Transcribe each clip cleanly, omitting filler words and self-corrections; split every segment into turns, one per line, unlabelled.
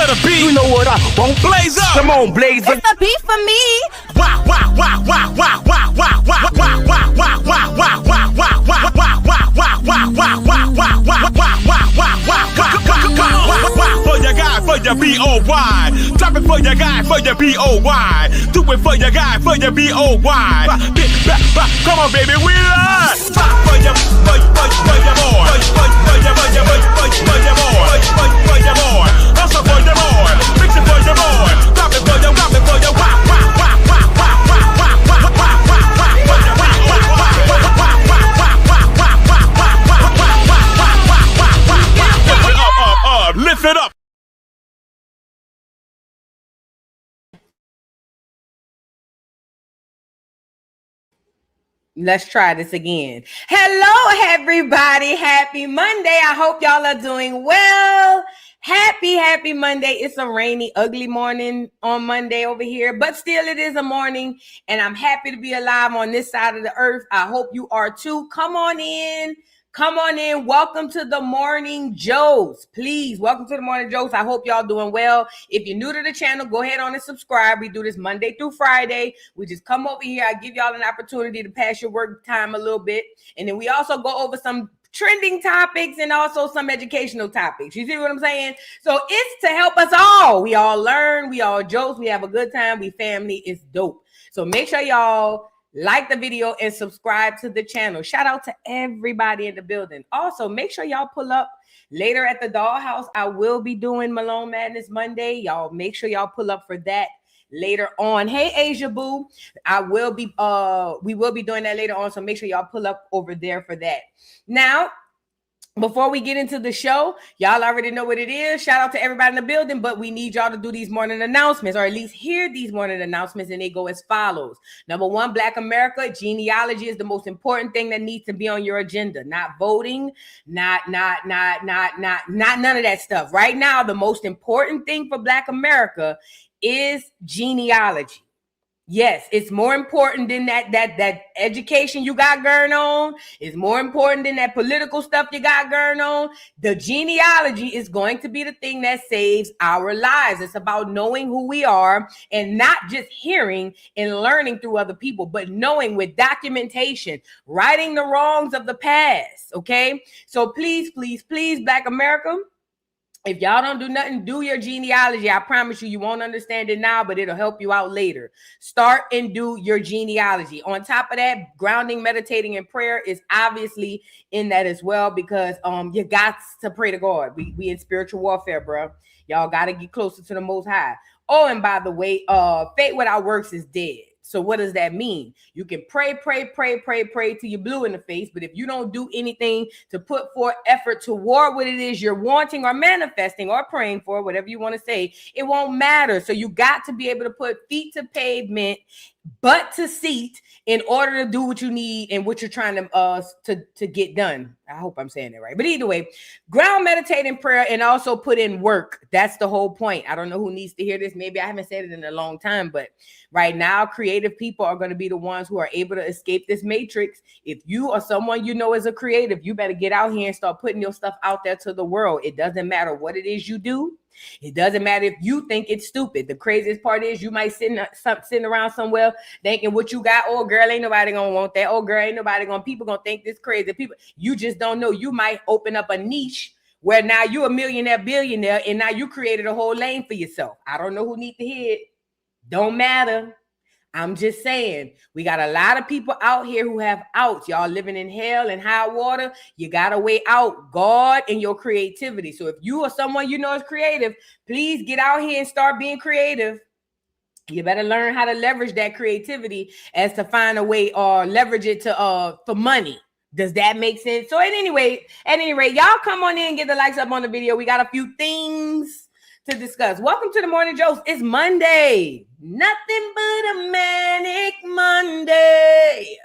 to the beat. You know what I won't blaze up. Come on, blaze up.
It's the beat for me.
Wow, wow, wow, wow, wow, wow, wow, wow, wow, wow, wow, wow, wow, wow, wow, wow, for your guy, for your B-O-Y. Drop it for your guy, for your B-O-Y. Do it for your guy, for your B-O-Y. Come on, baby, we live. For your boy. For your boy. Hustle for your boy. Fix it for your boy. Drop it for your, lift it up.
Let's try this again. Hello, everybody. Happy Monday. I hope y'all are doing well. Happy Monday. It's a rainy, ugly morning on Monday over here, but still it is a morning, and I'm happy to be alive on this side of the earth. I hope you are too. Come on in. Welcome to the morning Joce. Please, welcome to the morning Joce. I hope y'all doing well. If you're new to the channel, go ahead on and subscribe. We do this Monday through Friday. We just come over here. I give y'all an opportunity to pass your work time a little bit. And then we also go over some trending topics and also some educational topics. You see what I'm saying? So it's to help us all. We all learn, we all Joce, we have a good time, we family. It's dope. So make sure y'all like the video and subscribe to the channel. Shout out to everybody in the building. Also, make sure y'all pull up later at the Dollhouse. I will be doing Malone Madness Monday. Y'all make sure y'all pull up for that later on. Hey, Asia Boo. We will be doing that later on. So make sure y'all pull up over there for that. Now, before we get into the show, y'all already know what it is. Shout out to everybody in the building, but we need y'all to do these morning announcements, or at least hear these morning announcements, and they go as follows. Number one, Black America, genealogy is the most important thing that needs to be on your agenda. Not voting, not none of that stuff. Right now, the most important thing for Black America is genealogy. Yes, it's more important than that education you got going on. It's more important than that political stuff you got going on. The genealogy is going to be the thing that saves our lives. It's about knowing who we are and not just hearing and learning through other people, but knowing with documentation, righting the wrongs of the past. Okay, so please, Black America, if y'all don't do nothing, do your genealogy. I promise you won't understand it now, but it'll help you out later. Start and do your genealogy. On top of that, grounding, meditating, and prayer is obviously in that as well, because you got to pray to God. We in spiritual warfare, bro. Y'all got to get closer to the Most High. Oh, and by the way, faith without works is dead. So what does that mean? You can pray till you're blue in the face, but if you don't do anything to put forth effort toward what it is you're wanting or manifesting or praying for, whatever you want to say, it won't matter. So you got to be able to put feet to pavement, butt to seat, in order to do what you need and what you're trying to get done. I hope I'm saying it right. But either way, ground, meditate in prayer, and also put in work. That's the whole point. I don't know who needs to hear this. Maybe I haven't said it in a long time, but right now, creative people are going to be the ones who are able to escape this matrix. If you or someone you know is a creative, you better get out here and start putting your stuff out there to the world. It doesn't matter what it is you do. It doesn't matter if you think it's stupid. The craziest part is you might sitting around somewhere thinking what you got. Oh, girl, ain't nobody gonna want that. Oh, girl, ain't nobody gonna. People gonna think this crazy. People, you just don't know. You might open up a niche where now you're a millionaire, billionaire, and now you created a whole lane for yourself. I don't know who needs to hear it. Don't matter. I'm just saying, we got a lot of people out here who have outs. Y'all living in hell and high water. You got a way out. God and your creativity. So if you or someone you know is creative, please get out here and start being creative. You better learn how to leverage that creativity as to find a way or leverage it to for money. Does that make sense? So at any rate, y'all come on in and get the likes up on the video. We got a few things to discuss. Welcome to the morning Joce. It's Monday. Nothing but a manic Monday.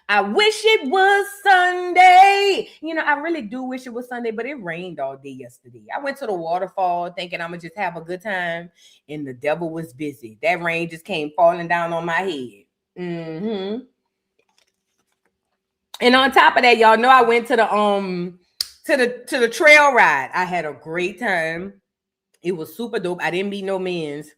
I wish it was Sunday. You know, I really do wish it was Sunday, but it rained all day yesterday. I went to the waterfall thinking I'm going to just have a good time, and the devil was busy. That rain just came falling down on my head. And on top of that, y'all know I went to the trail ride. I had a great time. It was super dope. I didn't meet no mans.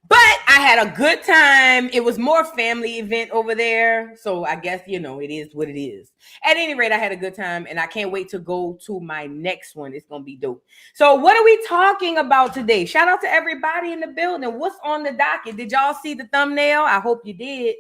But I had a good time. It was more family event over there. So I guess, it is what it is. At any rate, I had a good time and I can't wait to go to my next one. It's going to be dope. So what are we talking about today? Shout out to everybody in the building. What's on the docket? Did y'all see the thumbnail? I hope you did.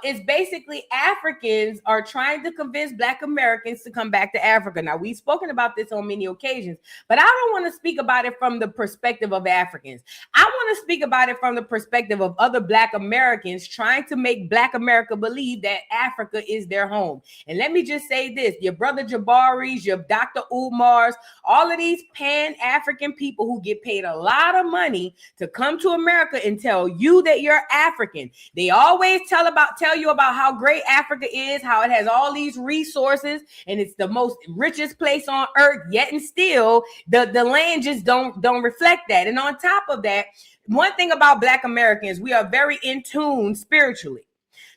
It's basically Africans are trying to convince Black Americans to come back to Africa. Now, we've spoken about this on many occasions, but I don't want to speak about it from the perspective of Africans. I want to speak about it from the perspective of other Black Americans trying to make Black America believe that Africa is their home. And let me just say this, your brother Jabari's, your Dr. Umar's, all of these Pan-African people who get paid a lot of money to come to America and tell you that you're African. They always tell you about how great Africa is, how it has all these resources, and it's the most richest place on earth, yet and still the land just don't reflect that. And on top of that, one thing about Black Americans, we are very in tune spiritually.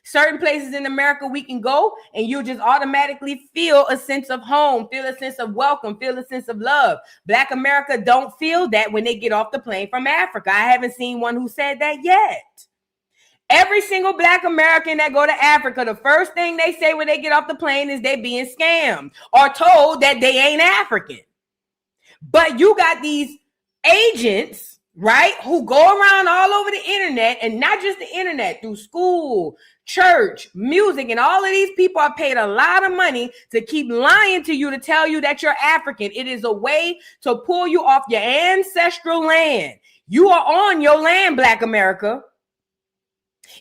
Certain places in America we can go and you just automatically feel a sense of home, feel a sense of welcome, feel a sense of love. Black America don't feel that when they get off the plane from Africa. I haven't seen one who said that yet. Every single Black American that go to Africa, the first thing they say when they get off the plane is they being scammed or told that they ain't African. But you got these agents, right, who go around all over the internet, and not just the internet, through school, church, music, and all of these people are paid a lot of money to keep lying to you to tell you that you're African. It is a way to pull you off your ancestral land. You are on your land, Black America.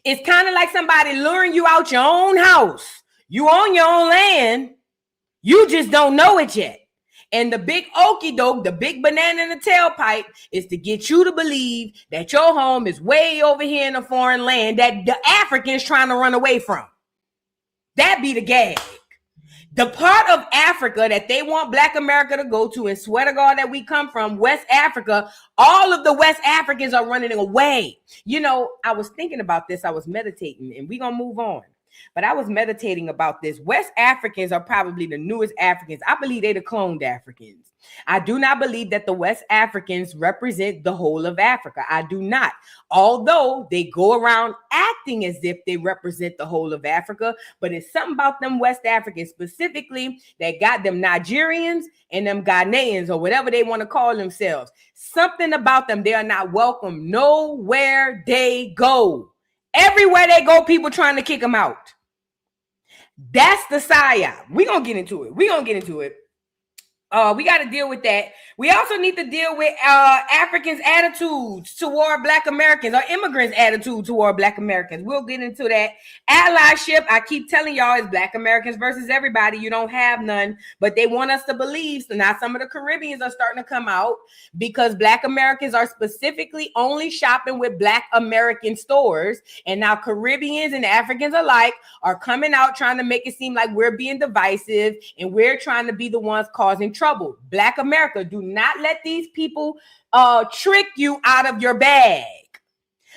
It's kind of like somebody luring you out your own house. You own your own land. You just don't know it yet. And the big okie doke, the big banana in the tailpipe is to get you to believe that your home is way over here in a foreign land that the Africans trying to run away from. That be the gag. The part of Africa that they want Black America to go to, and swear to God that we come from, West Africa, all of the West Africans are running away. I was thinking about this. I was meditating, and we're going to move on. But I was meditating about this. West Africans are probably the newest Africans. I believe they're the cloned Africans. I do not believe that the West Africans represent the whole of Africa. I do not. Although they go around acting as if they represent the whole of Africa, but it's something about them West Africans specifically that got them Nigerians and them Ghanaians or whatever they want to call themselves. Something about them, they are not welcome nowhere they go. Everywhere they go, people trying to kick them out. That's the psyop. We're going to get into it. We got to deal with that. We also need to deal with Africans' attitudes toward Black Americans, or immigrants' attitude toward Black Americans. We'll get into that. Allyship, I keep telling y'all, is Black Americans versus everybody. You don't have none, but they want us to believe. So now some of the Caribbeans are starting to come out because Black Americans are specifically only shopping with Black American stores. And now Caribbeans and Africans alike are coming out trying to make it seem like we're being divisive and we're trying to be the ones causing trouble. Black America, do not let these people trick you out of your bag.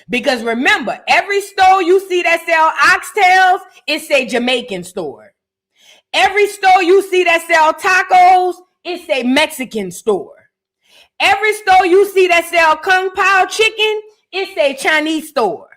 Because remember, every store you see that sell oxtails, it's a Jamaican store. Every store you see that sell tacos, it's a Mexican store. Every store you see that sell Kung Pao chicken, it's a Chinese store.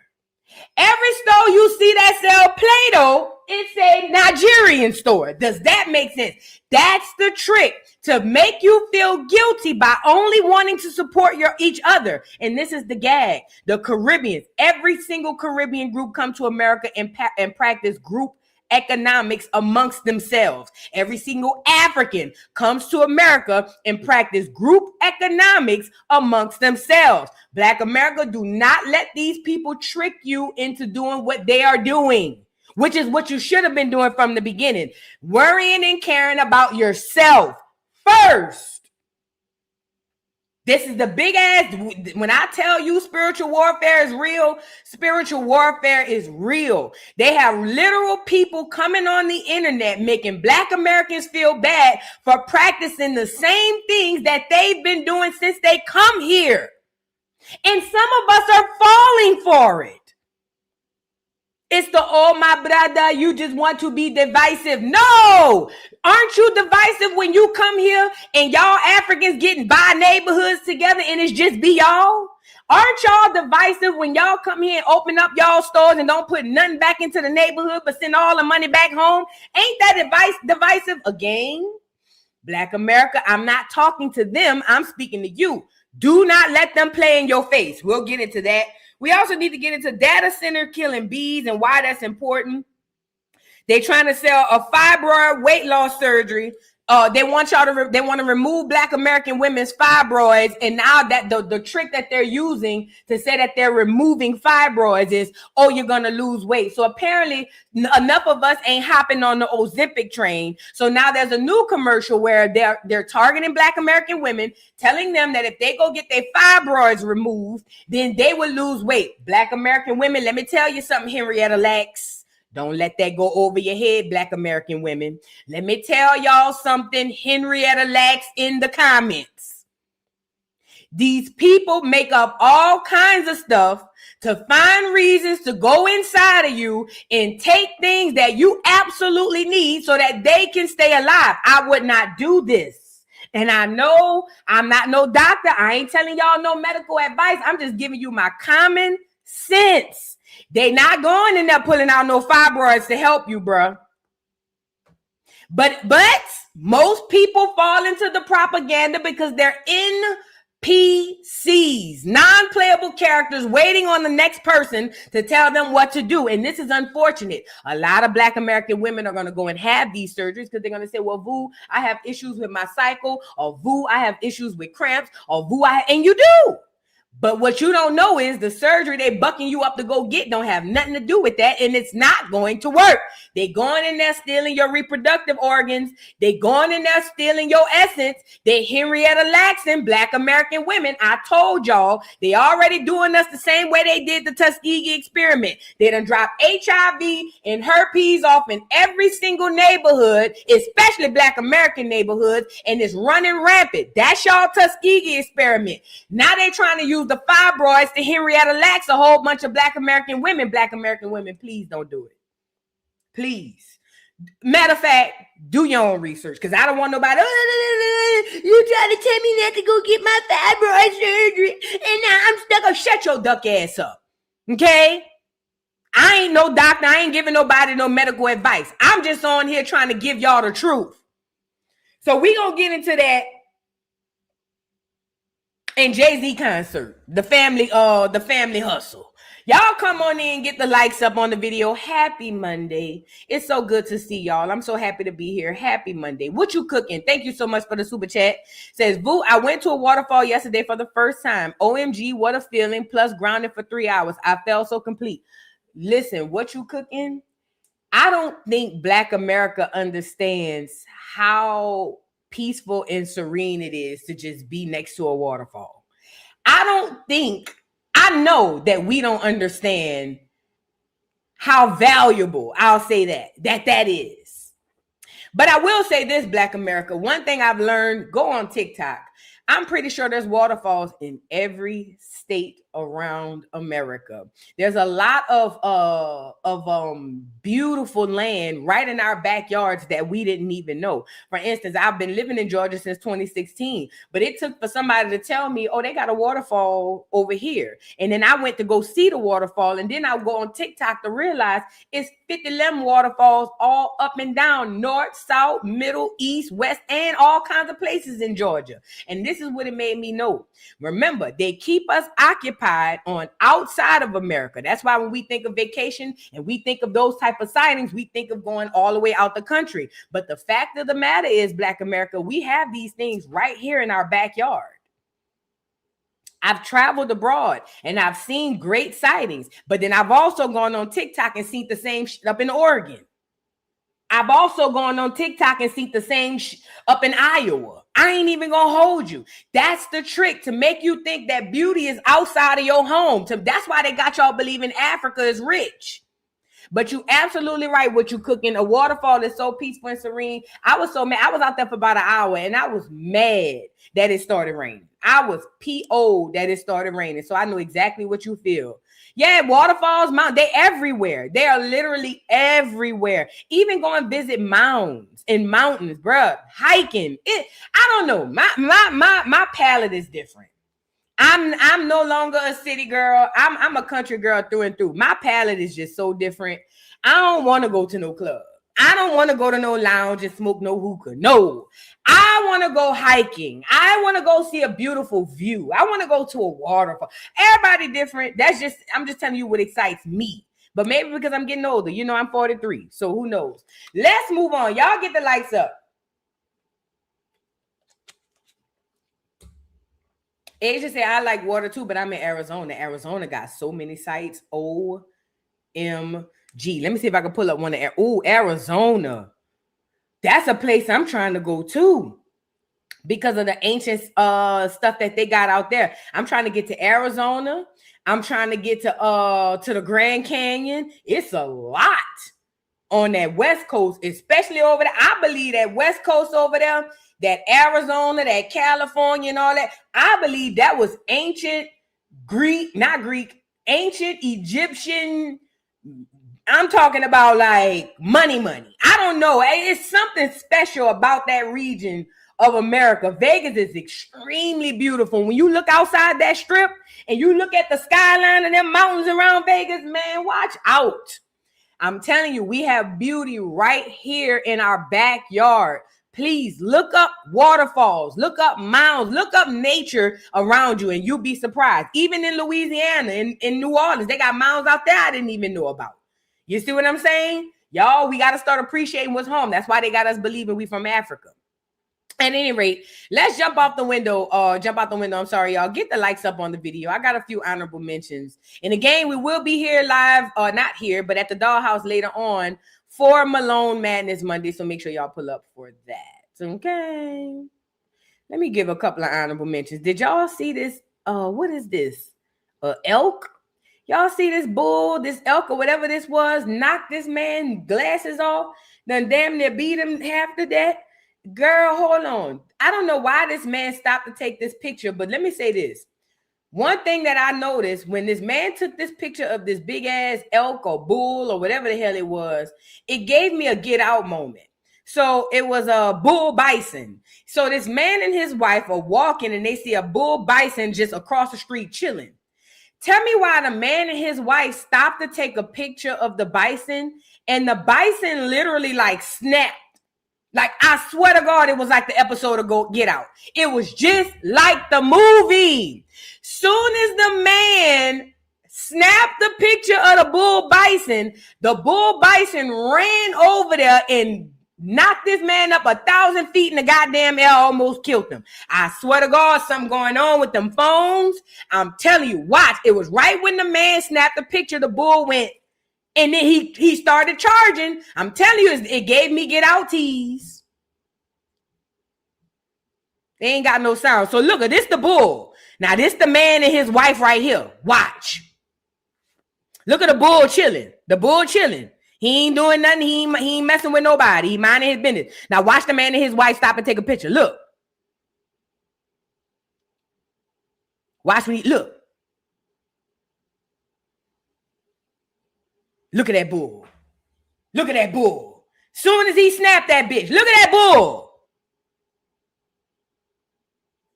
Every store you see that sell Play-Doh, it's a Nigerian store. Does that make sense? That's the trick, to make you feel guilty by only wanting to support each other. And this is the gag. The Caribbeans, every single Caribbean group come to America and practice group economics amongst themselves. Every single African comes to America and practice group economics amongst themselves. Black America, do not let these people trick you into doing what they are doing, which is what you should have been doing from the beginning. Worrying and caring about yourself first. This is the big ass, when I tell you spiritual warfare is real, spiritual warfare is real. They have literal people coming on the internet making Black Americans feel bad for practicing the same things that they've been doing since they come here. And some of us are falling for it. It's the, oh, my brother, you just want to be divisive. No! Aren't you divisive when you come here and y'all Africans getting by neighborhoods together and it's just be y'all? Aren't y'all divisive when y'all come here and open up y'all stores and don't put nothing back into the neighborhood but send all the money back home? Ain't that divisive? Again, Black America, I'm not talking to them. I'm speaking to you. Do not let them play in your face. We'll get into that. We also need to get into data center killing bees and why that's important. They're trying to sell a fibroid weight loss surgery. They want to remove Black American women's fibroids, and now that the trick that they're using to say that they're removing fibroids is, oh, you're gonna lose weight. So apparently enough of us ain't hopping on the Ozempic train. So now there's a new commercial where they're targeting Black American women, telling them that if they go get their fibroids removed, then they will lose weight. Black American women, let me tell you something, Henrietta Lacks. Don't let that go over your head, Black American women. Let me tell y'all something, Henrietta Lacks in the comments. These people make up all kinds of stuff to find reasons to go inside of you and take things that you absolutely need so that they can stay alive. I would not do this. And I know I'm not no doctor. I ain't telling y'all no medical advice. I'm just giving you my common sense. They not going in there pulling out no fibroids to help you, bruh. But most people fall into the propaganda because they're NPCs, non-playable characters waiting on the next person to tell them what to do. And this is unfortunate. A lot of Black American women are going to go and have these surgeries because they're going to say, well, Vu, I have issues with my cycle, or Vu, I have issues with cramps, or Vu, and you do. But what you don't know is the surgery they bucking you up to go get don't have nothing to do with that, and it's not going to work. They going in there stealing your reproductive organs. They going in there stealing your essence. They Henrietta Lacks and Black American women. I told y'all, they already doing us the same way they did the Tuskegee experiment. They done dropped HIV and herpes off in every single neighborhood, especially Black American neighborhoods, and it's running rampant. That's y'all Tuskegee experiment. Now they trying to use the fibroids to Henrietta Lacks a whole bunch of Black American women. Black American women, please don't do it. Please. Matter of fact, do your own research, because I don't want nobody, you trying to tell me not to go get my fibroid surgery and now I'm stuck up. Shut your duck ass up. Okay? I ain't no doctor. I ain't giving nobody no medical advice. I'm just on here trying to give y'all the truth. So we gonna get into that and Jay-Z concert, the family hustle. Y'all come on in and get the likes up on the video. Happy Monday. It's so good to see y'all. I'm so happy to be here. Happy Monday. What you cooking? Thank you so much for the super chat. Says, Vu, I went to a waterfall yesterday for the first time. OMG, what a feeling. Plus grounded for 3 hours. I felt so complete. Listen, what you cooking? I don't think Black America understands how peaceful and serene it is to just be next to a waterfall. I know that we don't understand how valuable, I'll say that is. But I will say this, Black America, one thing I've learned, go on TikTok. I'm pretty sure there's waterfalls in every state around America. There's a lot of beautiful land right in our backyards that we didn't even know. For instance, I've been living in Georgia since 2016, but it took for somebody to tell me, oh, they got a waterfall over here. And then I went to go see the waterfall, and then I go on TikTok to realize it's 50 waterfalls all up and down, north, south, middle, east, west, and all kinds of places in Georgia. And this is what it made me know. Remember, they keep us occupied on outside of America. That's why when we think of vacation and we think of those type of sightings, we think of going all the way out the country. But the fact of the matter is, Black America, we have these things right here in our backyard. I've traveled abroad and I've seen great sightings, but then I've also gone on TikTok and seen the same shit up in Oregon. I've also gone on TikTok and seen the same up in Iowa. I ain't even gonna hold you. That's the trick, to make you think that beauty is outside of your home. That's why they got y'all believing Africa is rich. But you absolutely right. What you cooking? A waterfall is so peaceful and serene. I was so mad. I was out there for about an hour and I was mad that it started raining. I was PO'd that it started raining. So I know exactly what you feel. Yeah, waterfalls, mountains, they everywhere. They are literally everywhere. Even go and visit mounds and mountains, bruh. Hiking. I don't know. My palate is different. I'm no longer a city girl. I'm a country girl through and through. My palate is just so different. I don't want to go to no club. I don't want to go to no lounge and smoke no hookah. No, I want to go hiking. I want to go see a beautiful view. I want to go to a waterfall. Everybody different. I'm just telling you what excites me. But maybe because I'm getting older, you know, I'm 43. So who knows? Let's move on. Y'all get the lights up. Asia said, I like water too, but I'm in Arizona. Arizona got so many sites. OMG. Let me see if I can pull up one of Arizona. That's a place I'm trying to go to because of the ancient stuff that they got out there. I'm trying to get to Arizona. I'm trying to get to the Grand Canyon. It's a lot on that West Coast, especially over there. I believe that West Coast over there, that Arizona, that California and all that, I believe that was ancient ancient Egyptian. I'm talking about like money. I don't know. It's something special about that region of America. Vegas is extremely beautiful. When you look outside that strip and you look at the skyline and them mountains around Vegas, man, watch out. I'm telling you, we have beauty right here in our backyard. Please look up waterfalls, look up mounds, look up nature around you, and you'll be surprised. Even in Louisiana, in New Orleans, they got mounds out there I didn't even know about. You see what I'm saying? Y'all, we got to start appreciating what's home. That's why they got us believing we from Africa. At any rate, let's jump out the window. I'm sorry, y'all. Get the likes up on the video. I got a few honorable mentions. And again, we will be here live, not here, but at the Dollhouse later on for Malone Madness Monday. So make sure y'all pull up for that. Okay. Let me give a couple of honorable mentions. Did y'all see this? What is this? Elk? Y'all see this bull, this elk or whatever this was, knocked this man glasses off, then damn near beat him half to death? Girl, hold on. I don't know why this man stopped to take this picture, but let me say this. One thing that I noticed when this man took this picture of this big ass elk or bull or whatever the hell it was, it gave me a get out moment. So it was a bull bison. So this man and his wife are walking and they see a bull bison just across the street chilling. Tell me why the man and his wife stopped to take a picture of the bison and the bison literally like snapped. Like, I swear to God, it was like the episode of Get Out. It was just like the movie. Soon as the man snapped the picture of the bull bison ran over there and knocked this man up 1,000 feet in the goddamn air, almost killed him. I swear to God, something going on with them phones. I'm telling you, watch. It was right when the man snapped the picture, the bull went. And then he started charging. I'm telling you, it gave me get out tease. They ain't got no sound. So look, this the bull. Now this the man and his wife right here. Watch. Look at the bull chilling. The bull chilling. He ain't doing nothing. He ain't messing with nobody. He minding his business. Now watch the man and his wife stop and take a picture. Look. Watch when he look. Look at that bull. Look at that bull. Soon as he snapped that bitch, look at that bull.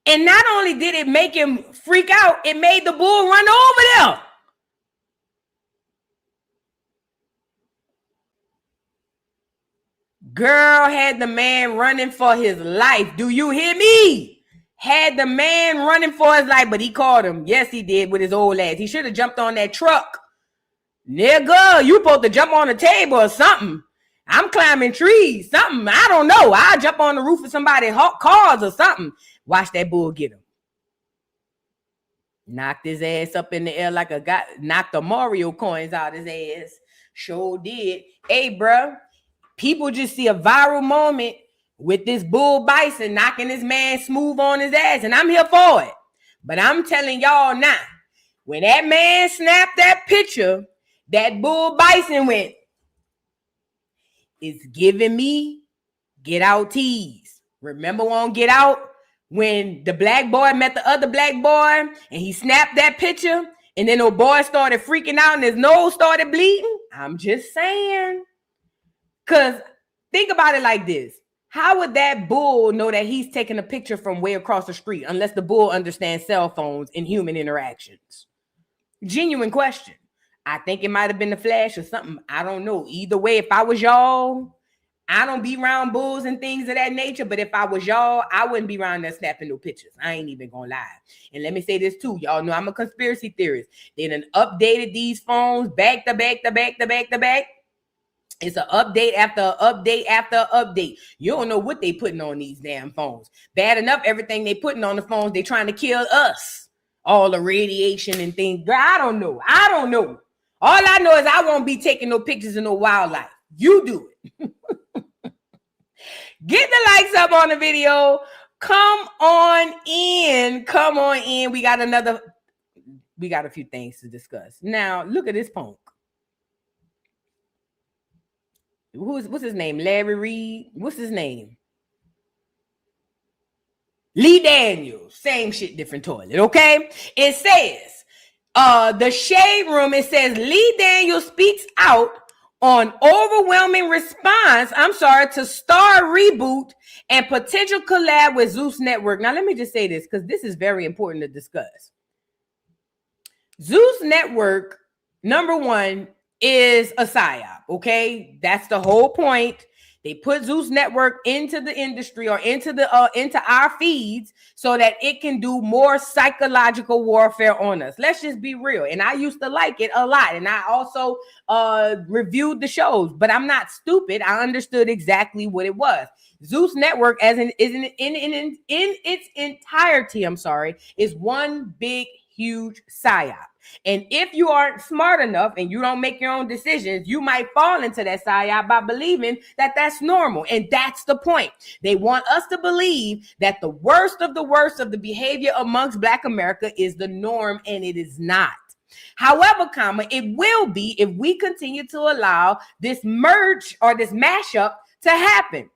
And not only did it make him freak out, it made the bull run over there. Girl, had the man running for his life. Do you hear me? Had the man running for his life, but he caught him. Yes, he did with his old ass. He should have jumped on that truck. Nigga, you supposed to jump on the table or something. I'm climbing trees, something. I don't know. I'll jump on the roof of somebody's cars or something. Watch that bull get him. Knocked his ass up in the air like a guy. Knocked the Mario coins out his ass. Sure did. Hey, bro. People just see a viral moment with this bull bison knocking this man smooth on his ass. And I'm here for it. But I'm telling y'all now, when that man snapped that picture, that bull bison went, it's giving me get out tease. Remember on Get Out when the black boy met the other black boy and he snapped that picture And then the boy started freaking out and his nose started bleeding. I'm just saying. Because think about it like this. How would that bull know that he's taking a picture from way across the street unless the bull understands cell phones and human interactions? Genuine question. I think it might have been the flash or something. I don't know. Either way, if I was y'all, I don't be around bulls and things of that nature. But if I was y'all, I wouldn't be around there snapping no pictures. I ain't even gonna lie. And let me say this too. Y'all know I'm a conspiracy theorist. They done updated these phones back to back to back to back to back. It's an update after update after update. You don't know what they putting on these damn phones. Bad enough, everything they putting on the phones, they trying to kill us. All the radiation and things. Girl, I don't know. All I know is I won't be taking no pictures of no wildlife. You do it. Get the likes up on the video. Come on in. We got a few things to discuss. Now, look at this punk. What's his name? Larry Reed? What's his name? Lee Daniels. Same shit, different toilet, okay? It says, the Shade Room, it says, Lee Daniels speaks out on overwhelming response, to Star reboot and potential collab with Zeus Network. Now, let me just say this, because this is very important to discuss. Zeus Network, number one, is a psyop, okay? That's the whole point. They put Zeus Network into the industry or into our feeds so that it can do more psychological warfare on us. Let's just be real. And I used to like it a lot. And I also reviewed the shows, but I'm not stupid. I understood exactly what it was. Zeus Network, in its entirety, is one big, huge psyop. And if you aren't smart enough and you don't make your own decisions, you might fall into that psyop by believing that that's normal. And that's the point. They want us to believe that the worst of the behavior amongst Black America is the norm, and it is not. However, it will be if we continue to allow this merge or this mashup to happen.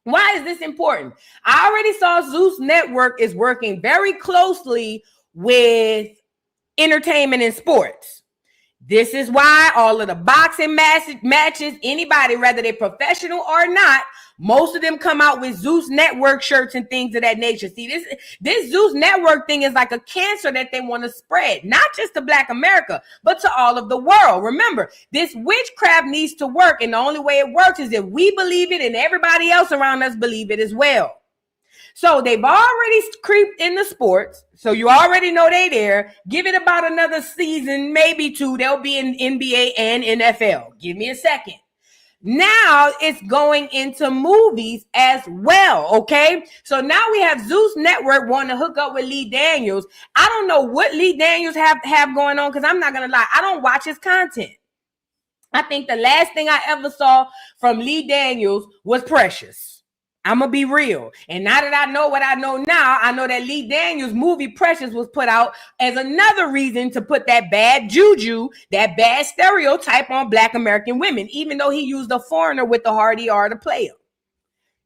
Why is this important? I already saw Zeus Network is working very closely with entertainment and sports. This is why all of the boxing matches, anybody, whether they're professional or not, most of them come out with Zeus Network shirts and things of that nature. See, this Zeus Network thing is like a cancer that they want to spread, not just to Black America, but to all of the world. Remember, this witchcraft needs to work, and the only way it works is if we believe it and everybody else around us believe it as well. So they've already creeped in the sports. So you already know they there. Give it about another season, maybe two. They'll be in NBA and NFL. Give me a second. Now it's going into movies as well, okay? So now we have Zeus Network wanting to hook up with Lee Daniels. I don't know what Lee Daniels have going on, because I'm not going to lie. I don't watch his content. I think the last thing I ever saw from Lee Daniels was Precious. I'm going to be real. And now that I know what I know now, I know that Lee Daniels' movie Precious was put out as another reason to put that bad juju, that bad stereotype on Black American women, even though he used a foreigner with the hard ER to play him.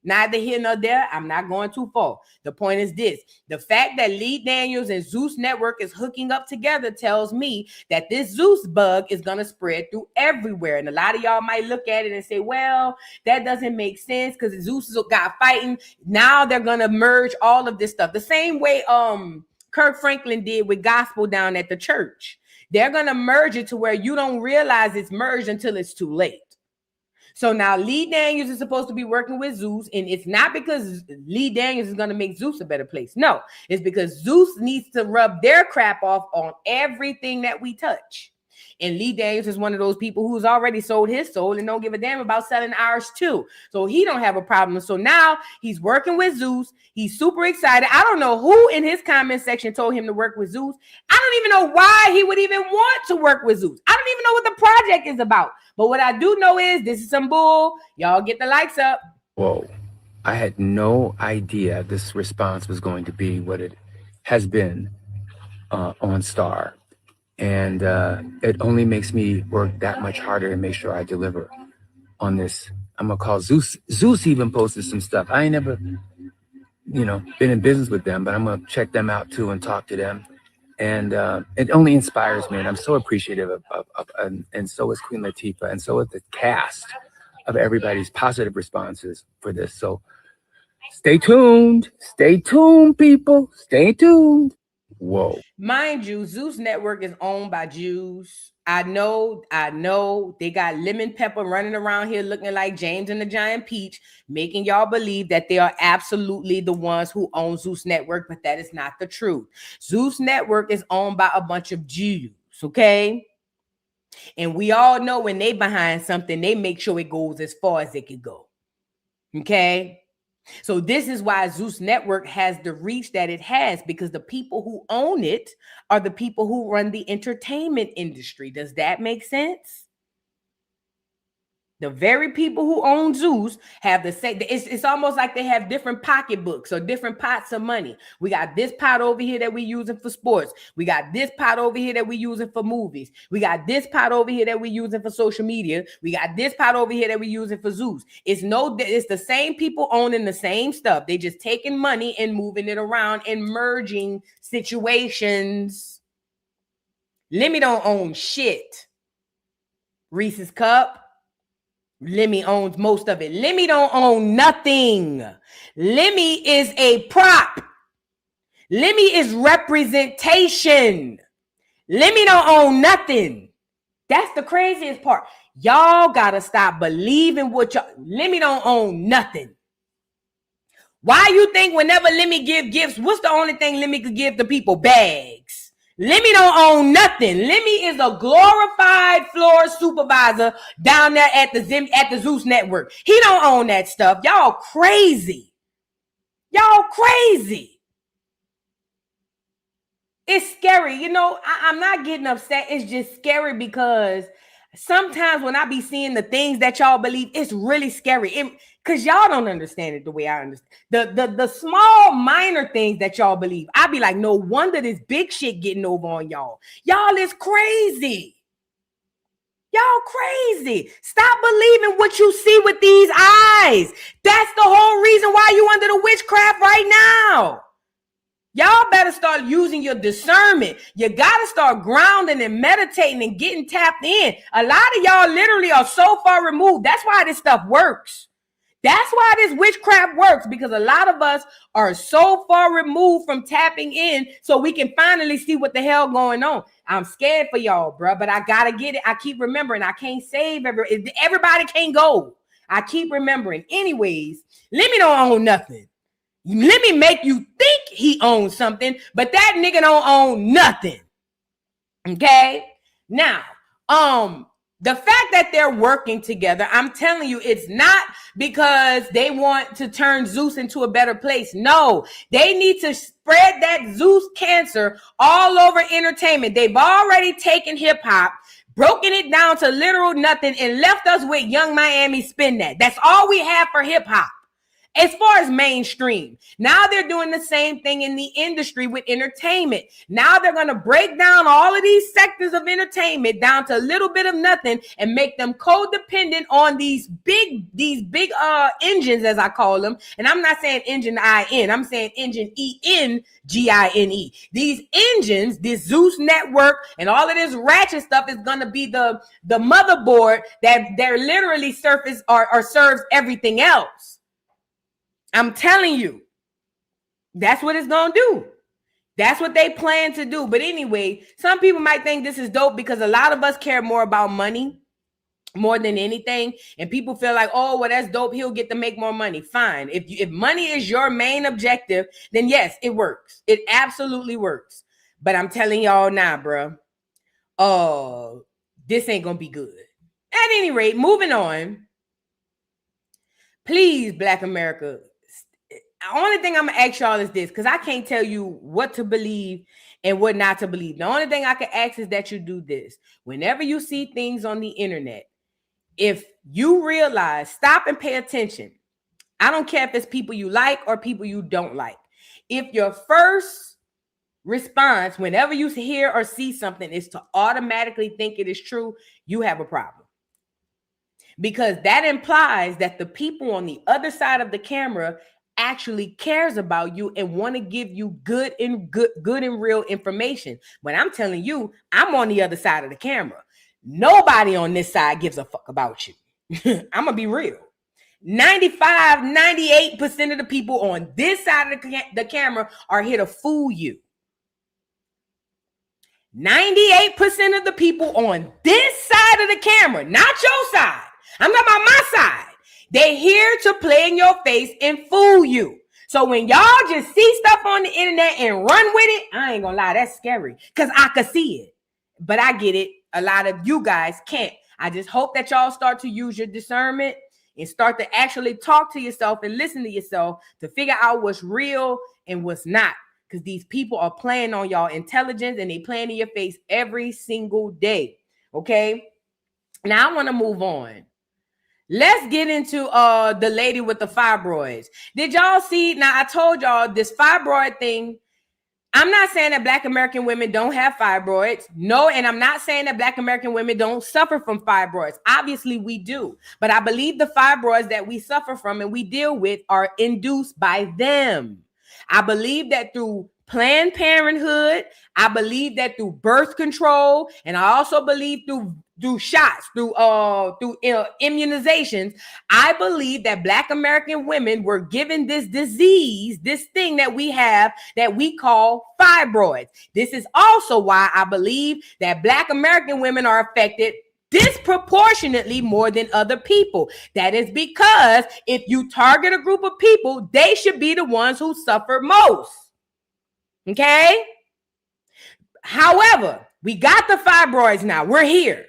Neither here nor there. I'm not going too far. The point is this. The fact that Lee Daniels and Zeus Network is hooking up together tells me that this Zeus bug is going to spread through everywhere. And a lot of y'all might look at it and say, well, that doesn't make sense because Zeus got fighting. Now they're going to merge all of this stuff. The same way Kirk Franklin did with gospel down at the church. They're going to merge it to where you don't realize it's merged until it's too late. So now Lee Daniels is supposed to be working with Zeus, and it's not because Lee Daniels is going to make Zeus a better place. No, it's because Zeus needs to rub their crap off on everything that we touch. And Lee Daniels is one of those people who's already sold his soul and don't give a damn about selling ours too. So he don't have a problem. So now he's working with Zeus. He's super excited. I don't know who in his comment section told him to work with Zeus. I don't even know why he would even want to work with Zeus. I don't even know what the project is about. But what I do know is this is some bull. Y'all get the likes up.
Whoa. I had no idea this response was going to be what it has been on Star. And it only makes me work that much harder and make sure I deliver on this. I'm going to call Zeus. Zeus even posted some stuff. I ain't never, been in business with them, but I'm going to check them out too and talk to them And it only inspires me, and I'm so appreciative of and so is Queen Latifah, and so is the cast of everybody's positive responses for this. So stay tuned, people, stay tuned. Whoa.
Mind you, Zeus Network is owned by Jews. I know. They got lemon pepper running around here looking like James and the Giant Peach, making y'all believe that they are absolutely the ones who own Zeus Network, but that is not the truth. Zeus Network is owned by a bunch of Jews, okay? And we all know when they behind something, they make sure it goes as far as it can go, okay? So this is why Zeus Network has the reach that it has, because the people who own it are the people who run the entertainment industry. Does that make sense? The very people who own Zeus have the same. It's almost like they have different pocketbooks or different pots of money. We got this pot over here that we're using for sports. We got this pot over here that we're using for movies. We got this pot over here that we're using for social media. We got this pot over here that we're using for Zeus. It's the same people owning the same stuff. They just taking money and moving it around and merging situations. Lemmy don't own shit. Reese's Cup. Lemmy owns most of it. Lemmy don't own nothing. Lemmy is a prop. Lemmy is representation. Lemmy don't own nothing. That's the craziest part. Y'all gotta stop believing what y'all. Lemmy don't own nothing. Why you think whenever Lemmy give gifts, what's the only thing Lemmy could give the people? Bags. Lemmy don't own nothing. Lemmy is a glorified floor supervisor down there at the Zeus Network. He don't own that stuff. Y'all crazy. Y'all crazy. It's scary. You know, I'm not getting upset. It's just scary because sometimes when I be seeing the things that y'all believe, it's really scary. Because y'all don't understand it the way I understand. The small minor things that y'all believe, I be like, no wonder this big shit getting over on y'all. Y'all is crazy. Y'all crazy. Stop believing what you see with these eyes. That's the whole reason why you under the witchcraft right now. Y'all better start using your discernment. You got to start grounding and meditating and getting tapped in. A lot of y'all literally are so far removed. That's why this stuff works. That's why this witchcraft works, because a lot of us are so far removed from tapping in so we can finally see what the hell going on. I'm scared for y'all, bro, but I got to get it. I keep remembering I can't save everybody can't go. I keep remembering. Anyways, Lemmy don't own nothing. Let me make you think he owns something, but that nigga don't own nothing. Okay? Now, the fact that they're working together, I'm telling you, it's not because they want to turn Zeus into a better place. No, they need to spread that Zeus cancer all over entertainment. They've already taken hip hop, broken it down to literal nothing, and left us with Young Miami Spin That. That's all we have for hip hop. As far as mainstream, now they're doing the same thing in the industry with entertainment. Now they're going to break down all of these sectors of entertainment down to a little bit of nothing and make them codependent on these big engines, as I call them. And I'm not saying engine I-N, I'm saying engine E-N-G-I-N-E. These engines, this Zeus Network and all of this ratchet stuff is going to be the motherboard that they're literally surface or serves everything else. I'm telling you, that's what it's going to do. That's what they plan to do. But anyway, some people might think this is dope because a lot of us care more about money more than anything. And people feel like, oh, well, that's dope. He'll get to make more money. Fine. If money is your main objective, then yes, it works. It absolutely works. But I'm telling y'all now, bro, this ain't going to be good. At any rate, moving on. Please, Black America, the only thing I'm going to ask y'all is this, because I can't tell you what to believe and what not to believe. The only thing I can ask is that you do this. Whenever you see things on the internet, if you realize, stop and pay attention. I don't care if it's people you like or people you don't like. If your first response, whenever you hear or see something, is to automatically think it is true, you have a problem. Because that implies that the people on the other side of the camera actually cares about you and want to give you good and real information. But I'm telling you, I'm on the other side of the camera. Nobody on this side gives a fuck about you. I'm gonna be real. 98% of the people on this side of the camera are here to fool you. 98% of the people on this side of the camera, not your side, I'm talking about my side, they're here to play in your face and fool you. So when y'all just see stuff on the internet and run with it, I ain't gonna lie, that's scary because I could see it. But I get it. A lot of you guys can't. I just hope that y'all start to use your discernment and start to actually talk to yourself and listen to yourself to figure out what's real and what's not. Because these people are playing on y'all intelligence and they playing in your face every single day. Okay? Now I want to move on. Let's get into the lady with the fibroids. Did y'all see? Now, I told y'all this fibroid thing. I'm not saying that Black American women don't have fibroids. No, and I'm not saying that Black American women don't suffer from fibroids. Obviously, we do. But I believe the fibroids that we suffer from and we deal with are induced by them. I believe that through Planned Parenthood, I believe that through birth control, and I also believe through shots, through immunizations. I believe that Black American women were given this disease, this thing that we have that we call fibroids. This is also why I believe that Black American women are affected disproportionately more than other people. That is because if you target a group of people, they should be the ones who suffer most. Okay? However, we got the fibroids now. We're here.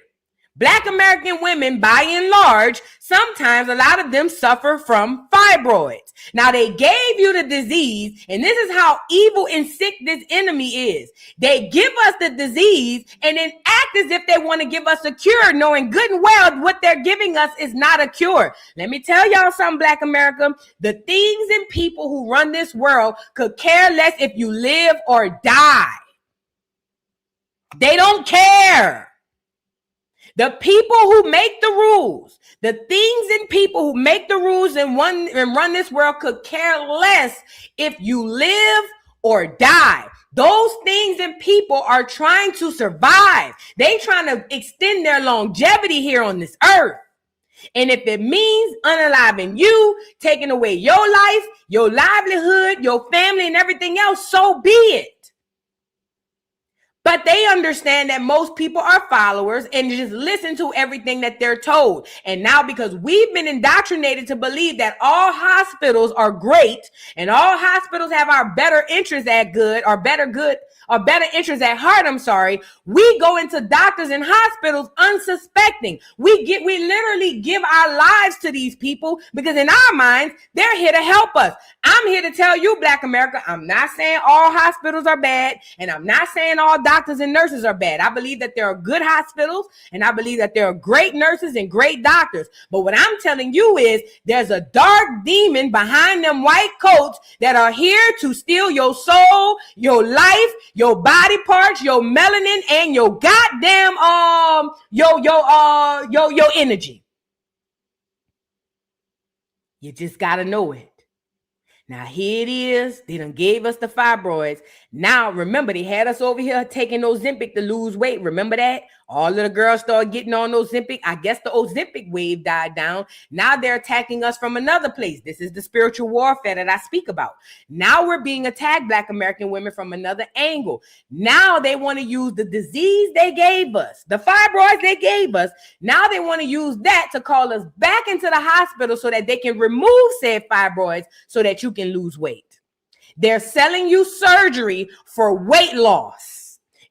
Black American women, by and large, sometimes a lot of them suffer from fibroids. Now, they gave you the disease, and this is how evil and sick this enemy is. They give us the disease and then act as if they want to give us a cure, knowing good and well what they're giving us is not a cure. Let me tell y'all something, Black America. The things and people who run this world could care less if you live or die. They don't care. The people who make the rules, the things and people who make the rules and run this world could care less if you live or die. Those things and people are trying to survive. They trying to extend their longevity here on this earth. And if it means unaliving you, taking away your life, your livelihood, your family, and everything else, so be it. But they understand that most people are followers and just listen to everything that they're told. And now because we've been indoctrinated to believe that all hospitals are great and all hospitals have our better interests at good or better interests at heart, we go into doctors and hospitals unsuspecting. We literally give our lives to these people because in our minds, they're here to help us. I'm here to tell you, Black America, I'm not saying all hospitals are bad, and I'm not saying all doctors and nurses are bad. I believe that there are good hospitals, and I believe that there are great nurses and great doctors. But what I'm telling you is there's a dark demon behind them white coats that are here to steal your soul, your life, your body parts, your melanin, and your goddamn your energy. You just gotta know it. Now, here it is. They done gave us the fibroids. Now, remember, they had us over here taking Ozempic to lose weight. Remember that? All of the girls started getting on Ozempic. I guess the Ozempic wave died down. Now they're attacking us from another place. This is the spiritual warfare that I speak about. Now we're being attacked, Black American women, from another angle. Now they want to use the disease they gave us, the fibroids they gave us. Now they want to use that to call us back into the hospital so that they can remove said fibroids so that you can lose weight. They're selling you surgery for weight loss.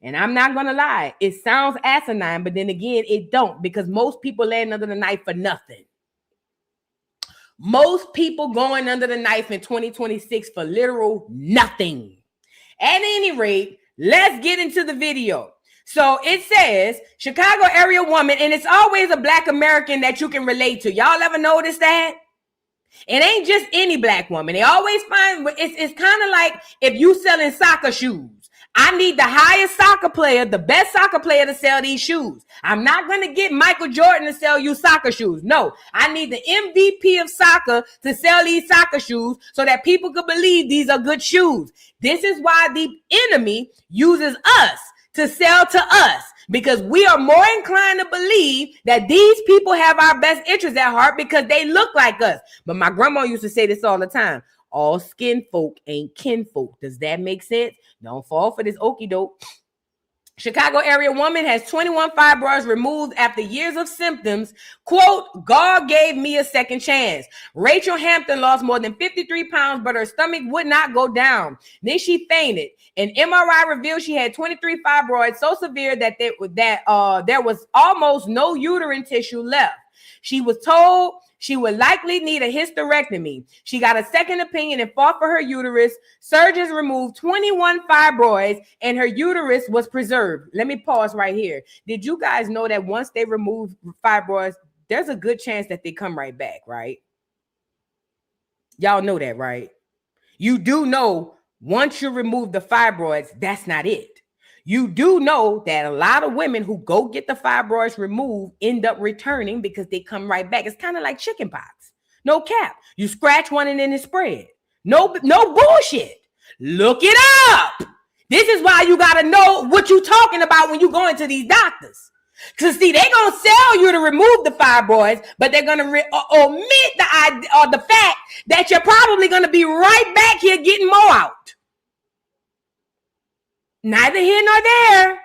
And I'm not going to lie, it sounds asinine, but then again, it don't, because most people laying under the knife for nothing. Most people going under the knife in 2026 for literal nothing. At any rate, let's get into the video. So it says Chicago area woman, and it's always a Black American that you can relate to. Y'all ever notice that? It ain't just any Black woman. They always find, it's kind of like if you selling soccer shoes. I need the highest soccer player, the best soccer player to sell these shoes. I'm not going to get Michael Jordan to sell you soccer shoes. No, I need the MVP of soccer to sell these soccer shoes so that people could believe these are good shoes. This is why the enemy uses us to sell to us, because we are more inclined to believe that these people have our best interests at heart because they look like us. But my grandma used to say this all the time. All skin folk ain't kin folk. Does that make sense? Don't fall for this okie doke. Chicago area woman has 21 fibroids removed after years of symptoms. Quote, God gave me a second chance. Rachel Hampton lost more than 53 pounds, but her stomach would not go down. Then she fainted. An MRI revealed she had 23 fibroids so severe that there was almost no uterine tissue left. She was told she would likely need a hysterectomy. She got a second opinion and fought for her uterus. Surgeons removed 21 fibroids and her uterus was preserved. Let me pause right here. Did you guys know that once they remove fibroids, there's a good chance that they come right back, right? Y'all know that, right? You do know once you remove the fibroids, that's not it. You do know that a lot of women who go get the fibroids removed end up returning because they come right back. It's kind of like chicken pox. No cap. You scratch one and then it spread. No bullshit. Look it up. This is why you got to know what you're talking about when you go into these doctors. Because see, they're going to sell you to remove the fibroids, but they're going to omit the fact that you're probably going to be right back here getting more out. Neither here nor there.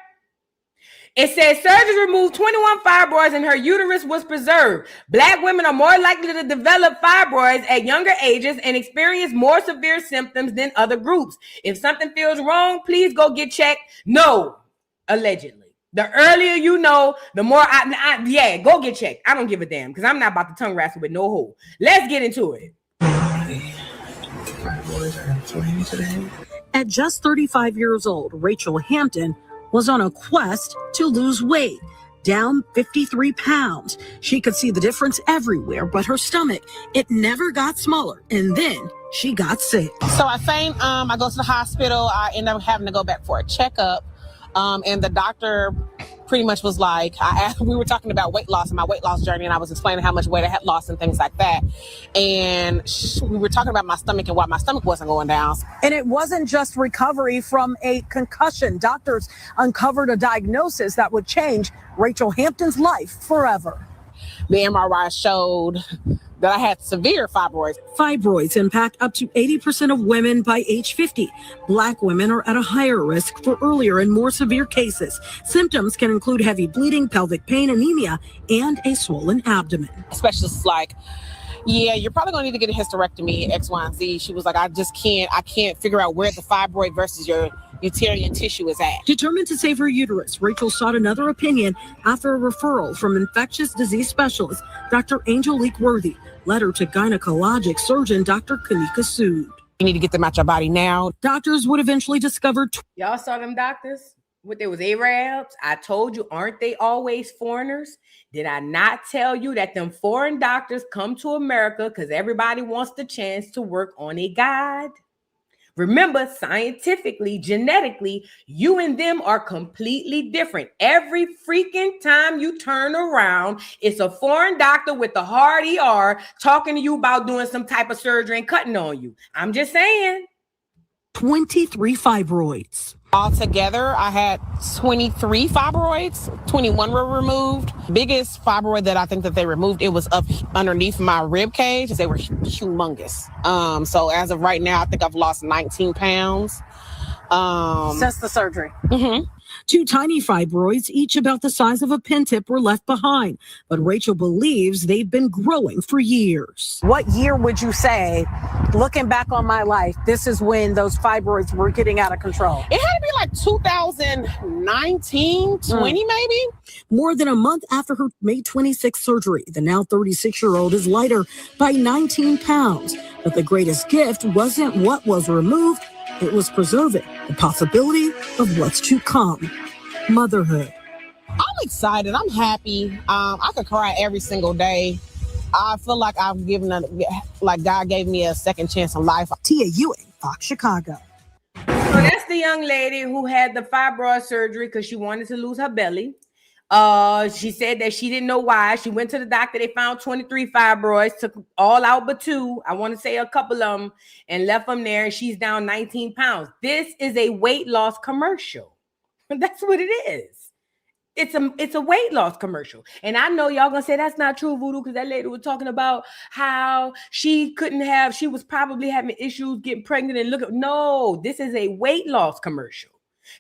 It says surgeons removed 21 fibroids and her uterus was preserved. Black women are more likely to develop fibroids at younger ages and experience more severe symptoms than other groups. If something feels wrong, please go get checked. No, allegedly. The earlier you know, the more go get checked. I don't give a damn because I'm not about to tongue wrestle with no hole. Let's get into it.
At just 35 years old, Rachel Hampton was on a quest to lose weight, down 53 pounds. She could see the difference everywhere, but her stomach, it never got smaller. And then she got sick.
So I faint, I go to the hospital. I end up having to go back for a checkup. And the doctor pretty much was like, we were talking about weight loss and my weight loss journey, and I was explaining how much weight I had lost and things like that. And we were talking about my stomach and why my stomach wasn't going down.
And it wasn't just recovery from a concussion. Doctors uncovered a diagnosis that would change Rachel Hampton's life forever.
The MRI showed that I had severe fibroids.
Fibroids impact up to 80% of women by age 50. Black women are at a higher risk for earlier and more severe cases. Symptoms can include heavy bleeding, pelvic pain, anemia, and a swollen abdomen.
Specialists like, yeah, you're probably going to need to get a hysterectomy, X, Y, and Z. She was like, I can't figure out where the fibroid versus your uterine tissue is at.
Determined to save her uterus, Rachel sought another opinion after a referral from infectious disease specialist Dr. Angelique Worthy led her to gynecologic surgeon Dr. Kanika Sood.
You need to get them out your body now.
Doctors would eventually discover.
Y'all saw them doctors? What, they was Arabs? I told you, aren't they always foreigners? Did I not tell you that them foreign doctors come to America because everybody wants the chance to work on a God? Remember, scientifically, genetically, you and them are completely different. Every freaking time you turn around, it's a foreign doctor with a hard ER talking to you about doing some type of surgery and cutting on you. I'm just saying.
23 fibroids.
Altogether, I had 23 fibroids. 21 were removed. Biggest fibroid that I think that they removed, it was up underneath my rib cage. They were humongous. So as of right now, I think I've lost 19 pounds.
Since the surgery.
Mm-hmm.
2 tiny fibroids, each about the size of a pin tip, were left behind. But Rachel believes they've been growing for years. What year would you say, looking back on my life, this is when those fibroids were getting out of control?
It had to be like 2019, 20 maybe.
More than a month after her May 26th surgery, the now 36-year-old is lighter by 19 pounds. But the greatest gift wasn't what was removed. It was preserving the possibility of what's to come. Motherhood.
I'm excited. I'm happy. I could cry every single day. I feel like God gave me a second chance in life.
Tia Ewing, Fox Chicago.
that's the young lady who had the fibroid surgery because she wanted to lose her belly. She said that she didn't know why. She went to the doctor. They found 23 fibroids, took all out but 2. I want to say a couple of them, and left them there. And she's down 19 pounds. This is a weight loss commercial. That's what it is. It's a weight loss commercial. And I know y'all gonna say that's not true, Voodoo, because that lady was talking about how she was probably having issues getting pregnant and no, this is a weight loss commercial.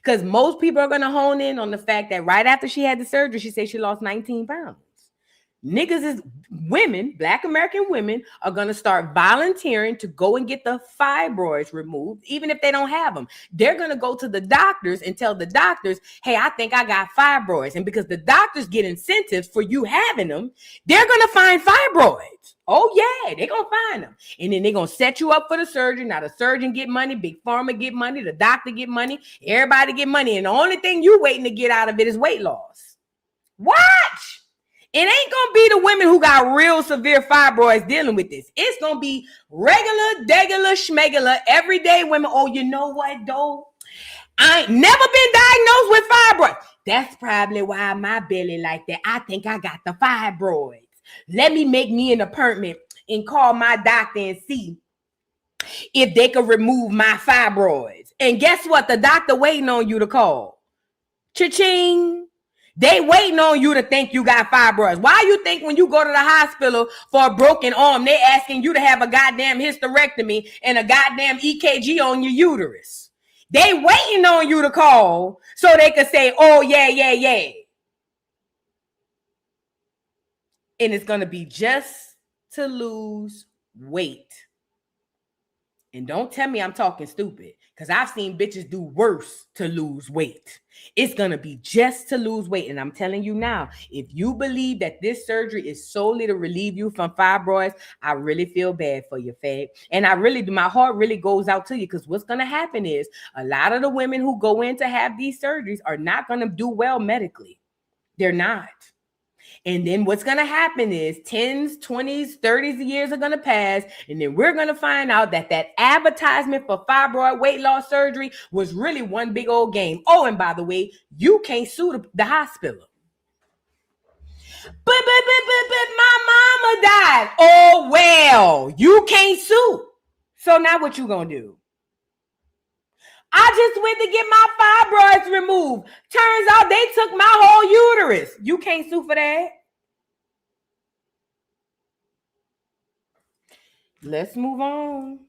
Because most people are gonna hone in on the fact that right after she had the surgery, she said she lost 19 pounds. Niggas is women, Black American women are going to start volunteering to go and get the fibroids removed, even if they don't have them. They're going to go to the doctors and tell the doctors, hey, I think I got fibroids. And because the doctors get incentives for you having them, they're going to find fibroids. Oh, yeah, they're going to find them. And then they're going to set you up for the surgery. Now, the surgeon get money, Big Pharma get money, the doctor get money, everybody get money. And the only thing you waiting to get out of it is weight loss. Watch. It ain't going to be the women who got real severe fibroids dealing with this. It's going to be regular, degular, schmegular, everyday women. Oh, you know what, though? I ain't never been diagnosed with fibroids. That's probably why my belly like that. I think I got the fibroids. Let me make me an appointment and call my doctor and see if they could remove my fibroids. And guess what? The doctor waiting on you to call. Cha-ching. They waiting on you to think you got fibroids. Why you think when you go to the hospital for a broken arm, they asking you to have a goddamn hysterectomy and a goddamn EKG on your uterus? They waiting on you to call so they could say, oh, yeah. And it's going to be just to lose weight. And don't tell me I'm talking stupid, because I've seen bitches do worse to lose weight. It's going to be just to lose weight. And I'm telling you now, if you believe that this surgery is solely to relieve you from fibroids, I really feel bad for you, fag. And my heart really goes out to you, because what's going to happen is a lot of the women who go in to have these surgeries are not going to do well medically. They're not. And then what's going to happen is 10s, 20s, 30s years are going to pass. And then we're going to find out that advertisement for fibroid weight loss surgery was really one big old game. Oh, and by the way, you can't sue the hospital. But my mama died. Oh, well, you can't sue. So now what you going to do? I just went to get my fibroids removed. Turns out they took my whole uterus. You can't sue for that. Let's move on.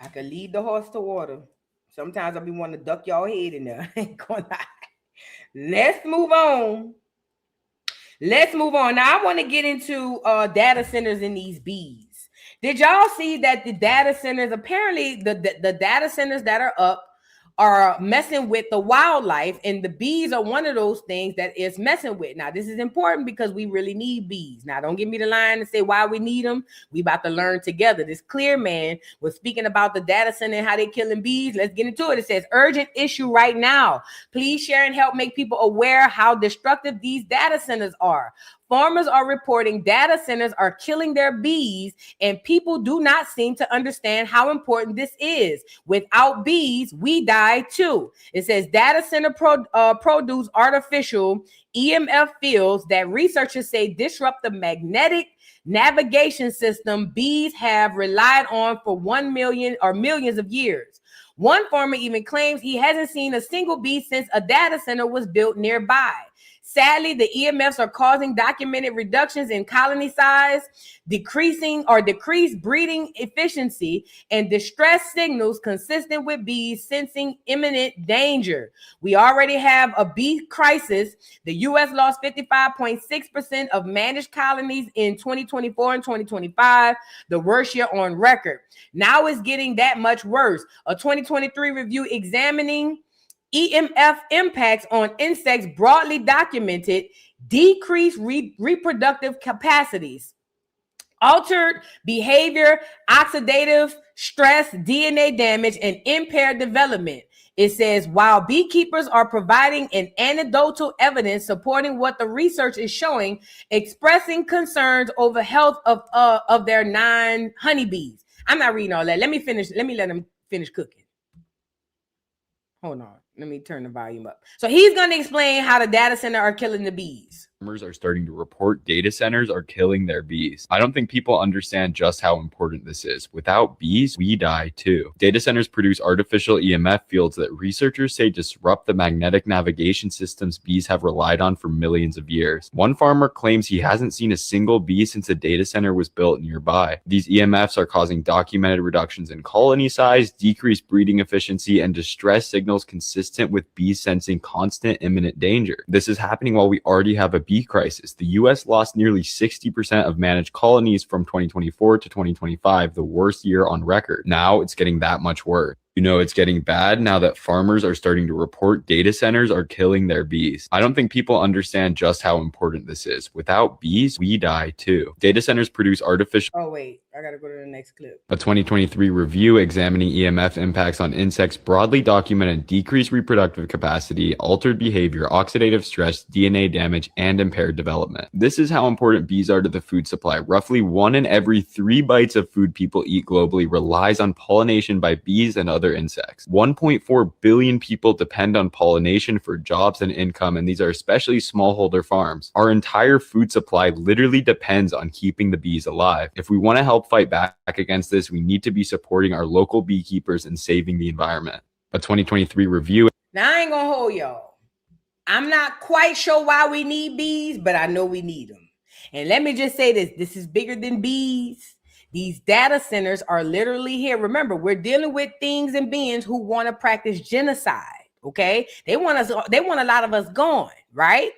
I could lead the horse to water. Sometimes I be wanting to duck y'all head in there. I ain't gonna lie. Let's move on. Now I want to get into data centers in these bees. Did y'all see that the data centers, apparently the data centers that are up are messing with the wildlife, and the bees are one of those things that is messing with. Now, this is important because we really need bees. Now, don't give me the line and say why we need them. We about to learn together. This clear man was speaking about the data center and how they're killing bees. Let's get into it. It says, urgent issue right now. Please share and help make people aware how destructive these data centers are. Farmers are reporting data centers are killing their bees, and people do not seem to understand how important this is. Without bees, we die too. It says data center produce artificial EMF fields that researchers say disrupt the magnetic navigation system bees have relied on for 1 million or millions of years. One farmer even claims he hasn't seen a single bee since a data center was built nearby. Sadly, the EMFs are causing documented reductions in colony size, decreased breeding efficiency, and distress signals consistent with bees sensing imminent danger. We already have a bee crisis. The U.S. lost 55.6% of managed colonies in 2024 and 2025, the worst year on record. Now it's getting that much worse. A 2023 review examining EMF impacts on insects broadly documented decreased reproductive capacities, altered behavior, oxidative stress, DNA damage, and impaired development. It says, while beekeepers are providing an anecdotal evidence supporting what the research is showing, expressing concerns over health of their non-honeybees. I'm not reading all that. Let me let them finish cooking. Hold on. Let me turn the volume up. So he's going to explain how the data center are killing the bees.
Farmers are starting to report data centers are killing their bees. I don't think people understand just how important this is. Without bees, we die too. Data centers produce artificial EMF fields that researchers say disrupt the magnetic navigation systems bees have relied on for millions of years. One farmer claims he hasn't seen a single bee since a data center was built nearby. These EMFs are causing documented reductions in colony size, decreased breeding efficiency, and distress signals consistent with bees sensing constant imminent danger. This is happening while we already have a bee crisis. The US lost nearly 60% of managed colonies from 2024 to 2025, the worst year on record. Now it's getting that much worse. You know, it's getting bad now that farmers are starting to report data centers are killing their bees. I don't think people understand just how important this is. Without bees, we die too. Data centers produce artificial...
Oh, wait. I got to go to the next clip.
A 2023 review examining EMF impacts on insects broadly documented decreased reproductive capacity, altered behavior, oxidative stress, DNA damage, and impaired development. This is how important bees are to the food supply. Roughly 1 in every 3 bites of food people eat globally relies on pollination by bees and other insects. 1.4 billion people depend on pollination for jobs and income, and these are especially smallholder farms. Our entire food supply literally depends on keeping the bees alive. If we want to help fight back against this, we need to be supporting our local beekeepers and saving the environment. A 2023 review...
Now, I ain't gonna hold y'all. I'm not quite sure why we need bees, but I know we need them. And let me just say this is bigger than bees. These data centers are literally here. Remember, we're dealing with things and beings who want to practice genocide. Okay, they want a lot of us gone, right?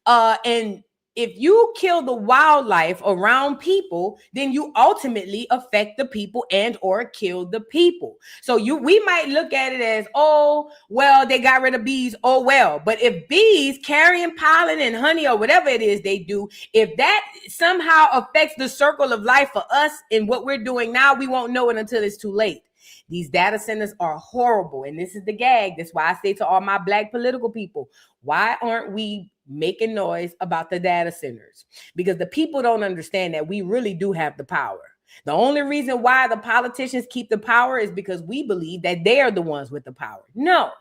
And if you kill the wildlife around people, then you ultimately affect the people and or kill the people. So we might look at it as, oh, well, they got rid of bees. Oh, well, but if bees carrying pollen and honey or whatever it is they do, if that somehow affects the circle of life for us and what we're doing now, we won't know it until it's too late. These data centers are horrible. And this is the gag. That's why I say to all my Black political people, why aren't we making noise about the data centers? Because the people don't understand that we really do have the power. The only reason why the politicians keep the power is because we believe that they are the ones with the power. No,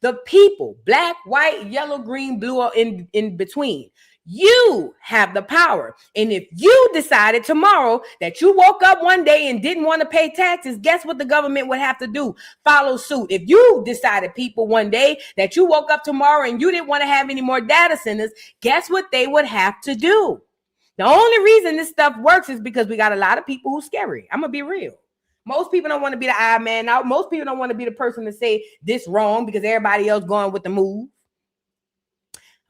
the people, Black, white, yellow, green, blue, or in between. You have the power. And if you decided tomorrow that you woke up one day and didn't want to pay taxes, guess what the government would have to do? Follow suit. If you decided, people, one day that you woke up tomorrow and you didn't want to have any more data centers, guess what they would have to do? The only reason this stuff works is because we got a lot of people who's scary. I'm going to be real. Most people don't want to be the eye man out. Most people don't want to be the person to say this wrong because everybody else going with the move.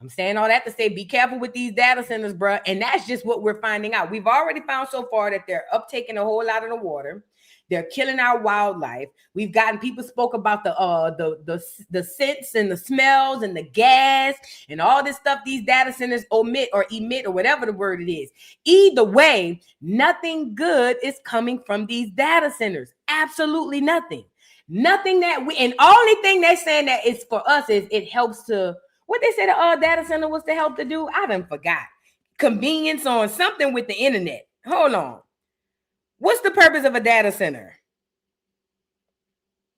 I'm saying all that to say, be careful with these data centers, bro. And that's just what we're finding out. We've already found so far that they're uptaking a whole lot of the water. They're killing our wildlife. We've gotten people spoke about the scents and the smells and the gas and all this stuff these data centers emit or whatever the word it is. Either way, nothing good is coming from these data centers. Absolutely nothing. Nothing that and only thing they're saying that is for us is it helps to. What they said the data center was to help to do, I done forgot. Convenience on something with the internet. Hold on. What's the purpose of a data center?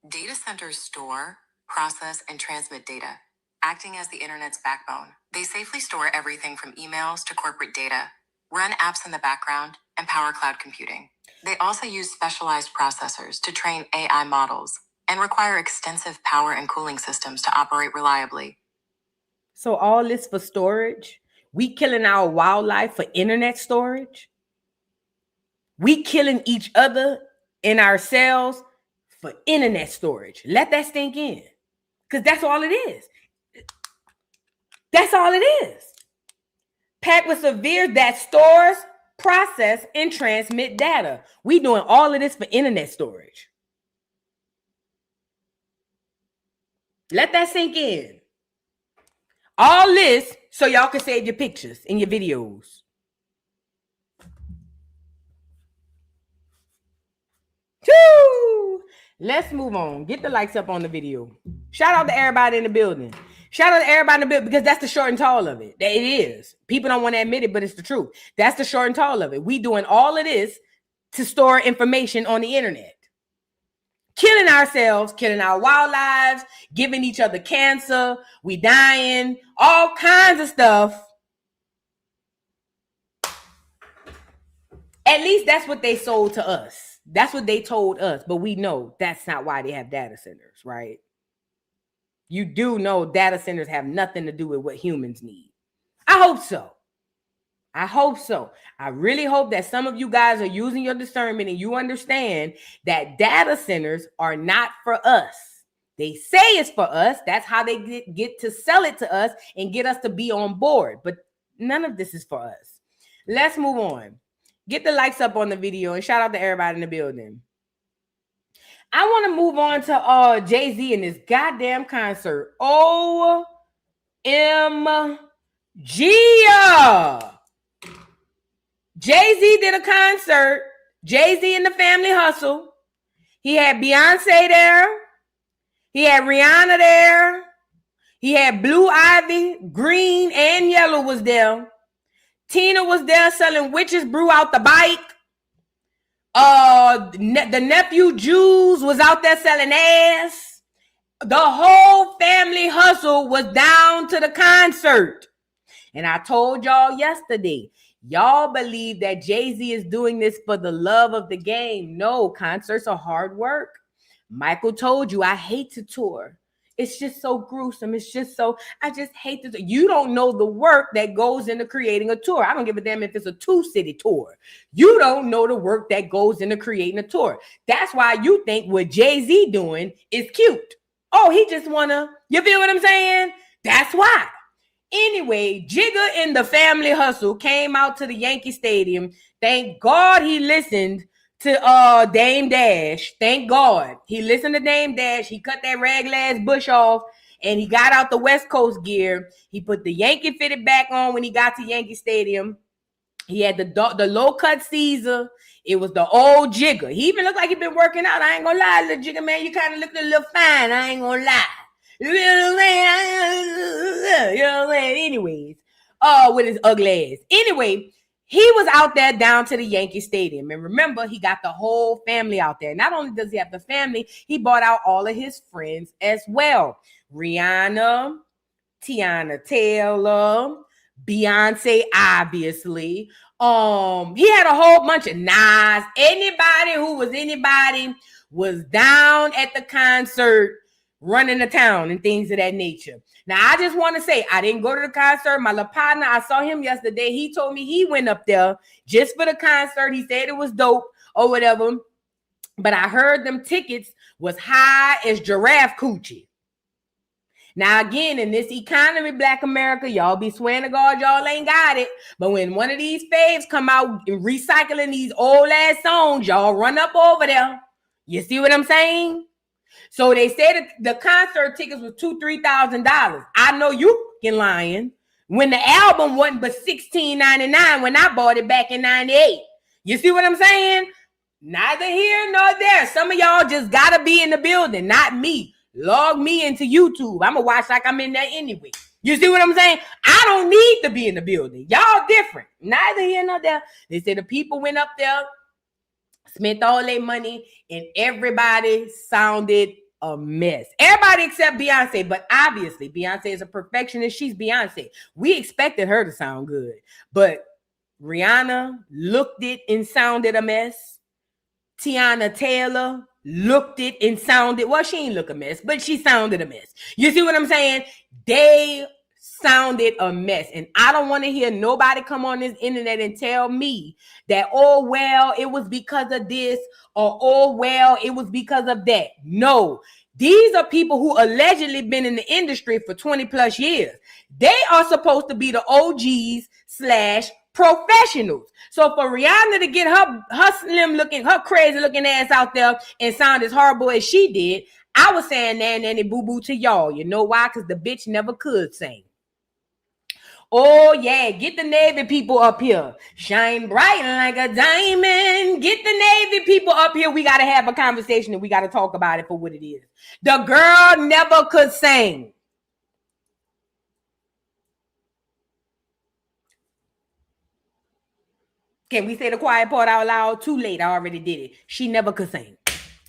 Data centers store, process, and transmit data, acting as the internet's backbone. They safely store everything from emails to corporate data, run apps in the background, and power cloud computing. They also use specialized processors to train AI models and require extensive power and cooling systems to operate reliably.
So all this for storage? We killing our wildlife for internet storage? We killing each other and ourselves for internet storage. Let that sink in. Because that's all it is. That's all it is. Packed with severe that stores, process, and transmit data. We doing all of this for internet storage. Let that sink in. All this so y'all can save your pictures and your videos. Woo! Let's move on. Get the likes up on the video. Shout out to everybody in the building. Shout out to everybody in the building because that's the short and tall of it. It is. People don't want to admit it, but it's the truth. That's the short and tall of it. We doing all of this to store information on the internet. killing ourselves, killing our wildlife, giving each other cancer, we dying, all kinds of stuff. At least that's what they sold to us. That's what they told us. But we know that's not why they have data centers, right? You do know data centers have nothing to do with what humans need. I hope so. I hope so. I really hope that some of you guys are using your discernment and you understand that data centers are not for us. They say it's for us. That's how they get to sell it to us and get us to be on board. But none of this is for us. Let's move on. Get the likes up on the video and shout out to everybody in the building. I want to move on to Jay-Z and this goddamn concert. OMG. Jay-Z did a concert. Jay-Z and the Family Hustle. He had Beyonce there. He had Rihanna there. He had Blue Ivy, green and yellow was there. Tina was there selling witches brew out the bike. The nephew Jules was out there selling ass. The whole Family Hustle was down to the concert. And I told y'all yesterday, y'all believe that Jay-Z is doing this for the love of the game. No, concerts are hard work. Michael told you, I hate to tour. It's just so gruesome. It's just so, I just hate to. You don't know the work that goes into creating a tour. I don't give a damn if it's a 2-city tour. You don't know the work that goes into creating a tour. That's why you think what Jay-Z doing is cute. Oh, he just wanna, you feel what I'm saying? That's why. Anyway, Jigga and the Family Hustle came out to the Yankee Stadium. Thank God he listened to Dame Dash. Thank God. He listened to Dame Dash. He cut that raglass bush off and he got out the West Coast gear. He put the Yankee fitted back on when he got to Yankee Stadium. He had the low-cut Caesar. It was the old Jigga. He even looked like he'd been working out. I ain't gonna lie, little Jigga, man. You kind of looked a little fine. I ain't gonna lie. You know what I'm saying? Anyways, with his ugly ass. Anyway, he was out there down to the Yankee Stadium. And remember, he got the whole family out there. Not only does he have the family, he brought out all of his friends as well. Rihanna, Tiana Taylor, Beyonce, obviously. He had a whole bunch of Nas. Anybody was down at the concert running the town and things of that nature. Now, I just want to say, I didn't go to the concert. My little partner, I saw him yesterday. He told me he went up there just for the concert. He said it was dope or whatever. But I heard them tickets was high as giraffe coochie. Now, again, in this economy, Black America, y'all be swearing to God y'all ain't got it. But when one of these faves come out and recycling these old ass songs, y'all run up over there. You see what I'm saying? So they said that the concert tickets was $2,000-$3,000. I know you fucking lying. When the album wasn't but $16.99 when I bought it back in '98. You see what I'm saying? Neither here nor there. Some of y'all just gotta be in the building, not me. Log me into YouTube. I'm gonna watch like I'm in there anyway. You see what I'm saying? I don't need to be in the building. Y'all different. Neither here nor there. They said the people went up there, spent all their money, and everybody sounded a mess. Everybody except Beyonce, but obviously Beyonce is a perfectionist. She's Beyonce. We expected her to sound good, but Rihanna looked it and sounded a mess. Tiana Taylor looked it and sounded, well, she ain't look a mess, but she sounded a mess. You see what I'm saying? They sounded a mess. And I don't want to hear nobody come on this internet and tell me that, oh, well, it was because of this, or, oh, well, it was because of that. No, these are people who allegedly been in the industry for 20 plus years. They are supposed to be the OGs / professionals. So for Rihanna to get her slim looking, her crazy looking ass out there and sound as horrible as she did, I was saying nanny boo boo to y'all. You know why? Because the bitch never could sing. Oh yeah, get the Navy people up here. Shine bright like a diamond. Get the Navy people up here. We got to have a conversation and we got to talk about it for what it is. The girl never could sing. Can we say the quiet part out loud? Too late. I already did it. She never could sing.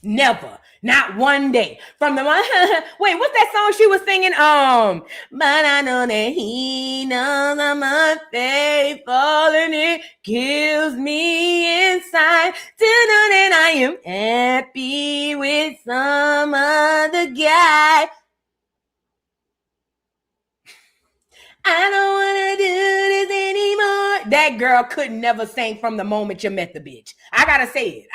Never. Not one day. From the wait, what's that song she was singing? But I know that he knows I'm unfaithful and it kills me inside to know that I am happy with some other guy. I don't want to do this anymore. That girl could never sing From the Moment You Met the Bitch. I gotta say it.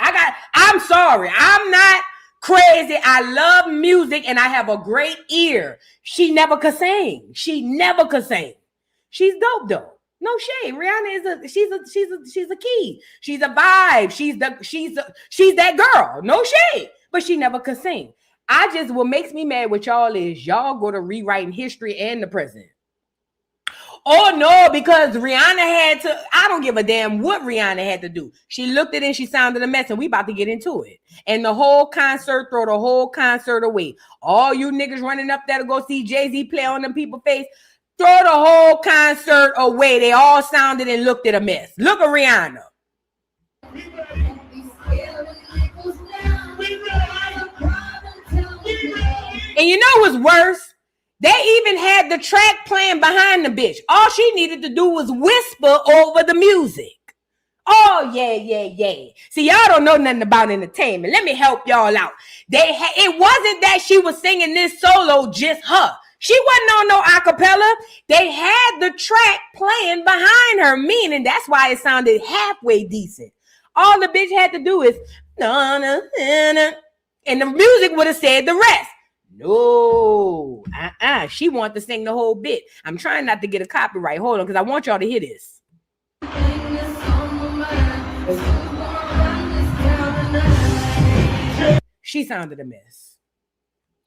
I'm sorry. I'm not crazy. I love music and I have a great ear. She never could sing. She never could sing. She's dope though. No shade. Rihanna is she's a key. She's a vibe. She's that girl. No shade. But she never could sing. What makes me mad with y'all is y'all go to rewriting history and the present. Oh no, because Rihanna had to, I don't give a damn what Rihanna had to do. She looked at it and she sounded a mess, and we about to get into it. And the whole concert, throw the whole concert away. All you niggas running up there to go see Jay-Z play on them people's face, throw the whole concert away. They all sounded and looked at a mess. Look at Rihanna. And you know what's worse? They even had the track playing behind the bitch. All she needed to do was whisper over the music. Oh, yeah. See, y'all don't know nothing about entertainment. Let me help y'all out. It wasn't that she was singing this solo just her. She wasn't on no acapella. They had the track playing behind her, meaning that's why it sounded halfway decent. All the bitch had to do is, and the music would have said the rest. No, she wanted to sing the whole bit. I'm trying not to get a copyright. Hold on, because I want y'all to hear this. She sounded a mess.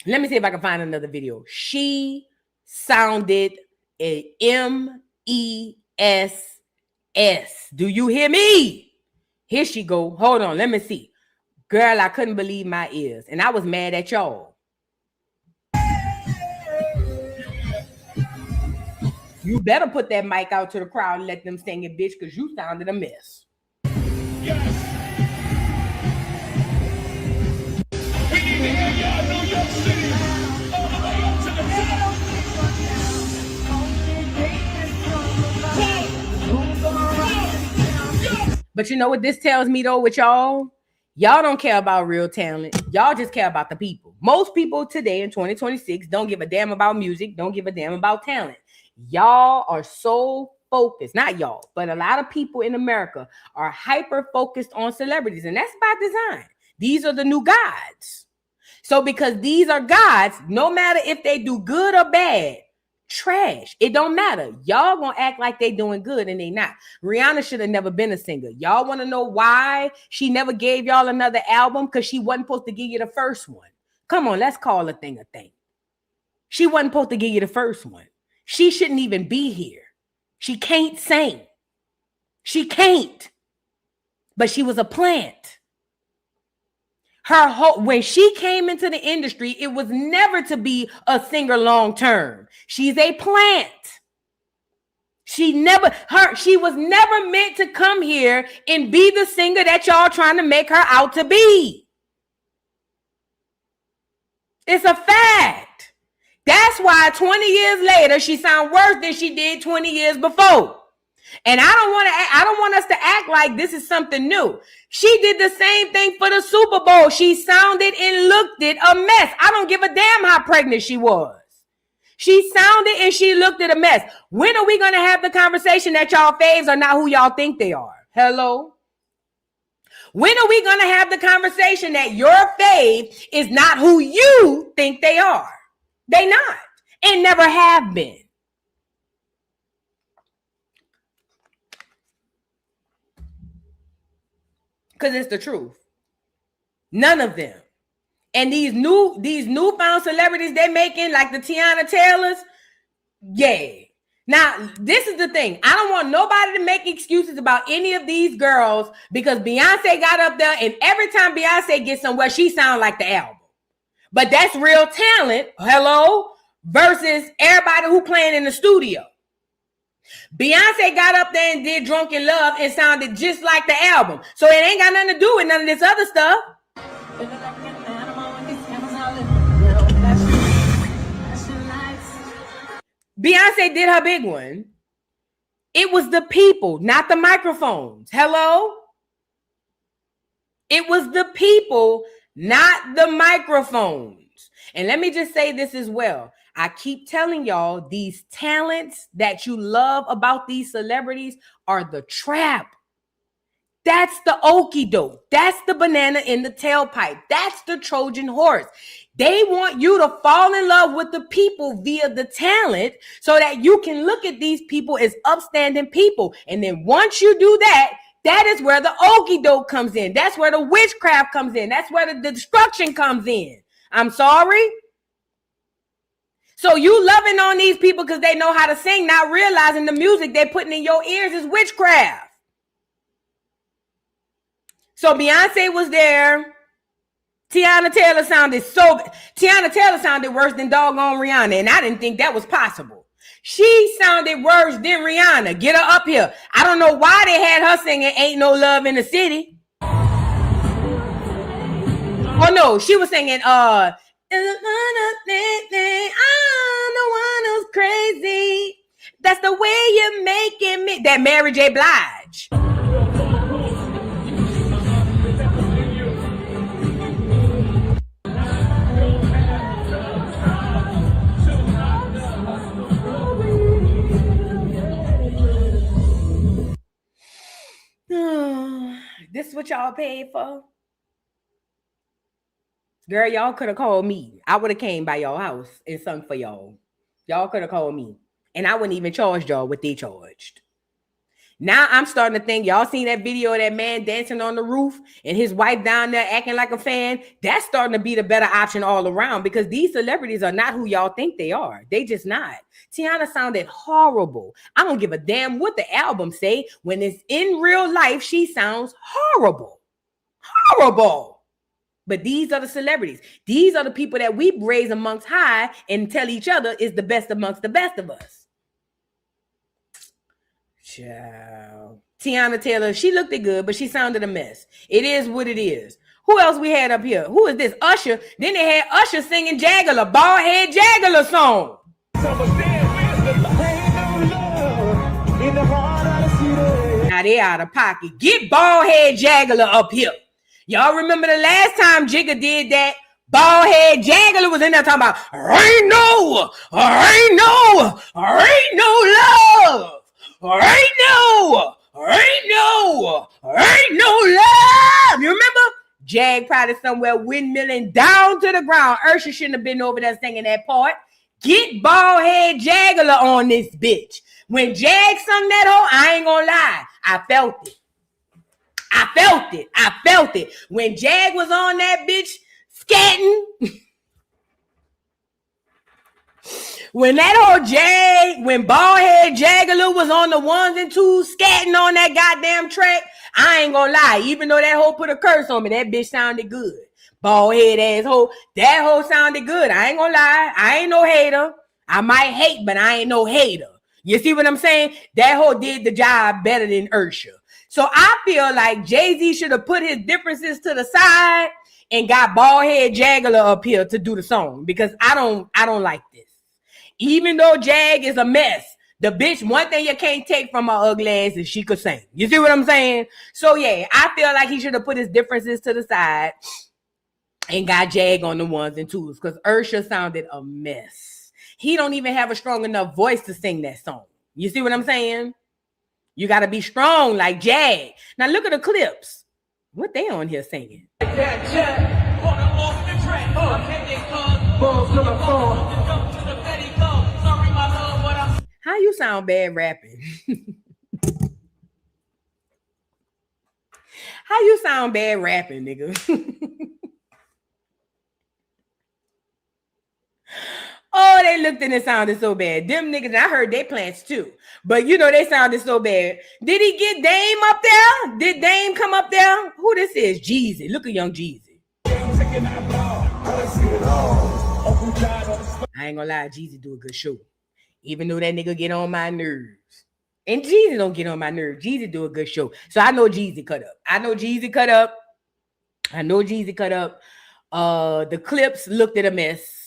Let me see if I can find another video. She sounded a M-E-S-S. Do you hear me? Here she go. Hold on, let me see. Girl, I couldn't believe my ears. And I was mad at y'all. You better put that mic out to the crowd and let them sing it, bitch, because you sounded a mess. Yes. We need to hear y'all New York City. All the way up to the top. But you know what this tells me, though, with y'all? Y'all don't care about real talent. Y'all just care about the people. Most people today in 2026 don't give a damn about music, don't give a damn about talent. Y'all are so focused, not y'all, but a lot of people in America are hyper focused on celebrities, and that's by design. These are the new gods. So because these are gods, no matter if they do good or bad, trash, it don't matter. Y'all gonna act like they doing good and they not. Rihanna should have never been a singer. Y'all want to know why she never gave y'all another album? Because she wasn't supposed to give you the first one. Come on, let's call a thing a thing. She wasn't supposed to give you the first one. She shouldn't even be here. She can't sing. She can't. But she was a plant. When she came into the industry, it was never to be a singer long term. She's a plant. She was never meant to come here and be the singer that y'all trying to make her out to be. It's a fact. That's why 20 years later, she sounds worse than she did 20 years before. And I don't want us to act like this is something new. She did the same thing for the Super Bowl. She sounded and looked it a mess. I don't give a damn how pregnant she was. She sounded and she looked at a mess. When are we going to have the conversation that y'all faves are not who y'all think they are? Hello? When are we going to have the conversation that your fave is not who you think they are? They not, and never have been. Because it's the truth. None of them. And these newfound celebrities they making, like the Tiana Taylors, yeah. Now, this is the thing. I don't want nobody to make excuses about any of these girls because Beyonce got up there, and every time Beyonce gets somewhere, she sounds like the album. But that's real talent, hello, versus everybody who playing in the studio. Beyonce got up there and did Drunk in Love and sounded just like the album. So it ain't got nothing to do with none of this other stuff. Beyonce did her big one. It was the people, not the microphones. Hello? It was the people, not the microphones. And let me just say this as well. I keep telling y'all, these talents that you love about these celebrities are the trap. That's the okie doke. That's the banana in the tailpipe. That's the Trojan horse. They want you to fall in love with the people via the talent so that you can look at these people as upstanding people. And then once you do that, that is where the okie doke comes in. That's where the witchcraft comes in. That's where the destruction comes in. I'm sorry. So you loving on these people because they know how to sing, not realizing the music they're putting in your ears is witchcraft. So Beyonce was there. Tiana Taylor sounded worse than doggone Rihanna, and I didn't think that was possible. She sounded worse than Rihanna. Get her up here. I don't know why they had her singing Ain't No Love in the City. Oh no, she was singing I'm the one who's crazy. That's the way you're making me. That Mary J. Blige. This is what y'all paid for? Girl, y'all could have called me. I would have came by y'all house and sung for y'all. Y'all could have called me. And I wouldn't even charge y'all what they charged. Now I'm starting to think, y'all seen that video of that man dancing on the roof and his wife down there acting like a fan? That's starting to be the better option all around because these celebrities are not who y'all think they are. They just not. Tiana sounded horrible. I don't give a damn what the album say. When it's in real life, she sounds horrible. Horrible. But these are the celebrities. These are the people that we raise amongst high and tell each other is the best amongst the best of us. Child. Tiana Taylor, she looked good, but she sounded a mess. It is what it is. Who else we had up here? Who is this? Usher. Then they had Usher singing Jaggler, Bald Head Jaggler song. Now they out of pocket. Get Bald Head Jaggler up here. Y'all remember the last time Jigga did that? Bald Head Jaggler was in there talking about, ain't no love. Ain't no love. You remember? Jag probably somewhere windmilling down to the ground. Usher shouldn't have been over there singing that part. Get Bald Head Jaggler on this bitch. When Jag sung that hoe, I ain't gonna lie. I felt it. When Jag was on that bitch scatting. When Bald Head Jaggler was on the ones and twos scatting on that goddamn track, I ain't gonna lie. Even though that hoe put a curse on me, that bitch sounded good. Bald head asshole. That hoe sounded good. I ain't gonna lie. I ain't no hater. I might hate, but I ain't no hater. You see what I'm saying? That hoe did the job better than Usher. So I feel like Jay-Z should have put his differences to the side and got Bald Head Jaggler up here to do the song because I don't like this. Even though Jag is a mess, the bitch, one thing you can't take from her ugly ass is she could sing. You see what I'm saying? So yeah, I feel like he should have put his differences to the side and got Jag on the ones and twos because Usher sounded a mess. He don't even have a strong enough voice to sing that song. You see what I'm saying? You got to be strong like Jag. Now look at the clips. What they on here singing? How you sound bad rapping? How you sound bad rapping, nigga? Oh, they looked and it sounded so bad. Them niggas, I heard they plants too. But you know, they sounded so bad. Did he get Dame up there? Did Dame come up there? Who this is? Jeezy. Look at young Jeezy. I ain't gonna lie, Jeezy do a good show. Even though that nigga get on my nerves. And Jeezy don't get on my nerves. Jeezy do a good show. So I know Jeezy cut up. The clips looked at a mess.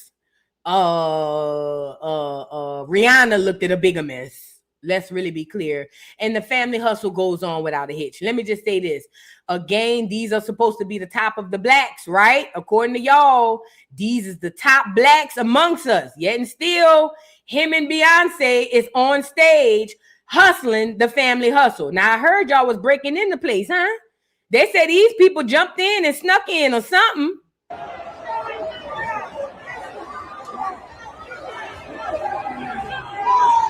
Rihanna looked at a bigger mess. Let's really be clear. And the family hustle goes on without a hitch. Let me just say this. Again, these are supposed to be the top of the blacks, right? According to y'all, these is the top blacks amongst us. Yet and still, him and Beyonce is on stage hustling the family hustle. Now, I heard y'all was breaking in the place, huh? They said these people jumped in and snuck in or something.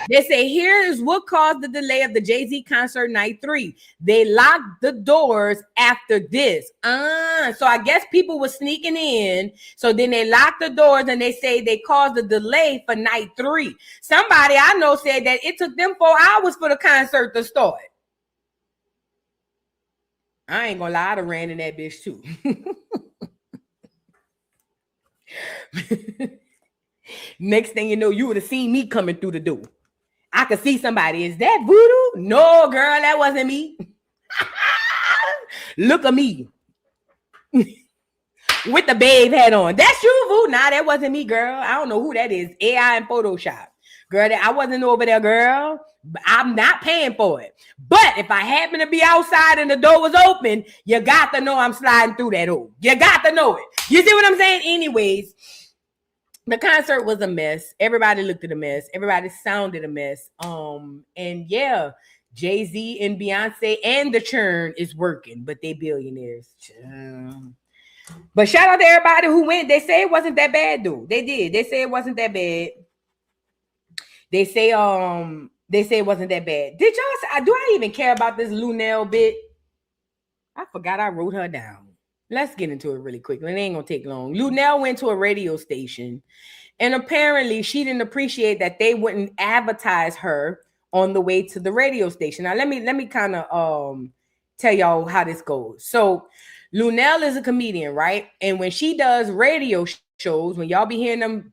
They say, here's what caused the delay of the Jay-Z concert night 3. They locked the doors after this. So I guess people were sneaking in. So then they locked the doors and they say they caused the delay for night 3. Somebody I know said that it took them 4 hours for the concert to start. I ain't gonna lie, I'd have ran in that bitch too. Next thing you know, you would have seen me coming through the door. I could see somebody. Is that voodoo? No, girl, that wasn't me. Look at me. With the babe hat on. That's you, voodoo. Nah, that wasn't me, girl. I don't know who that is. AI and Photoshop. Girl, I wasn't over there, girl. I'm not paying for it. But if I happen to be outside and the door was open, you got to know I'm sliding through that hole. You got to know it. You see what I'm saying? Anyways, the concert was a mess. Everybody looked at a mess. Everybody sounded a mess. And yeah, Jay-Z and Beyonce and the churn is working, but they billionaires. But shout out to everybody who went. They say it wasn't that bad, dude. They did. They say it wasn't that bad. They say it wasn't that bad. Did y'all? Do I even care about this Lunel bit? I forgot I wrote her down. Let's get into it really quickly. It ain't gonna take long. Lunel went to a radio station, and apparently she didn't appreciate that they wouldn't advertise her on the way to the radio station. Now let me kind of tell y'all how this goes. So Lunel is a comedian, right? And when she does radio shows, when y'all be hearing them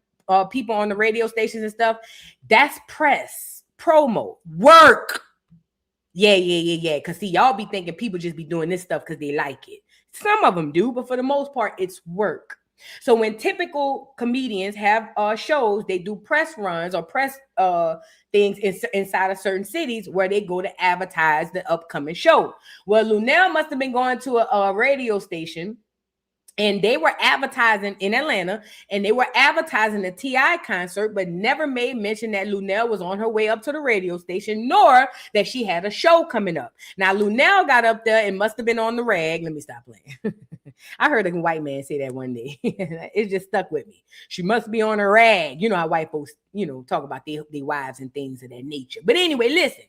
people on the radio stations and stuff, that's press, promo, work. Yeah. Because see, y'all be thinking people just be doing this stuff because they like it. Some of them do, but for the most part, it's work. So when typical comedians have shows, they do press runs or press things inside of certain cities where they go to advertise the upcoming show. Well, Lunel must have been going to a radio station, and they were advertising in Atlanta, and they were advertising the T.I. concert, but never made mention that Lunel was on her way up to the radio station, nor that she had a show coming up. Now, Lunel got up there and must have been on the rag. Let me stop playing. I heard a white man say that one day. It just stuck with me. She must be on a rag. You know how white folks, talk about their wives and things of that nature. But anyway, listen.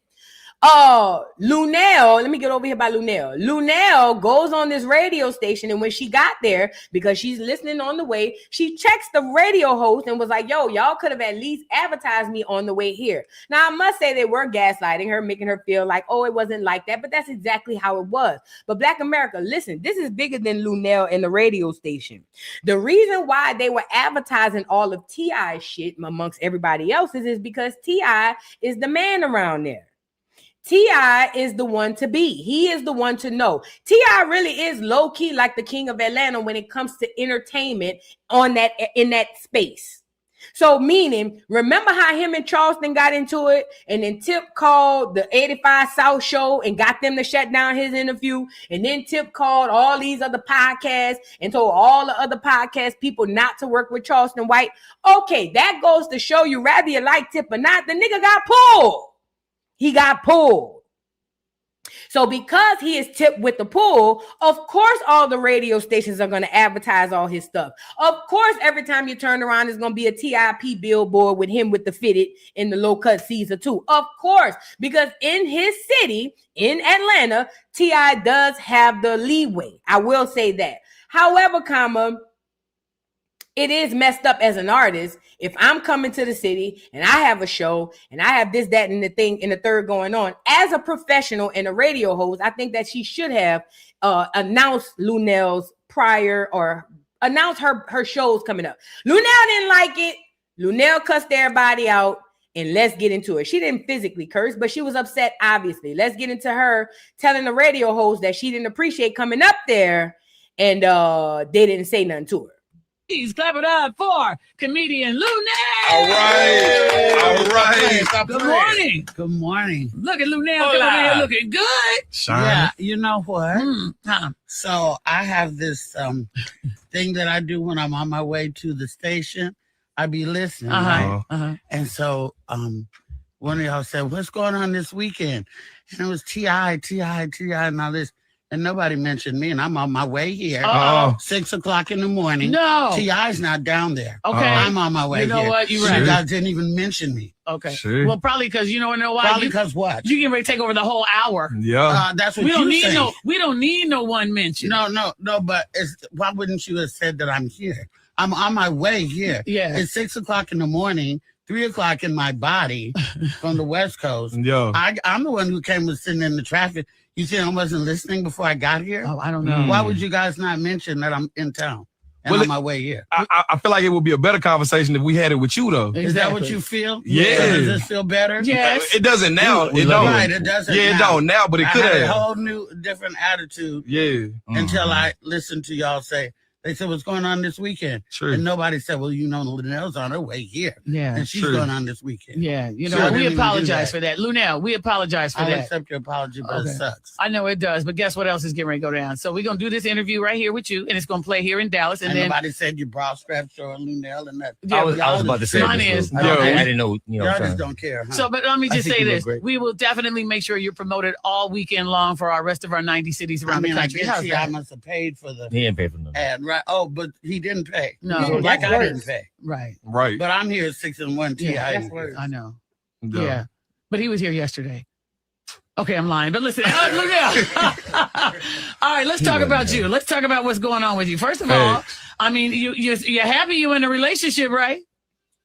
Lunel, let me get over here by Lunel. Lunel goes on this radio station, and when she got there, because she's listening on the way, she checks the radio host and was like, yo, y'all could have at least advertised me on the way here. Now, I must say they were gaslighting her, making her feel like, oh, it wasn't like that, but that's exactly how it was. But Black America, listen, this is bigger than Lunel and the radio station. The reason why they were advertising all of T.I. shit amongst everybody else's is because T.I. is the man around there. T.I. is the one to be. He is the one to know. T.I. really is low-key like the king of Atlanta when it comes to entertainment in that space. So meaning, remember how him and Charleston got into it, and then Tip called the 85 South show and got them to shut down his interview, and then Tip called all these other podcasts and told all the other podcast people not to work with Charleston White. Okay, that goes to show you, rather you like Tip or not, the nigga got pulled. He got pulled. So because he is tipped with the pull, of course all the radio stations are going to advertise all his stuff. Of course, every time you turn around, there's going to be a TIP billboard with him with the fitted in the low-cut Caesar too. Of course, because in his city, in Atlanta, T.I. does have the leeway. I will say that. However, it is messed up as an artist if I'm coming to the city and I have a show and I have this, that, and the thing and the third going on. As a professional and a radio host, I think that she should have announced Lunel's prior or announced her shows coming up. Lunel didn't like it. Lunel cussed everybody out, and let's get into it. She didn't physically curse, but she was upset, obviously. Let's get into her telling the radio host that she didn't appreciate coming up there, and they didn't say nothing to her.
Please clap it up for comedian Lunel.
All right.
Good morning.
Good morning.
Look at Lunel coming in here looking good.
Yeah, you know what?
Huh.
So I have this thing that I do when I'm on my way to the station. I be listening, right? And so one of y'all said, "What's going on this weekend?" And it was T.I., and all this. And nobody mentioned me, and I'm on my way here. 6 o'clock in the morning.
No.
T.I.'s not down there.
Okay.
I'm on my way here.
You know what? You're right.
You guys didn't even mention me.
Okay.
Sure.
Well, probably because you know why?
Probably because what?
You getting ready to take over the whole hour.
Yeah.
That's what
We don't
you
need
say.
we don't need no one mention.
No, but why wouldn't you have said that I'm here? I'm on my way here.
Yeah.
It's 6 o'clock in the morning, 3 o'clock in my body from the West Coast.
Yeah.
I'm the one who came was sitting in the traffic. You see, I wasn't listening before I got here.
Oh, I don't know.
Why would you guys not mention that I'm in town and on my way here?
I feel like it would be a better conversation if we had it with you, though.
Is that what you feel?
Yeah.
So does this feel better?
Yes.
It doesn't now. It don't.
Right, it doesn't.
Yeah, it
now.
don't now, but it
I
could
had a
have.
whole new, different attitude.
Yeah.
Until I listened to y'all say, they said, "What's going on this weekend?"
Sure.
And nobody said, "Well, you know, Lunel's on her way here."
Yeah.
And she's
Sure.
going on this weekend.
Yeah. You know,
Sure, I
we
didn't even do
apologize
that.
for that. Lunel, we apologize for
I'll
that.
accept your apology, but
Okay.
it sucks.
I know it does, but guess what else is getting ready to go down? So we're going to do this interview right here with you, and it's going to play here in Dallas. And
And
then
nobody said your bra straps or Lunel and that.
Yeah,
I was about to say
mine
this,
is.
but
Yo,
I didn't know.
Y'all just don't care, huh?
So, but let me
I
just
think
say
you look
this.
great.
We will definitely make sure you're promoted all weekend long for our rest of our 90 cities around
I mean,
the
I
country.
guess
How's
I
that?
must have paid for the
He didn't pay for nothing.
ad, right? Oh, but he didn't pay.
No.
So, like
That's
I
worse.
didn't pay.
Right.
Right.
But I'm here at 6 and 1 T.I.
Yeah,
ain't here.
I know. Yeah. But he was here yesterday. Okay, I'm lying. But listen, look out. All right, let's talk about you. Let's talk about what's going on with you. First of all, I mean, you're happy you're in a relationship, right?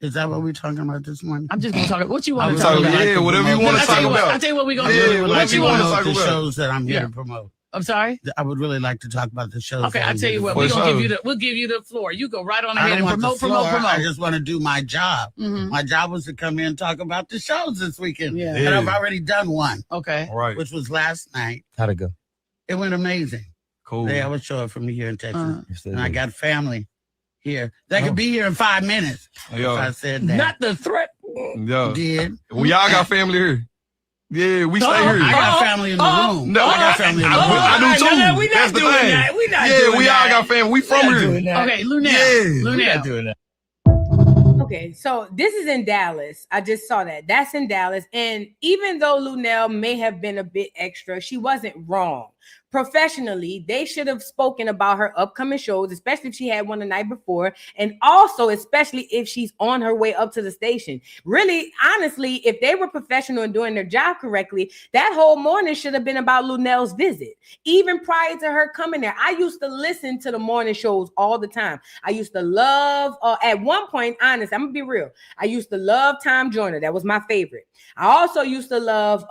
Is that what we're talking about this morning?
I'm just going to talk about what you want
I
to
was
talk
talking
about.
about-
Yeah, whatever you want to
I'll tell
talk
you what,
about.
I'll tell you what we're going to
Yeah,
do.
I would
what
like
you
to
wanna
promote
talk
the
about?
shows that I'm here
Yeah.
to promote.
I'm sorry?
I would really like to talk about the shows.
Okay,
that
I'll
I'm
tell
here
you
to
what.
promote.
We'll give you the floor. You go right on
I
ahead
don't
and
want the
promote.
floor. I just want to do my job.
Mhm.
My job was to come in and talk about the shows this weekend.
Yeah.
And I've already done one,
Okay.
All right.
which was last night.
How'd it go?
It went amazing.
Cool.
They have a show from here in Texas.
Yes, they
And I
did.
got family here. They
Oh.
could be here in 5 minutes if I
Yeah.
said that.
Not the threat.
Yeah.
Did.
We all got family here. Yeah, we stay here.
I got family in the room.
No,
I got family in the room.
I do too.
No, we not
That's the
doing
thing.
that. We not
Yeah,
doing
we
that.
all got family. We from here.
Okay, Lunel.
Yeah.
We're
Lunel.
not doing that.
Okay, so this is in Dallas. I just saw that. That's in Dallas. And even though Lunel may have been a bit extra, she wasn't wrong. Professionally, they should have spoken about her upcoming shows, especially if she had one the night before, and also especially if she's on her way up to the station. Really, honestly, if they were professional and doing their job correctly, that whole morning should have been about Lunel's visit. Even prior to her coming there, I used to listen to the morning shows all the time. I used to love, at one point, honest, I'm gonna be real. I used to love Tom Joyner. That was my favorite. I also used to love,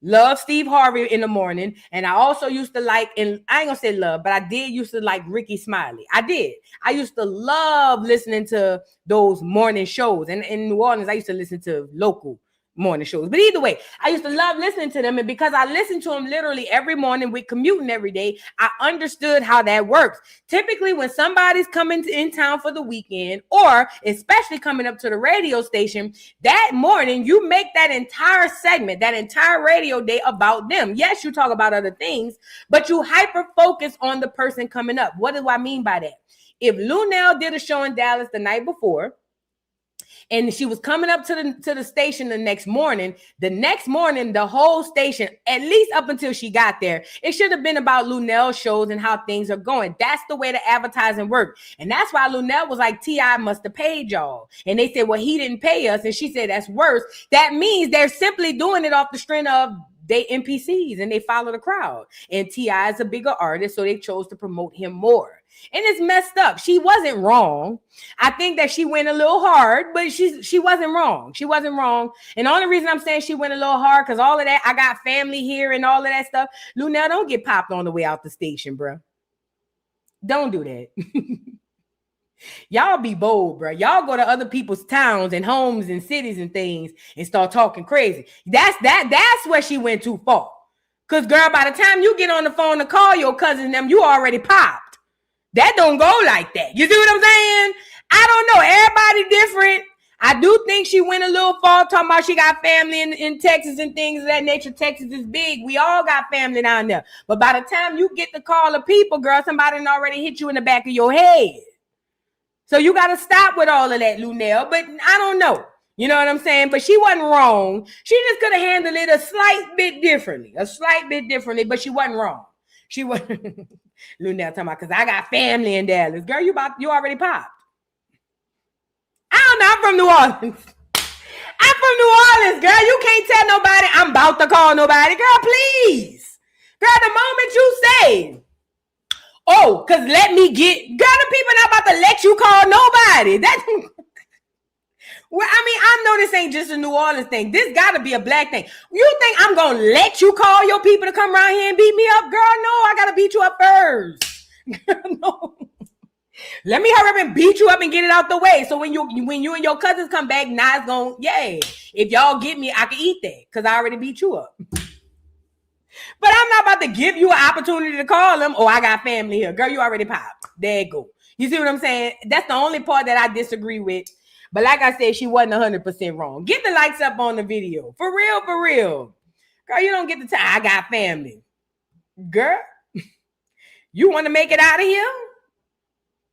love Steve Harvey in the morning. And I also used to like, and I ain't gonna say love, but I did used to like Ricky Smiley. I did. I used to love listening to those morning shows. And in New Orleans, I used to listen to local morning shows. But either way, I used to love listening to them. And because I listened to them literally every morning with commuting every day, I understood how that works. Typically, when somebody's coming in town for the weekend, or especially coming up to the radio station, that morning, you make that entire segment, that entire radio day about them. Yes, you talk about other things, but you hyper focus on the person coming up. What do I mean by that? If Lunel did a show in Dallas the night before, and she was coming up to the station the next morning, the whole station, at least up until she got there, it should have been about Lunel's shows and how things are going. That's the way the advertising worked. And that's why Lunel was like, T.I. must have paid y'all. And they said, well, he didn't pay us. And she said, that's worse. That means they're simply doing it off the string of they NPCs and they follow the crowd. And T.I. is a bigger artist, so they chose to promote him more. And it's messed up. She wasn't wrong. I think that she went a little hard, but she wasn't wrong. She wasn't wrong. And the only reason I'm saying she went a little hard, because all of that, I got family here and all of that stuff. Lunel, don't get popped on the way out the station, bro. Don't do that. Y'all be bold, bro. Y'all go to other people's towns and homes and cities and things and start talking crazy. That's where she went too far. Because, girl, by the time you get on the phone to call your cousins and them, you already popped. That don't go like that. You see what I'm saying? I don't know. Everybody different. I do think she went a little far talking about she got family in Texas and things of that nature. Texas is big. We all got family down there. But by the time you get the call of people, girl, somebody done already hit you in the back of your head. So you got to stop with all of that, Lunel. But I don't know. You know what I'm saying? But she wasn't wrong. She just could have handled it a slight bit differently. But she wasn't wrong. She wasn't. Lunel talking about, because I got family in Dallas. Girl, you already popped. I don't know. I'm from New Orleans. Girl. You can't tell nobody I'm about to call nobody. Girl, please. Girl, the moment you say, oh, because let me get, girl, the people not about to let you call nobody. That's, well, I mean, I know this ain't just a New Orleans thing. This got to be a black thing. You think I'm going to let you call your people to come around here and beat me up? Girl, no, I got to beat you up first. No. Let me hurry up and beat you up and get it out the way. So when you and your cousins come back, now it's going, yay. If y'all get me, I can eat that because I already beat you up. But I'm not about to give you an opportunity to call them. Oh, I got family here. Girl, you already popped. There you go. You see what I'm saying? That's the only part that I disagree with. But like I said, she wasn't 100% wrong. Get the likes up on the video. For real, for real. Girl, you don't get the time. I got family. Girl, you want to make it out of here?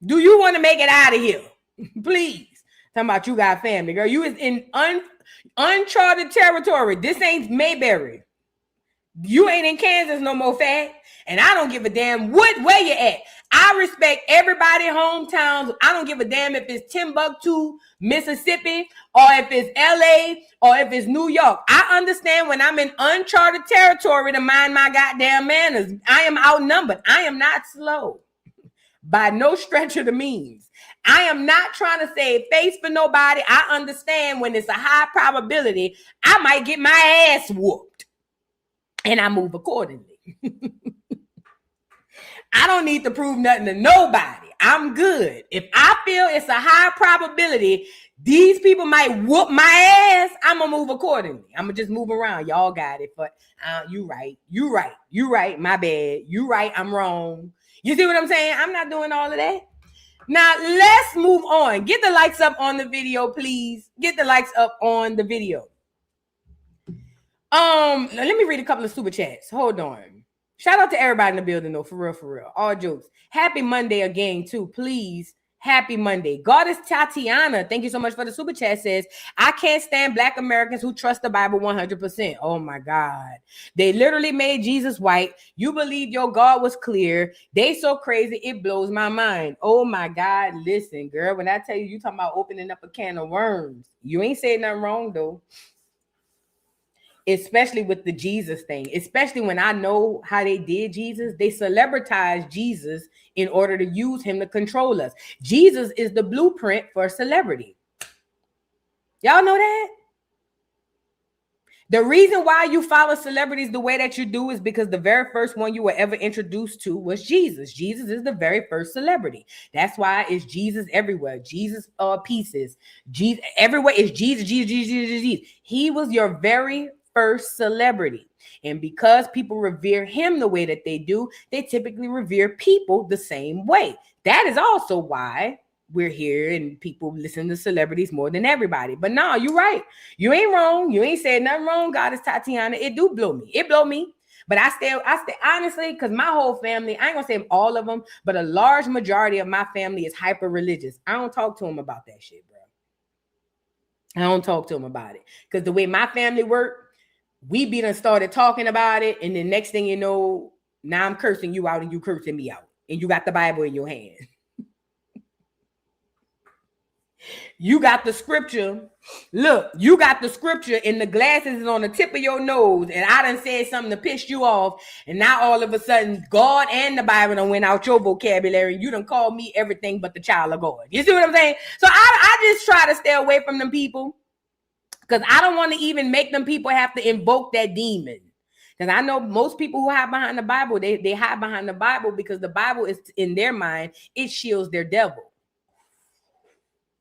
Do you want to make it out of here? Please. Talking about you got family. Girl, you is in uncharted territory. This ain't Mayberry. You ain't in Kansas no more, fat. And I don't give a damn where you at. I respect everybody's hometowns. I don't give a damn if it's Timbuktu, Mississippi, or if it's LA, or if it's New York. I understand when I'm in uncharted territory to mind my goddamn manners. I am outnumbered. I am not slow. By no stretch of the means. I am not trying to save face for nobody. I understand when it's a high probability, I might get my ass whooped. And I move accordingly. I don't need to prove nothing to nobody. I'm good. If I feel it's a high probability, these people might whoop my ass, I'm going to move accordingly. I'm going to just move around. Y'all got it. But you right. My bad. You right. I'm wrong. You see what I'm saying? I'm not doing all of that. Now, let's move on. Get the likes up on the video, please. Get the likes up on the video. Let me read a couple of super chats. Hold on. Shout out to everybody in the building, though. For real. All jokes. Happy Monday again, too. Please. Happy Monday. Goddess Tatiana, thank you so much for the super chat, says, I can't stand Black Americans who trust the Bible 100%. Oh my God. They literally made Jesus white. You believe your God was clear. They so crazy, it blows my mind. Oh my God. Listen, girl, when I tell you, you talking about opening up a can of worms. You ain't saying nothing wrong, though. Especially with the Jesus thing, especially when I know how they did Jesus. They celebritized Jesus in order to use him to control us. Jesus is the blueprint for celebrity. Y'all know that? The reason why you follow celebrities the way that you do is because the very first one you were ever introduced to was Jesus. Jesus is the very first celebrity. That's why it's Jesus everywhere. Jesus pieces. Jesus everywhere is Jesus. He was your very first celebrity. And because people revere him the way that they do, they typically revere people the same way. That is also why we're here and people listen to celebrities more than everybody. But no, you're right. You ain't wrong. You ain't said nothing wrong, Goddess Tatiana. It do blow me. It blow me. But I stay honestly, because my whole family, I ain't gonna say all of them, but a large majority of my family is hyper religious. I don't talk to them about that shit, bro. I don't talk to them about it. Because the way my family work, we be done started talking about it, and the next thing you know, now I'm cursing you out and you cursing me out. And you got the Bible in your hand. You got the scripture. Look, you got the scripture and the glasses is on the tip of your nose, and I done said something to piss you off, and now all of a sudden, God and the Bible done went out your vocabulary, and you done called me everything but the child of God. You see what I'm saying? So I just try to stay away from them people. Because I don't want to even make them people have to invoke that demon. Because I know most people who hide behind the Bible, they hide behind the Bible because the Bible is, in their mind, it shields their devil.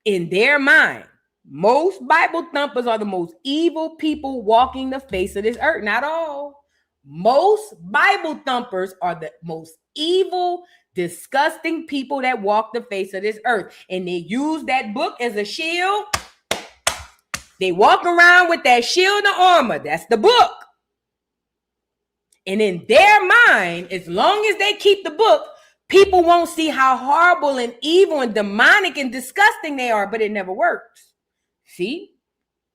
In their mind, most Bible thumpers are the most evil people walking the face of this earth. Not all. Most Bible thumpers are the most evil, Disgusting people that walk the face of this earth. And they use that book as a shield. They walk around with that shield of armor. That's the book. And in their mind, as long as they keep the book, people won't see how horrible and evil and demonic and disgusting they are, but it never works. See?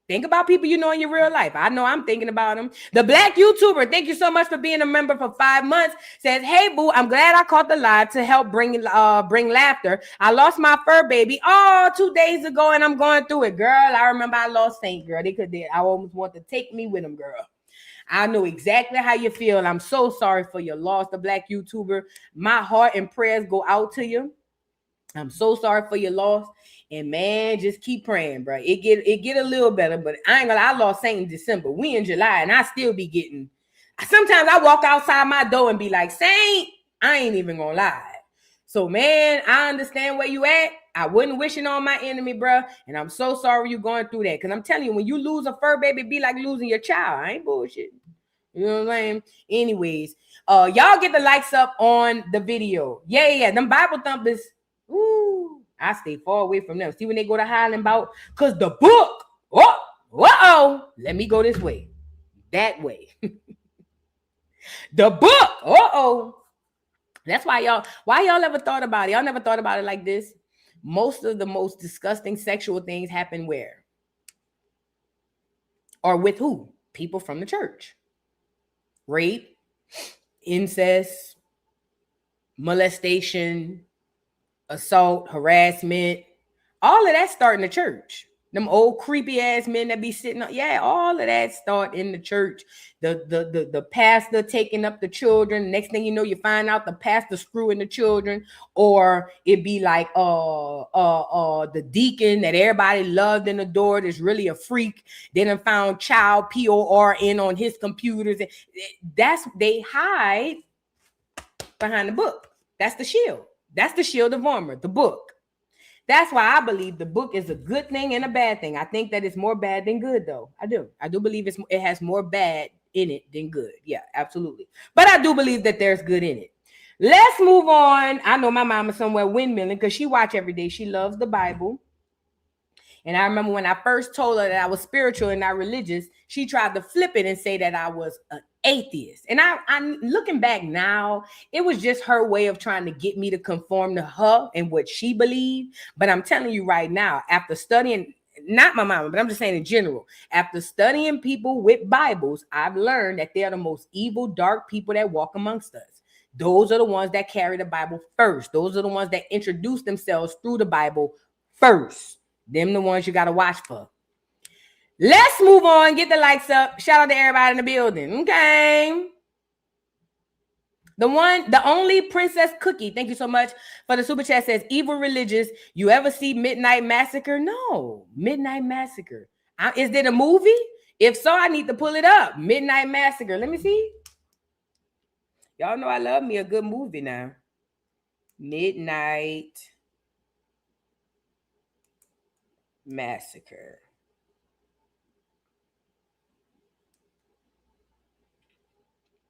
Think about people you know in your real life. I know I'm thinking about them. The black YouTuber, thank you so much for being a member for 5 months, says, hey, boo, I'm glad I caught the live to help bring laughter. I lost my fur baby 2 days ago, and I'm going through it. Girl, I remember I lost Saint, girl. I almost want to take me with them, girl. I know exactly how you feel. I'm so sorry for your loss, the black YouTuber. My heart and prayers go out to you. I'm so sorry for your loss. And man, just keep praying, bro. It get a little better, but I lost Saint in December. We in July, and I still be getting. Sometimes I walk outside my door and be like, Saint, I ain't even gonna lie. So man, I understand where you at. I wouldn't wish it on my enemy, bro. And I'm so sorry you're going through that. Because I'm telling you, when you lose a fur baby, it be like losing your child. I ain't bullshit. You know what I'm saying? Anyways, y'all get the likes up on the video. Yeah. Them Bible thumpers. Ooh. I stay far away from them. See when they go to Highland Bout? Because the book, let me go this way. That way. The book, That's why y'all ever thought about it? Y'all never thought about it like this? Most of the most disgusting sexual things happen where? Or with who? People from the church. Rape, incest, molestation, assault, harassment, all of that start in the church. Them old creepy ass men that be sitting up, all of that start in the church. The pastor taking up the children. Next thing you know, you find out the pastor screwing the children, or it be like the deacon that everybody loved and adored is really a freak. They done found child PORN on his computers. They hide behind the book. That's the shield. That's the shield of armor, the book. That's why I believe the book is a good thing and a bad thing. I think that it's more bad than good, though. I do believe it has more bad in it than good. Yeah, absolutely. But I do believe that there's good in it. Let's move on. I know my mama somewhere windmilling because she watch every day. She loves the Bible. And I remember when I first told her that I was spiritual and not religious, she tried to flip it and say that I was an atheist. And I'm looking back now, it was just her way of trying to get me to conform to her and what she believed. But I'm telling you right now, after studying, not my mama, but I'm just saying in general, after studying people with Bibles, I've learned that they're the most evil, dark people that walk amongst us. Those are the ones that carry the Bible first. Those are the ones that introduce themselves through the Bible first. Them the ones you got to watch for. Let's move on. Get the likes up. Shout out to everybody in the building. Okay. The only Princess Cookie. Thank you so much for the super chat. Says, evil religious. You ever see Midnight Massacre? No. Midnight Massacre. Is there a movie? If so, I need to pull it up. Midnight Massacre. Let me see. Y'all know I love me a good movie now. Midnight Massacre.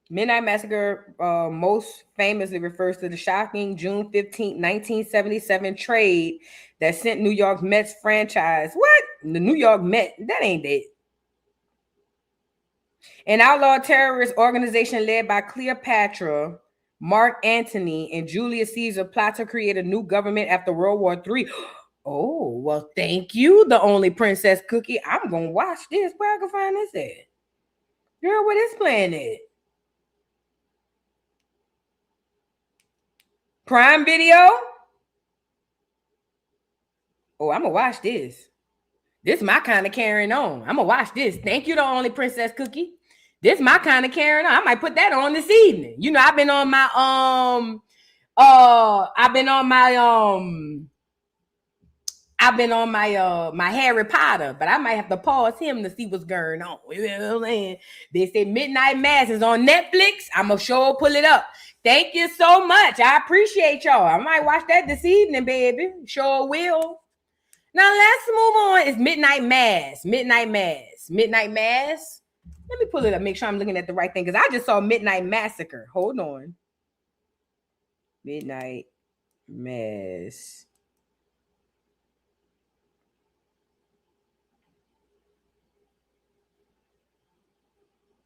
Midnight Massacre most famously refers to the shocking June 15, 1977 trade that sent New York Mets franchise. What? The New York Mets? That ain't it. An outlaw terrorist organization led by Cleopatra, Mark Antony, and Julius Caesar plot to create a new government after World War III. Oh, well, thank you, the only Princess Cookie. I'm going to watch this. Where I can find this at? Girl, where this playing at? Prime Video? Oh, I'm going to watch this. This is my kind of carrying on. I'm going to watch this. Thank you, the only Princess Cookie. This is my kind of carrying on. I might put that on this evening. You know, I've been on my Harry Potter, but I might have to pause him to see what's going on. You know what I'm saying? They say Midnight Mass is on Netflix. I'm going to sure pull it up. Thank you so much. I appreciate y'all. I might watch that this evening, baby. Sure will. Now let's move on. It's Midnight Mass. Midnight Mass. Midnight Mass. Let me pull it up. Make sure I'm looking at the right thing because I just saw Midnight Massacre. Hold on. Midnight Mass.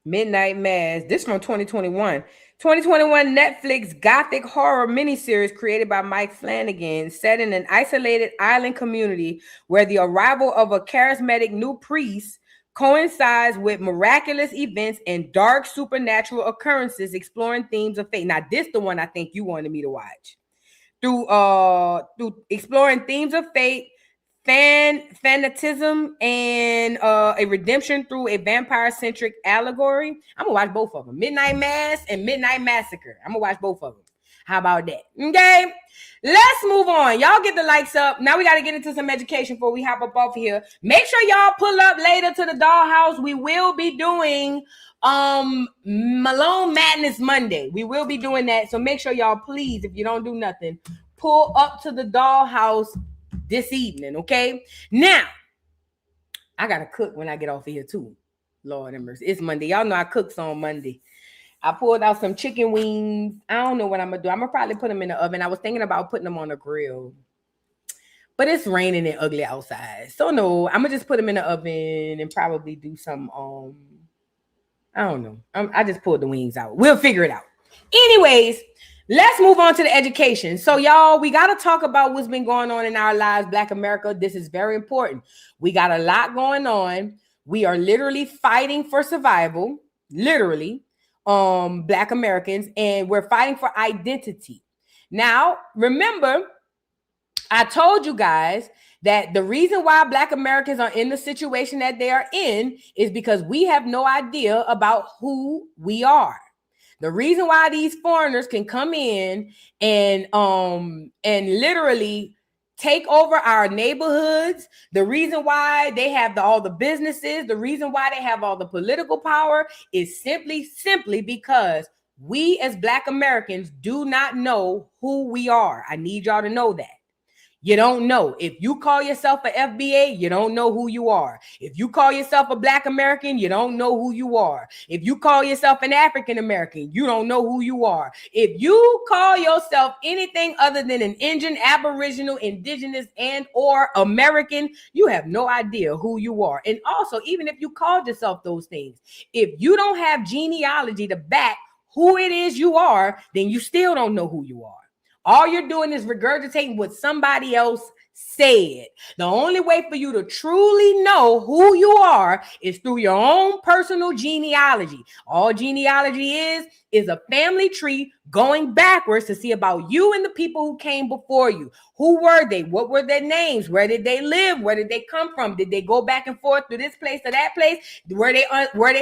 Midnight Mass. This from 2021. 2021 Netflix gothic horror miniseries created by Mike Flanagan, set in an isolated island community where the arrival of a charismatic new priest coincides with miraculous events and dark supernatural occurrences, exploring themes of faith. Now, this the one I think you wanted me to watch. Through exploring themes of faith, fanatism, and a redemption through a vampire-centric allegory. I'm gonna watch both of them. Midnight Mass and Midnight Massacre. I'm gonna watch both of them. How about that? Okay, let's move on. Y'all get the likes up. Now we got to get into some education before we hop up off here. Make sure y'all pull up later to the dollhouse. We will be doing Malone Madness Monday. We will be doing that. So make sure y'all, please, if you don't do nothing, pull up to the dollhouse this evening, okay? Now, I gotta cook when I get off of here too. Lord have mercy. It's Monday. Y'all know I cooks on Monday. I pulled out some chicken wings. I don't know what I'm gonna do. I'm gonna probably put them in the oven. I was thinking about putting them on the grill, but it's raining and ugly outside. So no, I'm gonna just put them in the oven and probably do some, I don't know. I just pulled the wings out. We'll figure it out. Anyways, let's move on to the education. So y'all, we got to talk about what's been going on in our lives, Black America. This is very important. We got a lot going on. We are literally fighting for survival, literally, Black Americans, and we're fighting for identity. Now, remember, I told you guys that the reason why Black Americans are in the situation that they are in is because we have no idea about who we are. The reason why these foreigners can come in and literally take over our neighborhoods, the reason why they have all the businesses, the reason why they have all the political power is simply because we as Black Americans do not know who we are. I need y'all to know that. You don't know. If you call yourself an FBA, you don't know who you are. If you call yourself a Black American, you don't know who you are. If you call yourself an African American, you don't know who you are. If you call yourself anything other than an Indian, Aboriginal, Indigenous, and or American, you have no idea who you are. And also, even if you called yourself those things, if you don't have genealogy to back who it is you are, then you still don't know who you are. All you're doing is regurgitating what somebody else said. The only way for you to truly know who you are is through your own personal genealogy. All genealogy is a family tree going backwards to see about you and the people who came before you. Who were they? What were their names? Where did they live? Where did they come from? Did they go back and forth to this place to that place? Were they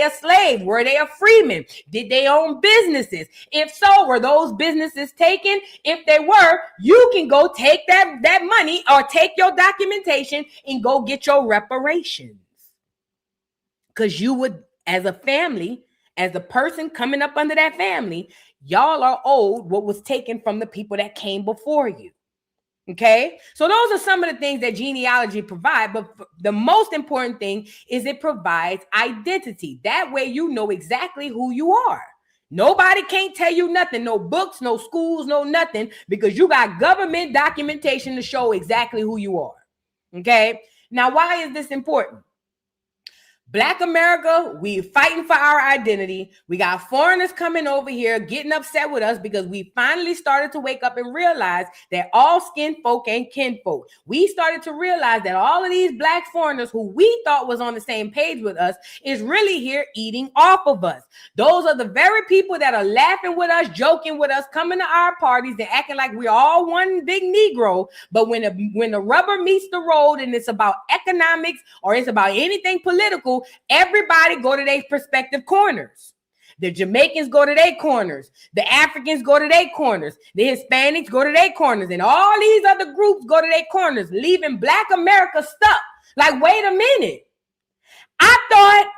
a slave? Were they a freeman? Did they own businesses? If so, were those businesses taken? If they were, you can go take that money or take your documentation and go get your reparations. Because you would, as a family, as a person coming up under that family, y'all are owed what was taken from the people that came before you. Okay, so those are some of the things that genealogy provide, but the most important thing is it provides identity. That way you know exactly who you are. Nobody can't tell you nothing, no books, no schools, no nothing, because you got government documentation to show exactly who you are. Okay, now why is this important? Black America, we fighting for our identity. We got foreigners coming over here getting upset with us because we finally started to wake up and realize that all skin folk ain't kin folk. We started to realize that all of these Black foreigners who we thought was on the same page with us is really here eating off of us. Those are the very people that are laughing with us, joking with us, coming to our parties and acting like we're all one big Negro. But when the rubber meets the road and it's about economics or it's about anything political, everybody go to their respective corners. The Jamaicans go to their corners. The Africans go to their corners. The Hispanics go to their corners. And all these other groups go to their corners, leaving Black America stuck. Like, wait a minute. I thought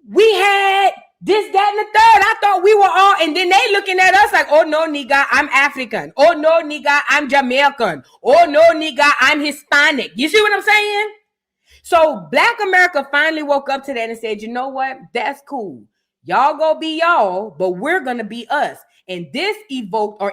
we had this, that, and the third. I thought we were all, and then they looking at us like, oh no, nigga, I'm African. Oh no, nigga, I'm Jamaican. Oh no, nigga, I'm Hispanic. You see what I'm saying? So Black America finally woke up to that and said, you know what? That's cool. Y'all go be y'all, but we're going to be us. And this invoked or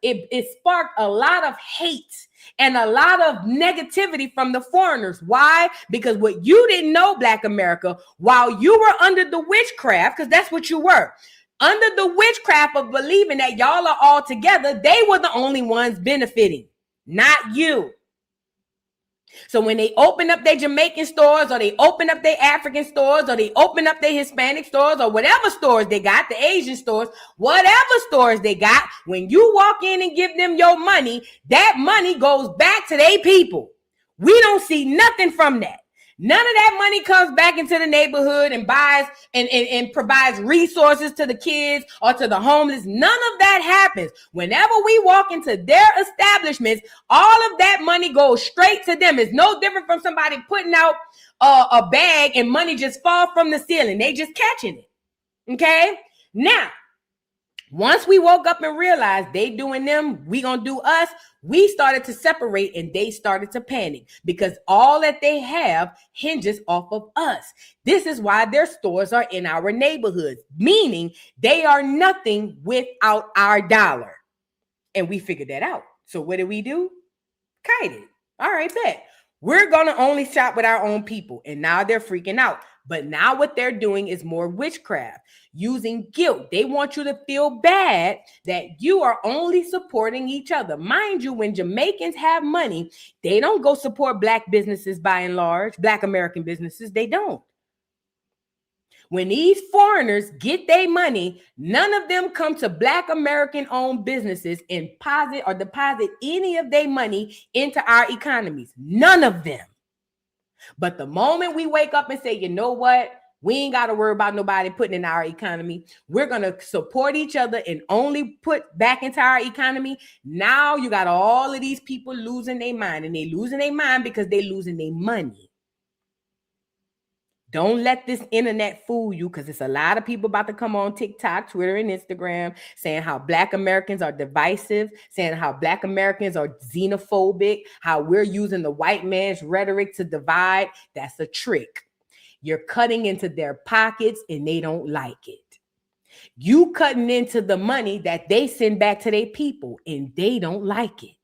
it sparked a lot of hate and a lot of negativity from the foreigners. Why? Because what you didn't know, Black America, while you were under the witchcraft, because that's what you were, under the witchcraft of believing that y'all are all together, they were the only ones benefiting, not you. So when they open up their Jamaican stores, or they open up their African stores, or they open up their Hispanic stores, or whatever stores they got, the Asian stores, whatever stores they got, when you walk in and give them your money, that money goes back to their people. We don't see nothing from that. None of that money comes back into the neighborhood and buys and provides resources to the kids or to the homeless. None of that happens. Whenever we walk into their establishments, all of that money goes straight to them. It's no different from somebody putting out a bag and money just fall from the ceiling. They just catching it. Okay? Now, once we woke up and realized they doing them, we gonna do us, we started to separate and they started to panic because all that they have hinges off of us. This is why their stores are in our neighborhoods, meaning they are nothing without our dollar. And we figured that out. So what did we do? Kite it. All right, bet. We're gonna only shop with our own people. And now they're freaking out. But now what they're doing is more witchcraft, using guilt. They want you to feel bad that you are only supporting each other. Mind you, when Jamaicans have money, they don't go support Black businesses by and large, Black American businesses, they don't. When these foreigners get their money, none of them come to Black American-owned businesses and deposit any of their money into our economies. None of them. But the moment we wake up and say, you know what? We ain't got to worry about nobody putting in our economy. We're going to support each other and only put back into our economy. Now you got all of these people losing their mind, and they losing their mind because they losing their money. Don't let this internet fool you, because it's a lot of people about to come on TikTok, Twitter, and Instagram saying how Black Americans are divisive, saying how Black Americans are xenophobic, how we're using the white man's rhetoric to divide. That's a trick. You're cutting into their pockets and they don't like it. You cutting into the money that they send back to their people and they don't like it.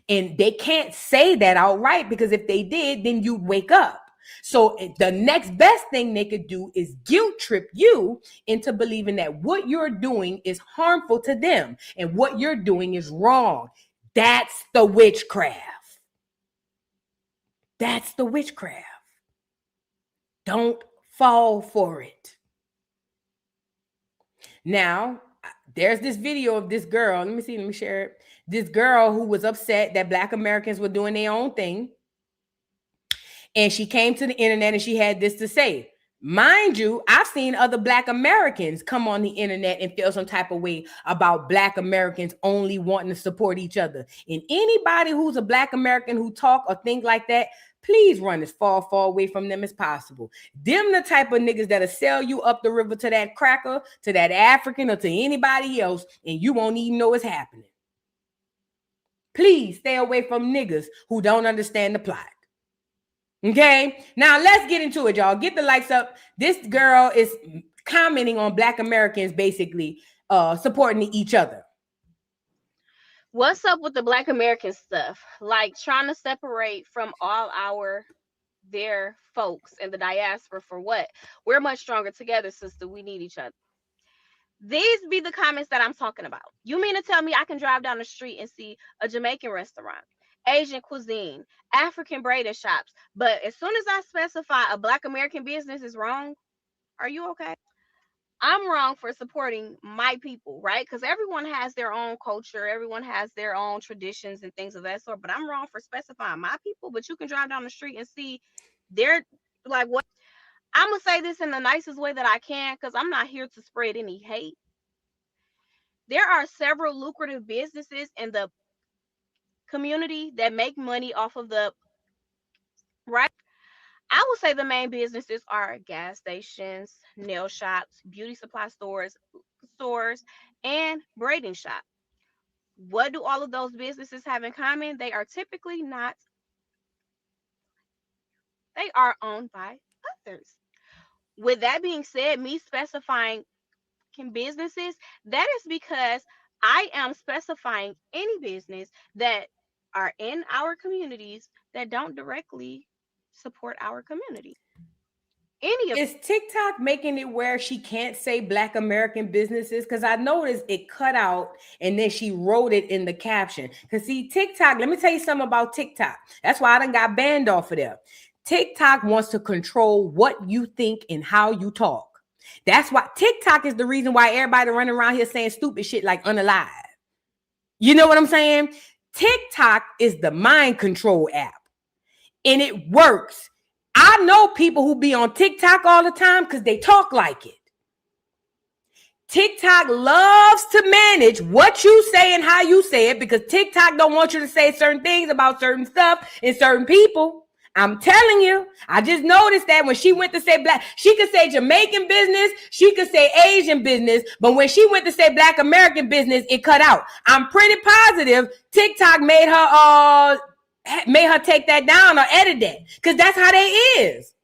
And they can't say that outright, because if they did, then you'd wake up. So the next best thing they could do is guilt trip you into believing that what you're doing is harmful to them and what you're doing is wrong. That's the witchcraft. That's the witchcraft. Don't fall for it. Now, there's this video of this girl. Let me share it. This girl who was upset that Black Americans were doing their own thing. And she came to the internet and she had this to say. Mind you, I've seen other Black Americans come on the internet and feel some type of way about Black Americans only wanting to support each other. And anybody who's a Black American who talk or think like that, please run as far away from them as possible. Them the type of niggas that'll sell you up the river to that cracker, to that African, or to anybody else, and you won't even know what's happening. Please stay away from niggas who don't understand the plot. Okay, now let's get into it, y'all. Get the likes up. This girl is commenting on Black Americans basically supporting each other.
What's up with the Black American stuff? Like trying to separate from all their folks in the diaspora for what? We're much stronger together, sister. We need each other. These be the comments that I'm talking about. You mean to tell me I can drive down the street and see a Jamaican restaurant, Asian cuisine, African braided shops, but as soon as I specify a Black American business is wrong, are you okay? I'm wrong for supporting my people, right? Because everyone has their own culture, everyone has their own traditions and things of that sort, but I'm wrong for specifying my people. But you can drive down the street and see they're like, what? I'm gonna say this in the nicest way that I can, because I'm not here to spread any hate. There are several lucrative businesses in the community that make money off of the right. I would say the main businesses are gas stations, nail shops, beauty supply stores, and braiding shops. What do all of those businesses have in common? They are typically not, they are owned by others. With that being said, me specifying businesses, that is because I am specifying any business that are in our communities that don't directly support our community.
Is TikTok making it where she can't say Black American businesses? Because I noticed it cut out and then she wrote it in the caption. Because see, TikTok, let me tell you something about TikTok. That's why I done got banned off of there. TikTok wants to control what you think and how you talk. That's why TikTok is the reason why everybody running around here saying stupid shit like unalive. You know what I'm saying? TikTok is the mind control app and it works. I know people who be on TikTok all the time because they talk like it. TikTok loves to manage what you say and how you say it because TikTok don't want you to say certain things about certain stuff and certain people. I'm telling you, I just noticed that when she went to say Black, she could say Jamaican business, she could say Asian business, but when she went to say Black American business, it cut out. I'm pretty positive TikTok made her take that down or edit that because that's how they is.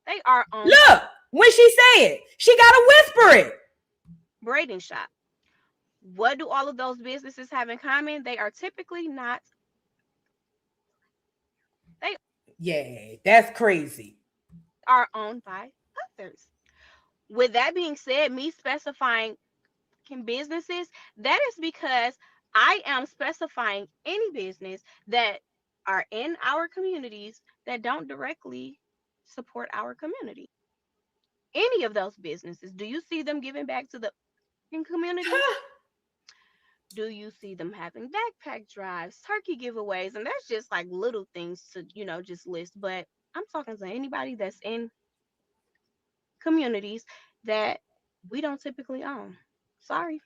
They are on.
Look, when she say it, she got to whisper it.
Braiding shop. What do all of those businesses have in common? They are typically not.
Yeah, that's crazy.
Are owned by others. With that being said, me specifying businesses, that is because I am specifying any business that are in our communities that don't directly support our community. Any of those businesses, do you see them giving back to the community? Do you see them having backpack drives, turkey giveaways? And there's just like little things to, just list. But I'm talking to anybody that's in communities that we don't typically own. Sorry.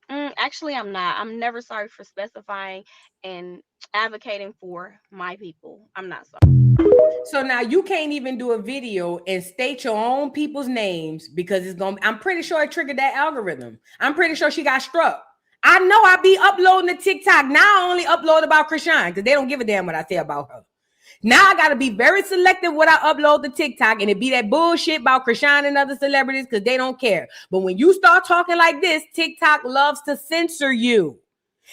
Actually, I'm not. I'm never sorry for specifying and advocating for my people. I'm not sorry.
So now you can't even do a video and state your own people's names because I'm pretty sure it triggered that algorithm. I'm pretty sure she got struck. I know I be uploading to TikTok. Now I only upload about Krishan because they don't give a damn what I say about her. Now I got to be very selective what I upload to TikTok, and it be that bullshit about Krishan and other celebrities because they don't care. But when you start talking like this, TikTok loves to censor you.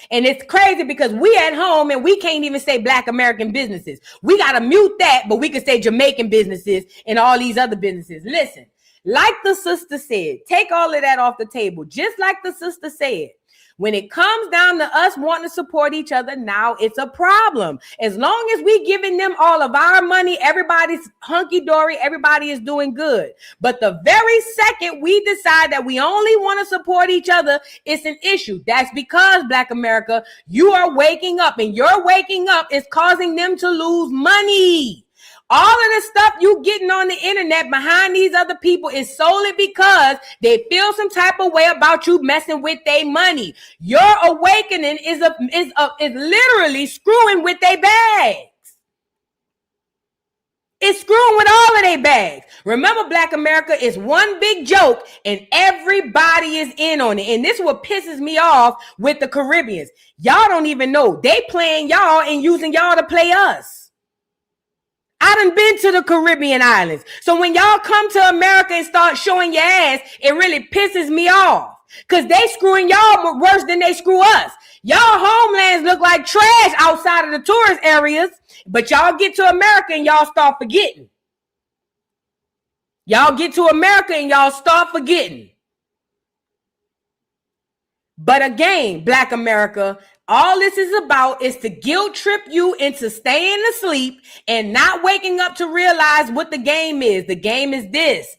And it's crazy because we at home and we can't even say Black American businesses. We got to mute that, but we can say Jamaican businesses and all these other businesses. Listen, like the sister said, take all of that off the table. Just like the sister said, when it comes down to us wanting to support each other, now it's a problem. As long as we giving them all of our money, everybody's hunky-dory, everybody is doing good. But the very second we decide that we only want to support each other, it's an issue. That's because, Black America, you are waking up, and your waking up is causing them to lose money. All of the stuff you getting on the internet behind these other people is solely because they feel some type of way about you messing with their money. Your awakening is literally screwing with their bags. It's screwing with all of their bags. Remember, Black America is one big joke and everybody is in on it. And this is what pisses me off with the Caribbeans. Y'all don't even know. They playing y'all and using y'all to play us. I done been to the Caribbean islands. So when y'all come to America and start showing your ass, it really pisses me off. Because they screwing y'all worse than they screw us. Y'all homelands look like trash outside of the tourist areas. But y'all get to America and y'all start forgetting. Y'all get to America and y'all start forgetting. But again, Black America, all this is about is to guilt trip you into staying asleep and not waking up to realize what the game is. The game is this.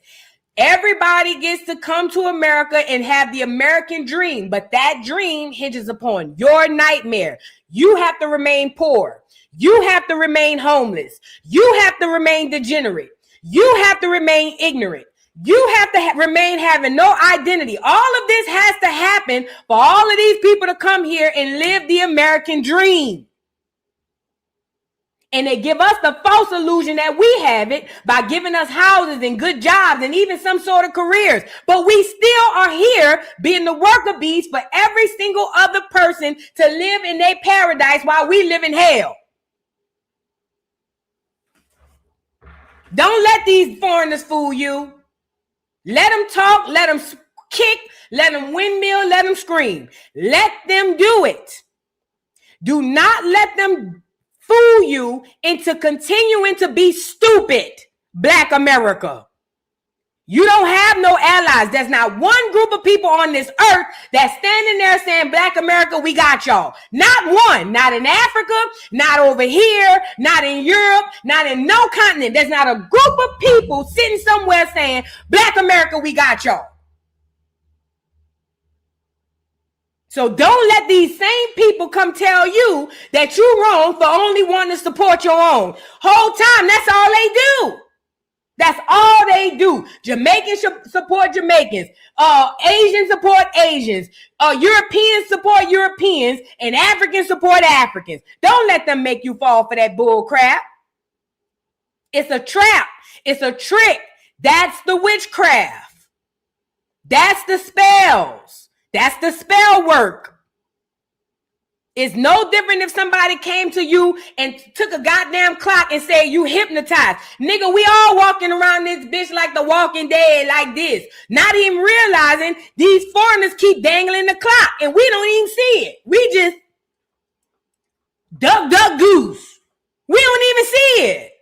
Everybody gets to come to America and have the American dream, but that dream hinges upon your nightmare. You have to remain poor. You have to remain homeless. You have to remain degenerate. You have to remain ignorant. You have to remain having no identity. All of this has to happen for all of these people to come here and live the American dream. And they give us the false illusion that we have it by giving us houses and good jobs and even some sort of careers. But we still are here being the worker bees for every single other person to live in their paradise while we live in hell. Don't let these foreigners fool you. Let them talk, let them kick, let them windmill, let them scream. Let them do it. Do not let them fool you into continuing to be stupid, Black America. You don't have no allies. There's not one group of people on this earth that's standing there saying, Black America, we got y'all. Not one. Not in Africa, not over here, not in Europe, not in no continent. There's not a group of people sitting somewhere saying, Black America, we got y'all. So don't let these same people come tell you that you're wrong for only wanting to support your own. Whole time, that's all they do. That's all they do. Jamaicans support Jamaicans. Asians support Asians. Europeans support Europeans. And Africans support Africans. Don't let them make you fall for that bull crap. It's a trap. It's a trick. That's the witchcraft. That's the spells. That's the spell work. It's no different if somebody came to you and took a goddamn clock and said you hypnotized. Nigga, we all walking around this bitch like the Walking Dead like this. Not even realizing these foreigners keep dangling the clock and we don't even see it. We just duck goose. We don't even see it.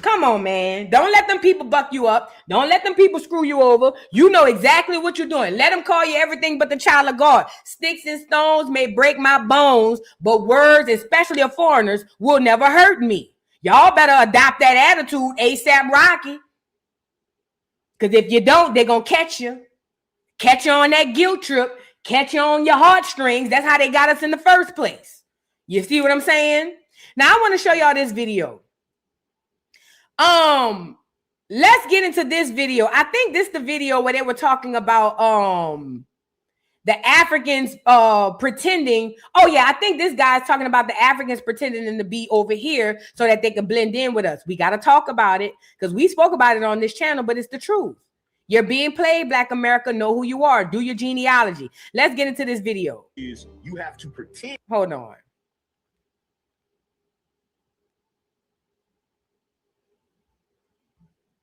Come on, man. Don't let them people buck you up. Don't let them people screw you over. You know exactly what you're doing. Let them call you everything but the child of God. Sticks and stones may break my bones, but words, especially of foreigners, will never hurt me. Y'all better adopt that attitude, ASAP Rocky. Because if you don't, they're going to catch you. Catch you on that guilt trip. Catch you on your heartstrings. That's how they got us in the first place. You see what I'm saying? Now, I want to show y'all this video. Let's get into this video. I think this is the video where they were talking about the Africans pretending. Oh yeah, I think this guy's talking about the Africans pretending to be over here so that they can blend in with us. We got to talk about it because we spoke about it on this channel, but it's the truth. You're being played, Black America. Know who you are. Do your genealogy. Let's get into this video.
You have to pretend.
Hold on.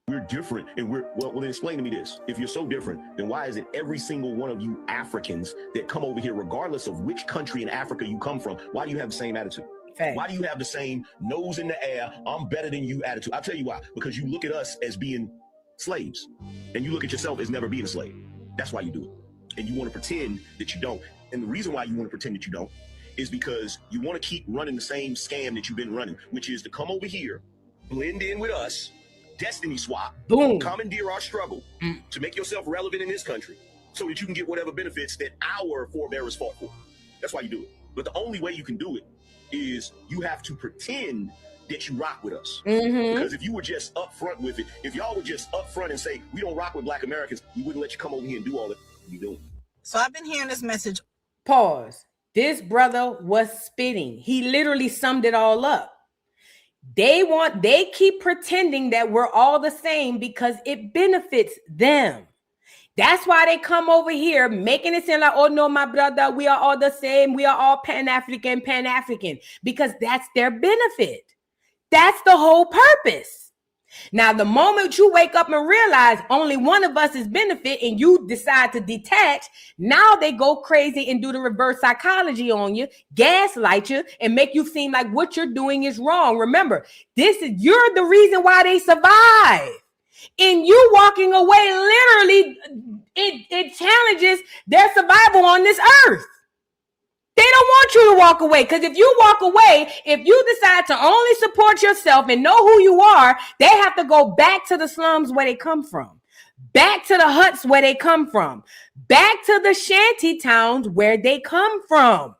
We're different, and well, then explain to me this. If you're so different, then why is it every single one of you Africans that come over here, regardless of which country in Africa you come from, why do you have the same attitude?
Fact.
Why do you have the same nose in the air, I'm better than you attitude? I'll tell you why. Because you look at us as being slaves, and you look at yourself as never being a slave. That's why you do it. And you want to pretend that you don't. And the reason why you want to pretend that you don't is because you want to keep running the same scam that you've been running, which is to come over here, blend in with us, destiny swap,
boom,
commandeer our struggle to make yourself relevant in this country so that you can get whatever benefits that our forebears fought for. That's why you do it. But the only way you can do it is you have to pretend that you rock with us. Because if you were just upfront with it, if y'all were just upfront and say, we don't rock with Black Americans, we wouldn't let you come over here and do all that you're doing.
So I've been hearing this message.
Pause. This brother was spitting. He literally summed it all up. They keep pretending that we're all the same because it benefits them. That's why they come over here making it seem like, oh no, my brother, we are all the same. We are all Pan-African, because that's their benefit. That's the whole purpose. Now, the moment you wake up and realize only one of us is benefit and you decide to detach, now they go crazy and do the reverse psychology on you, gaslight you, and make you seem like what you're doing is wrong. Remember, you're the reason why they survive. And you walking away, literally, it challenges their survival on this earth. They don't want you to walk away, because if you walk away, if you decide to only support yourself and know who you are, they have to go back to the slums where they come from, back to the huts where they come from, back to the shanty towns where they come from.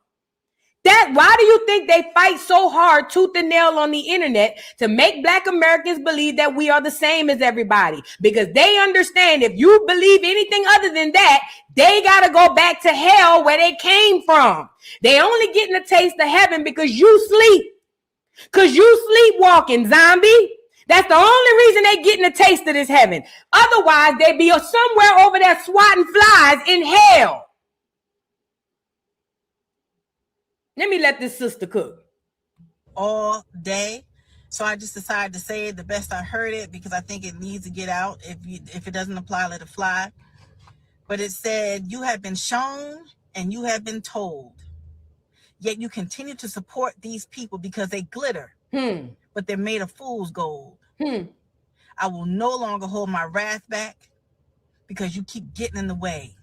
Why do you think they fight so hard, tooth and nail on the internet, to make Black Americans believe that we are the same as everybody? Because they understand if you believe anything other than that, they got to go back to hell where they came from. They only getting a taste of heaven because you sleep. Because you sleepwalking, zombie. That's the only reason they getting a taste of this heaven. Otherwise, they'd be somewhere over there swatting flies in hell. Let me let this sister cook.
All day. So I just decided to say it the best I heard it because I think it needs to get out. If it doesn't apply, let it fly. But it said, you have been shown and you have been told, yet you continue to support these people because they glitter, but they're made of fool's gold. I will no longer hold my wrath back because you keep getting in the way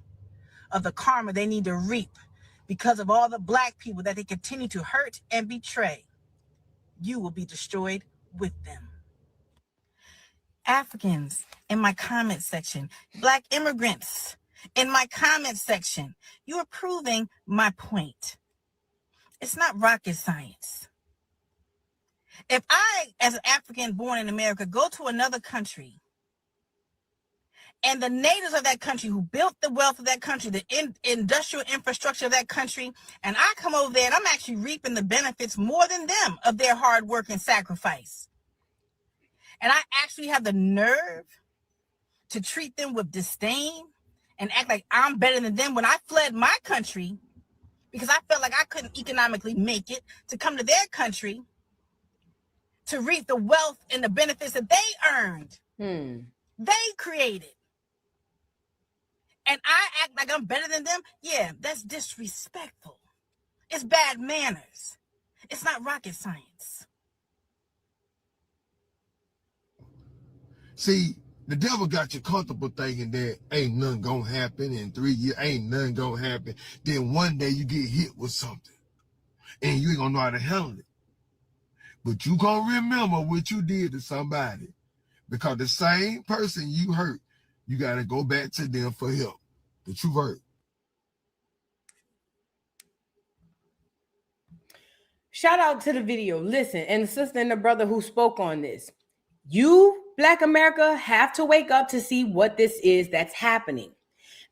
of the karma they need to reap because of all the Black people that they continue to hurt and betray. You will be destroyed with them. Africans in my comment section, Black immigrants in my comment section, you are proving my point. It's not rocket science. If I, as an African born in America, go to another country and the natives of that country who built the wealth of that country, the industrial infrastructure of that country, and I come over there and I'm actually reaping the benefits more than them of their hard work and sacrifice. And I actually have the nerve to treat them with disdain and act like I'm better than them when I fled my country because I felt like I couldn't economically make it to come to their country to reap the wealth and the benefits that they earned. They created. And I act like I'm better than them? Yeah, that's disrespectful. It's bad manners. It's not rocket science.
See, the devil got you comfortable thinking that ain't nothing gonna happen in 3 years, ain't nothing gonna happen. Then one day you get hit with something and you ain't gonna know how to handle it. But you gonna remember what you did to somebody because the same person you hurt, you gotta go back to them for help. The true hurt.
Shout out to the video. Listen, and the sister and the brother who spoke on this. You, Black America, have to wake up to see what this is that's happening.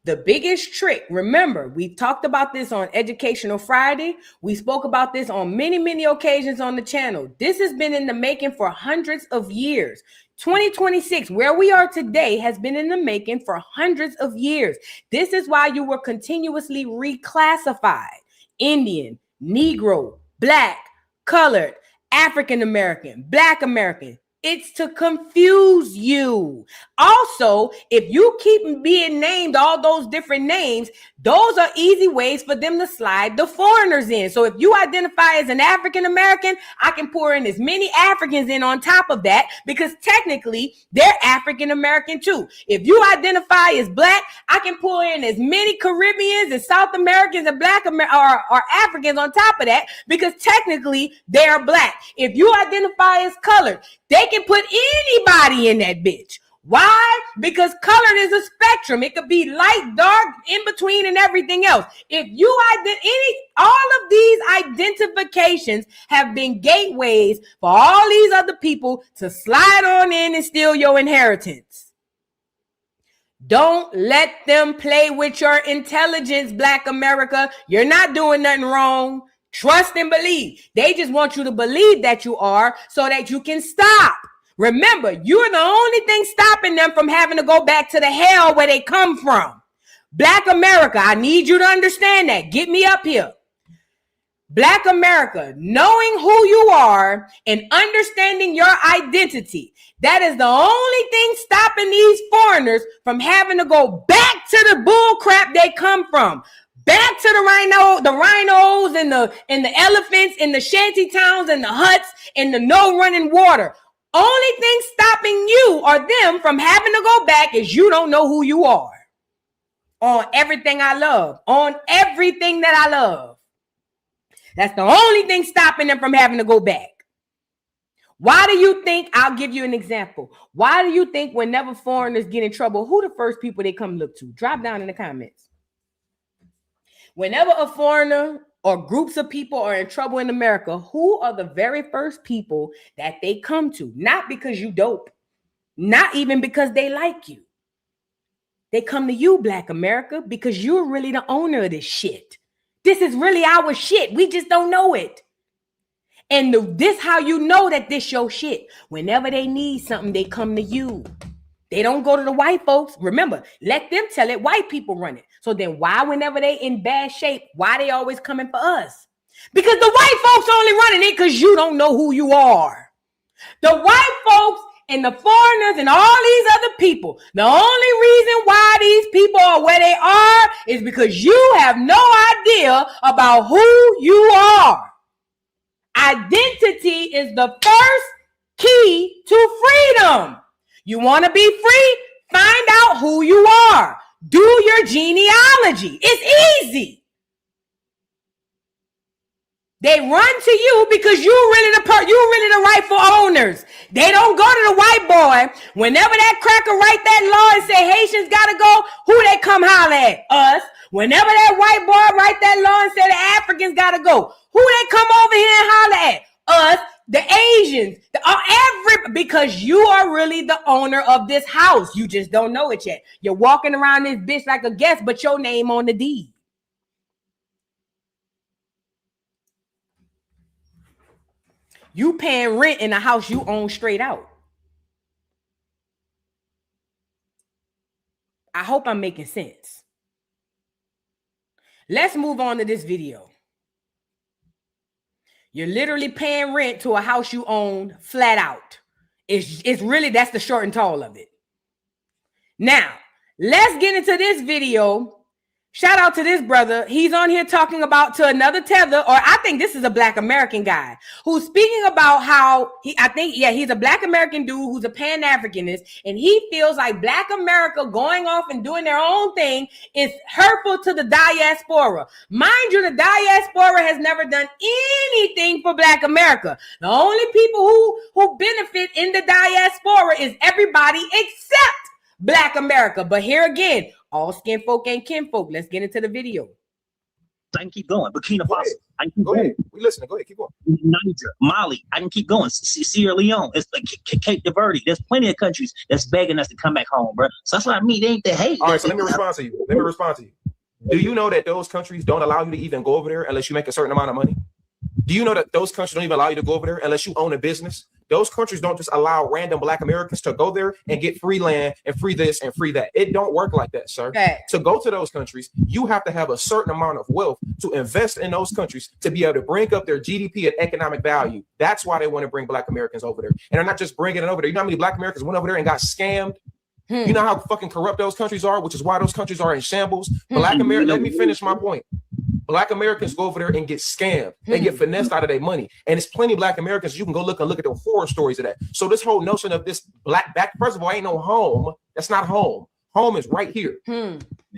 The biggest trick, remember, we talked about this on Educational Friday. We spoke about this on many, many occasions on the channel. This has been in the making for hundreds of years. 2026, where we are today, has been in the making for hundreds of years. This is why you were continuously reclassified. Indian, Negro, Black, Colored, African American, Black American. It's to confuse you. Also, if you keep being named all those different names, those are easy ways for them to slide the foreigners in. So if you identify as an African American, I can pour in as many Africans in on top of that because technically they're African American too. If you identify as Black, I can pour in as many Caribbeans and South Americans and Black or Africans on top of that because technically they're Black. If you identify as colored, they can put anybody in that bitch. Why? Because colored is a spectrum. It could be light, dark, in between, and everything else. If you all of these identifications have been gateways for all these other people to slide on in and steal your inheritance. Don't let them play with your intelligence, Black America. You're not doing nothing wrong. Trust and believe. They just want you to believe that you are so that you can stop. Remember, you're the only thing stopping them from having to go back to the hell where they come from. Black America, I need you to understand that. Get me up here. Black America, knowing who you are and understanding your identity, that is the only thing stopping these foreigners from having to go back to the bull crap they come from. Back to the rhinos and the elephants and the shanty towns and the huts and the no running water. Only thing stopping you or them from having to go back is you don't know who you are. On everything I love. On everything that I love. That's the only thing stopping them from having to go back. Why do you think, I'll give you an example. Why do you think whenever foreigners get in trouble, who the first people they come look to? Drop down in the comments. Whenever a foreigner or groups of people are in trouble in America, who are the very first people that they come to? Not because you dope. Not even because they like you. They come to you, Black America, because you're really the owner of this shit. This is really our shit. We just don't know it. And this how you know that this your shit. Whenever they need something, they come to you. They don't go to the white folks. Remember, let them tell it. White people run it. So then why, whenever they in bad shape, why they always coming for us? Because the white folks only running it because you don't know who you are. The white folks and the foreigners and all these other people, the only reason why these people are where they are is because you have no idea about who you are. Identity is the first key to freedom. You want to be free? Find out who you are. Do your genealogy. It's easy. They run to you because you're really the rightful owners. They don't go to the white boy. Whenever that cracker write that law and say Haitians gotta go, who they come holler at? Us. Whenever that white boy write that law and say the Africans gotta go, who they come over here and holler at? Us. The Asians. Because you are really the owner of this house. You just don't know it yet. You're walking around this bitch like a guest, but your name on the deed. You paying rent in a house you own straight out. I hope I'm making sense. Let's move on to this video. You're literally paying rent to a house you own flat out. It's really, that's the short and tall of it. Now, let's get into this video. Shout out to this brother. He's on here talking about to another tether, or I think this is a Black American guy who's speaking about how he's a Black American dude who's a Pan-Africanist, and he feels like Black America going off and doing their own thing is hurtful to the diaspora. Mind you, the diaspora has never done anything for Black America. The only people who benefit in the diaspora is everybody except Black America. But here again, all skin folk ain't kin folk. Let's get into the video.
I can keep going. Burkina Faso. I can keep
Go
going.
ahead. We listening. Go ahead. Keep going.
Niger, Mali. I can keep going. Sierra Leone. It's like Cape de Verde. There's plenty of countries that's begging us to come back home, bro. So that's what I mean. They ain't the hate.
All right. So let me respond to you. Do you know that those countries don't allow you to even go over there unless you make a certain amount of money? Do you know that those countries don't even allow you to go over there unless you own a business? Those countries don't just allow random Black Americans to go there and get free land and free this and free that. It don't work like that, sir.
Okay.
To go to those countries, you have to have a certain amount of wealth to invest in those countries to be able to bring up their GDP and economic value. That's why they want to bring Black Americans over there. And they're not just bringing it over there. You know how many Black Americans went over there and got scammed? You know how fucking corrupt those countries are, which is why those countries are in shambles. Black Americans, let me finish my point. Black Americans go over there and get scammed and get finessed out of their money. And it's plenty of Black Americans. You can go look at the horror stories of that. So this whole notion of this black back, first of all, ain't no home. That's not home. Home is right here.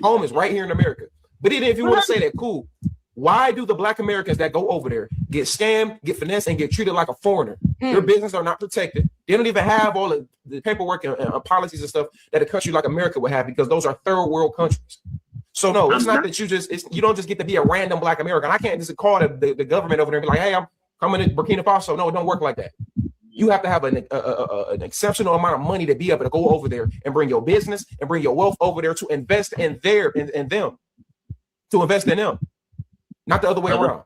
Home is right here in America. But even if you want to say that, cool. Why do the Black Americans that go over there get scammed, get finessed, and get treated like a foreigner? Their business are not protected. They don't even have all of the paperwork and policies and stuff that a country like America would have, because those are third world countries. So no, it's not that you don't just get to be a random Black American. I can't just call the government over there and be like, hey, I'm coming to Burkina Faso. No, it don't work like that. You have to have an exceptional amount of money to be able to go over there and bring your business and bring your wealth over there to invest in them, to invest in them, not the other way around.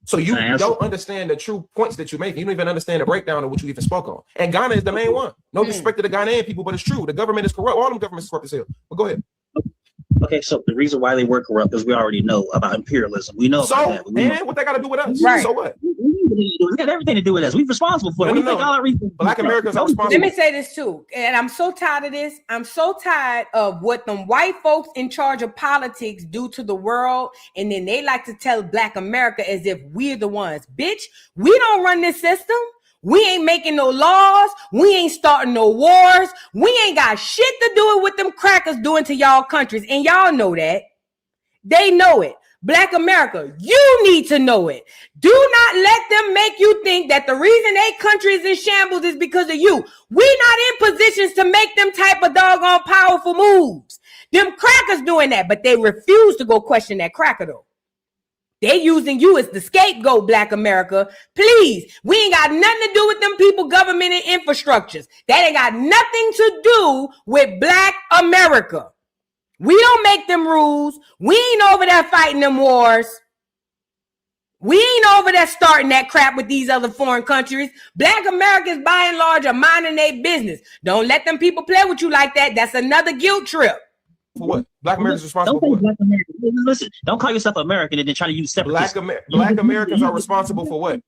So you don't understand the true points that you're making. You don't even understand the breakdown of what you even spoke on. And Ghana is the main one. No disrespect to the Ghanaian people, but it's true. The government is corrupt. All them governments is corrupt as hell. But go ahead.
Okay, so the reason why they were corrupt is we already know about imperialism. We know about that.
And what they got to do with us?
Right.
So what?
We got everything to do with us. We're responsible for it.
Black Americans are responsible.
Let me say this too, and I'm so tired of this. I'm so tired of what them white folks in charge of politics do to the world, and then they like to tell Black America as if we're the ones. Bitch, we don't run this system. We ain't making no laws. We ain't starting no wars. We ain't got shit to do with what them crackers doing to y'all countries. And y'all know that. They know it. Black America, you need to know it. Do not let them make you think that the reason they country is in shambles is because of you. We're not in positions to make them type of doggone powerful moves. Them crackers doing that, but they refuse to go question that cracker though. They using you as the scapegoat, Black America. Please, we ain't got nothing to do with them people, government, and infrastructures. That ain't got nothing to do with Black America. We don't make them rules. We ain't over there fighting them wars. We ain't over there starting that crap with these other foreign countries. Black Americans, by and large, are minding their business. Don't let them people play with you like that. That's another guilt trip.
For what? Black Americans responsible for what?
Listen, don't call yourself American and then try to use separate.
Black Americans are responsible for what?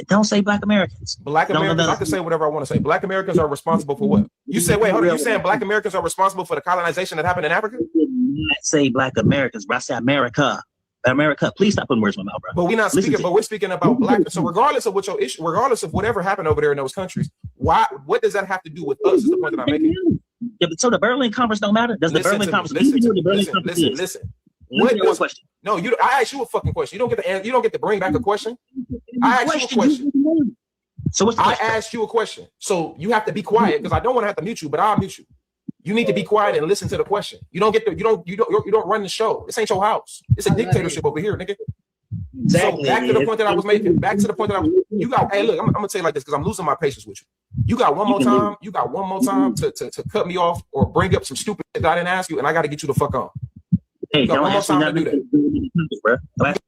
Don't say Black Americans.
Black Americans, I can say whatever I want to say. Black Americans are responsible for what? You said, wait, hold on. You saying Black Americans are responsible for the colonization that happened in Africa?
I did not say Black Americans, bro. I said America. America. Please stop putting words in my mouth, bro.
But we're not speaking, but we're speaking about Black. So regardless of what your issue, regardless of whatever happened over there in those countries, what does that have to do with us? Is the point that I'm making.
Yeah, but so the Berlin Conference don't matter? Does the Berlin Conference
listen. What question? No, I asked you a fucking question. You don't get to you don't get to bring back a question. I asked you a question.
So what's the question?
I asked you a question. So you have to be quiet because I don't want to have to mute you, but I'll mute you. You need to be quiet and listen to the question. You don't get to, you don't run the show. This ain't your house. It's a dictatorship over here, nigga. Exactly. So back to the point that I was making. Back to the point that you got. Hey, look, I'm gonna tell you like this because I'm losing my patience with you. You got one more time. You got one more time to cut me off or bring up some stupid shit that I didn't ask you, and I got to get you the fuck on.
Hey, don't ask me nothing to do that,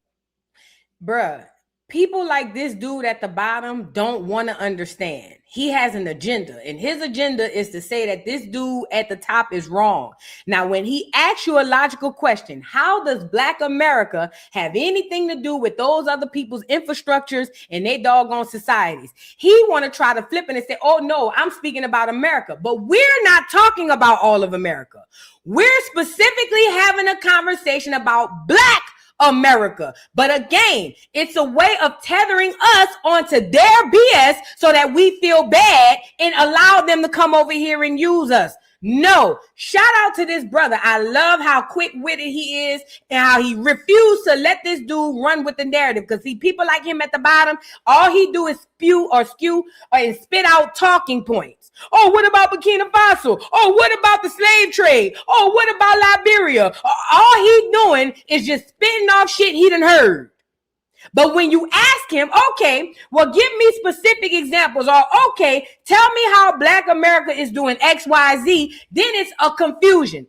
bruh. People like this dude at the bottom don't want to understand. He has an agenda, and his agenda is to say that this dude at the top is wrong. Now, when he asks you a logical question, how does Black America have anything to do with those other people's infrastructures and their doggone societies? He want to try to flip it and say, oh, no, I'm speaking about America. But we're not talking about all of America. We're specifically having a conversation about Black America. But again, it's a way of tethering us onto their BS so that we feel bad and allow them to come over here and use us. No, shout out to this brother. I love how quick-witted he is and how he refused to let this dude run with the narrative. Because see, people like him at the bottom, all he do is spew and spit out talking points. Oh, what about Burkina Faso? Oh, what about the slave trade? Oh, what about Liberia? All he doing is just spitting off shit he done heard. But when you ask him, okay, well, give me specific examples, or okay, tell me how Black America is doing X, Y, Z, then it's a confusion.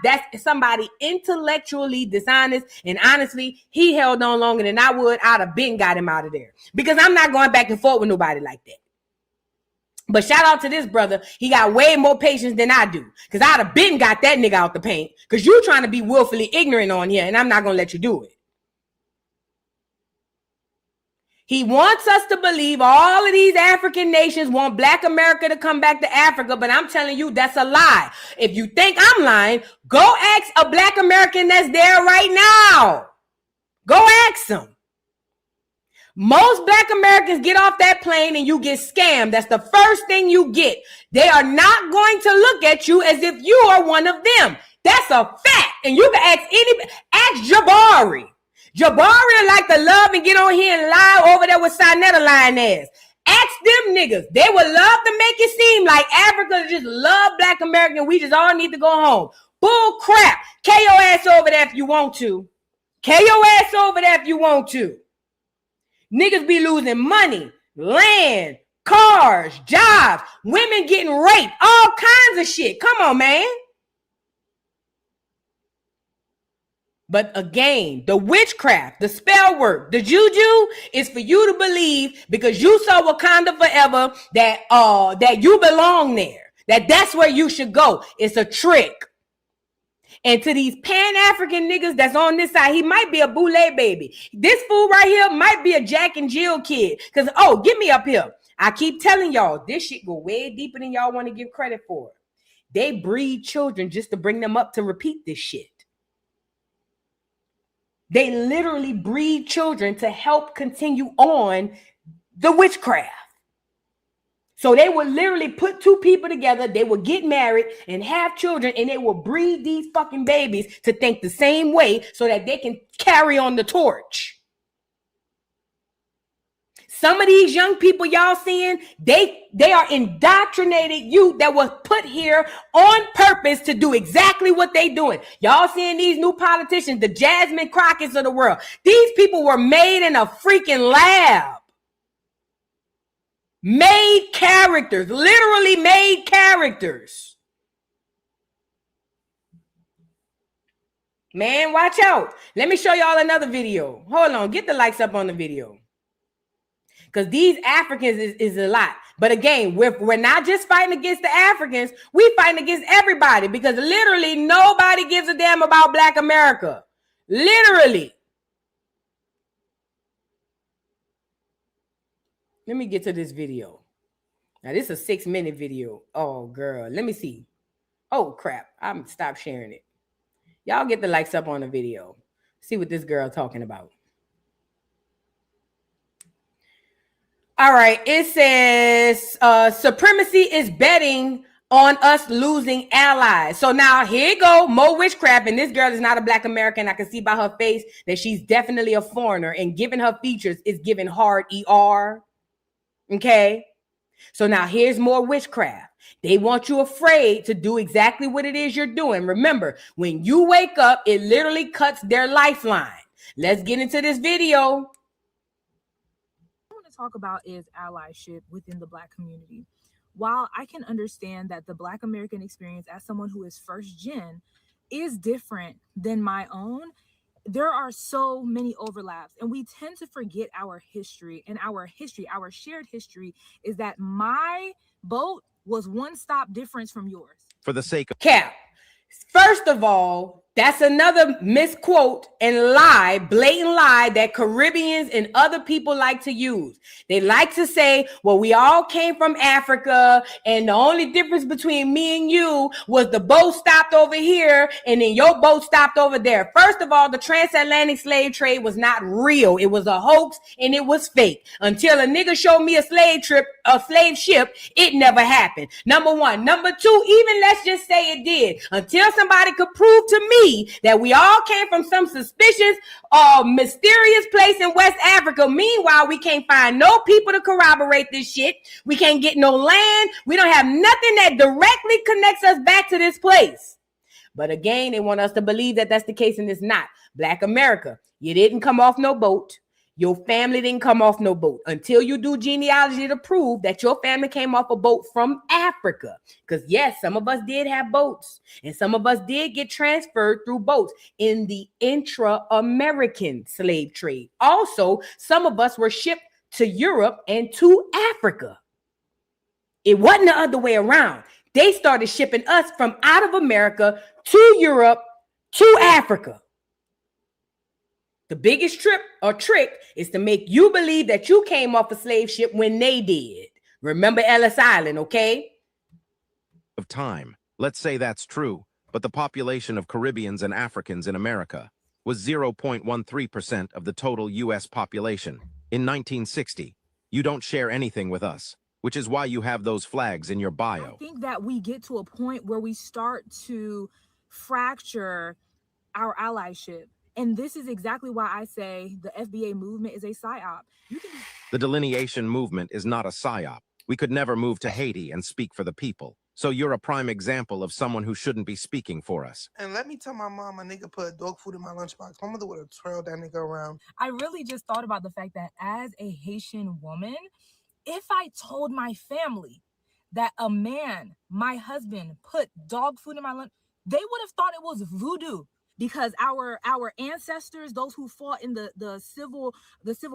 That's somebody intellectually dishonest, and honestly, he held on longer than I would. I'd have been got him out of there because I'm not going back and forth with nobody like that. But shout out to this brother. He got way more patience than I do because I'd have been got that nigga out the paint because you're trying to be willfully ignorant on here, and I'm not going to let you do it. He wants us to believe all of these African nations want Black America to come back to Africa, but I'm telling you, that's a lie. If you think I'm lying, go ask a Black American that's there right now. Go ask them. Most Black Americans get off that plane and you get scammed. That's the first thing you get. They are not going to look at you as if you are one of them. That's a fact. And you can ask Jabari. Jabari like to love and get on here and lie over there with Sinetta lying ass. Ask them niggas. They would love to make it seem like Africa just love Black America and we just all need to go home. Bull crap. K your ass over there if you want to. K your ass over there if you want to. Niggas be losing money, land, cars, jobs, women getting raped, all kinds of shit. Come on, man. But again, the witchcraft, the spell work, the juju is for you to believe because you saw Wakanda Forever that you belong there. That's where you should go. It's a trick. And to these Pan-African niggas that's on this side, he might be a boule baby. This fool right here might be a Jack and Jill kid. Because, get me up here. I keep telling y'all, this shit go way deeper than y'all want to give credit for. They breed children just to bring them up to repeat this shit. They literally breed children to help continue on the witchcraft. So they would literally put two people together, they would get married and have children, and they will breed these fucking babies to think the same way so that they can carry on the torch. Some of these young people y'all seeing, they are indoctrinated youth that was put here on purpose to do exactly what they doing. Y'all seeing these new politicians, the Jasmine Crockett's of the world. These people were made in a freaking lab. Made characters, literally made characters. Man, watch out. Let me show y'all another video. Hold on, get the likes up on the video. Because these Africans is a lot. But again, we're not just fighting against the Africans. We fighting against everybody because literally nobody gives a damn about Black America. Literally. Let me get to this video. Now, this is a 6-minute video. Oh, girl. Let me see. Oh, crap. I'm stop sharing it. Y'all get the likes up on the video. See what this girl talking about. All right. It says supremacy is betting on us losing allies. So now here you go. More witchcraft. And this girl is not a Black American. I can see by her face that she's definitely a foreigner. And given her features, is giving hard ER. Okay. So now here's more witchcraft. They want you afraid to do exactly what it is you're doing. Remember, when you wake up, it literally cuts their lifeline. Let's get into this video.
What I want to talk about is allyship within the Black community. While I can understand that the Black American experience as someone who is first gen is different than my own, there are so many overlaps, and we tend to forget our history. And our shared history is that my boat was one stop difference from yours.
For the sake of
Cap. First of all, that's another misquote and lie, blatant lie that Caribbeans and other people like to use. They like to say, well, we all came from Africa, and the only difference between me and you was the boat stopped over here and then your boat stopped over there. First of all, the transatlantic slave trade was not real. It was a hoax and it was fake. Until a nigga showed me a slave ship, it never happened. Number one. Number two, even let's just say it did. Until somebody could prove to me that we all came from some suspicious mysterious place in West Africa. Meanwhile, we can't find no people to corroborate this shit. We can't get no land. We don't have nothing that directly connects us back to this place. But again, they want us to believe that that's the case, and it's not. Black America, you didn't come off no boat. Your family didn't come off no boat until you do genealogy to prove that your family came off a boat from Africa. Because yes, some of us did have boats, and some of us did get transferred through boats in the intra-American slave trade. Also, some of us were shipped to Europe and to Africa. It wasn't the other way around. They started shipping us from out of America to Europe to Africa. The biggest trip or trick is to make you believe that you came off a slave ship when they did. Remember Ellis Island, okay?
of time, let's say that's true, but the population of Caribbeans and Africans in America was 0.13% of the total U.S. population. In 1960, you don't share anything with us, which is why you have those flags in your bio.
I think that we get to a point where we start to fracture our allyship. And this is exactly why I say the FBA movement is a psyop.
The delineation movement is not a psyop. We could never move to Haiti and speak for the people. So you're a prime example of someone who shouldn't be speaking for us.
And let me tell my mom a nigga put dog food in my lunchbox. My mother would have trailed that nigga around.
I really just thought about the fact that as a Haitian woman, if I told my family that a man, my husband, put dog food in my lunch, they would have thought it was voodoo. Because our ancestors, those who fought in the civil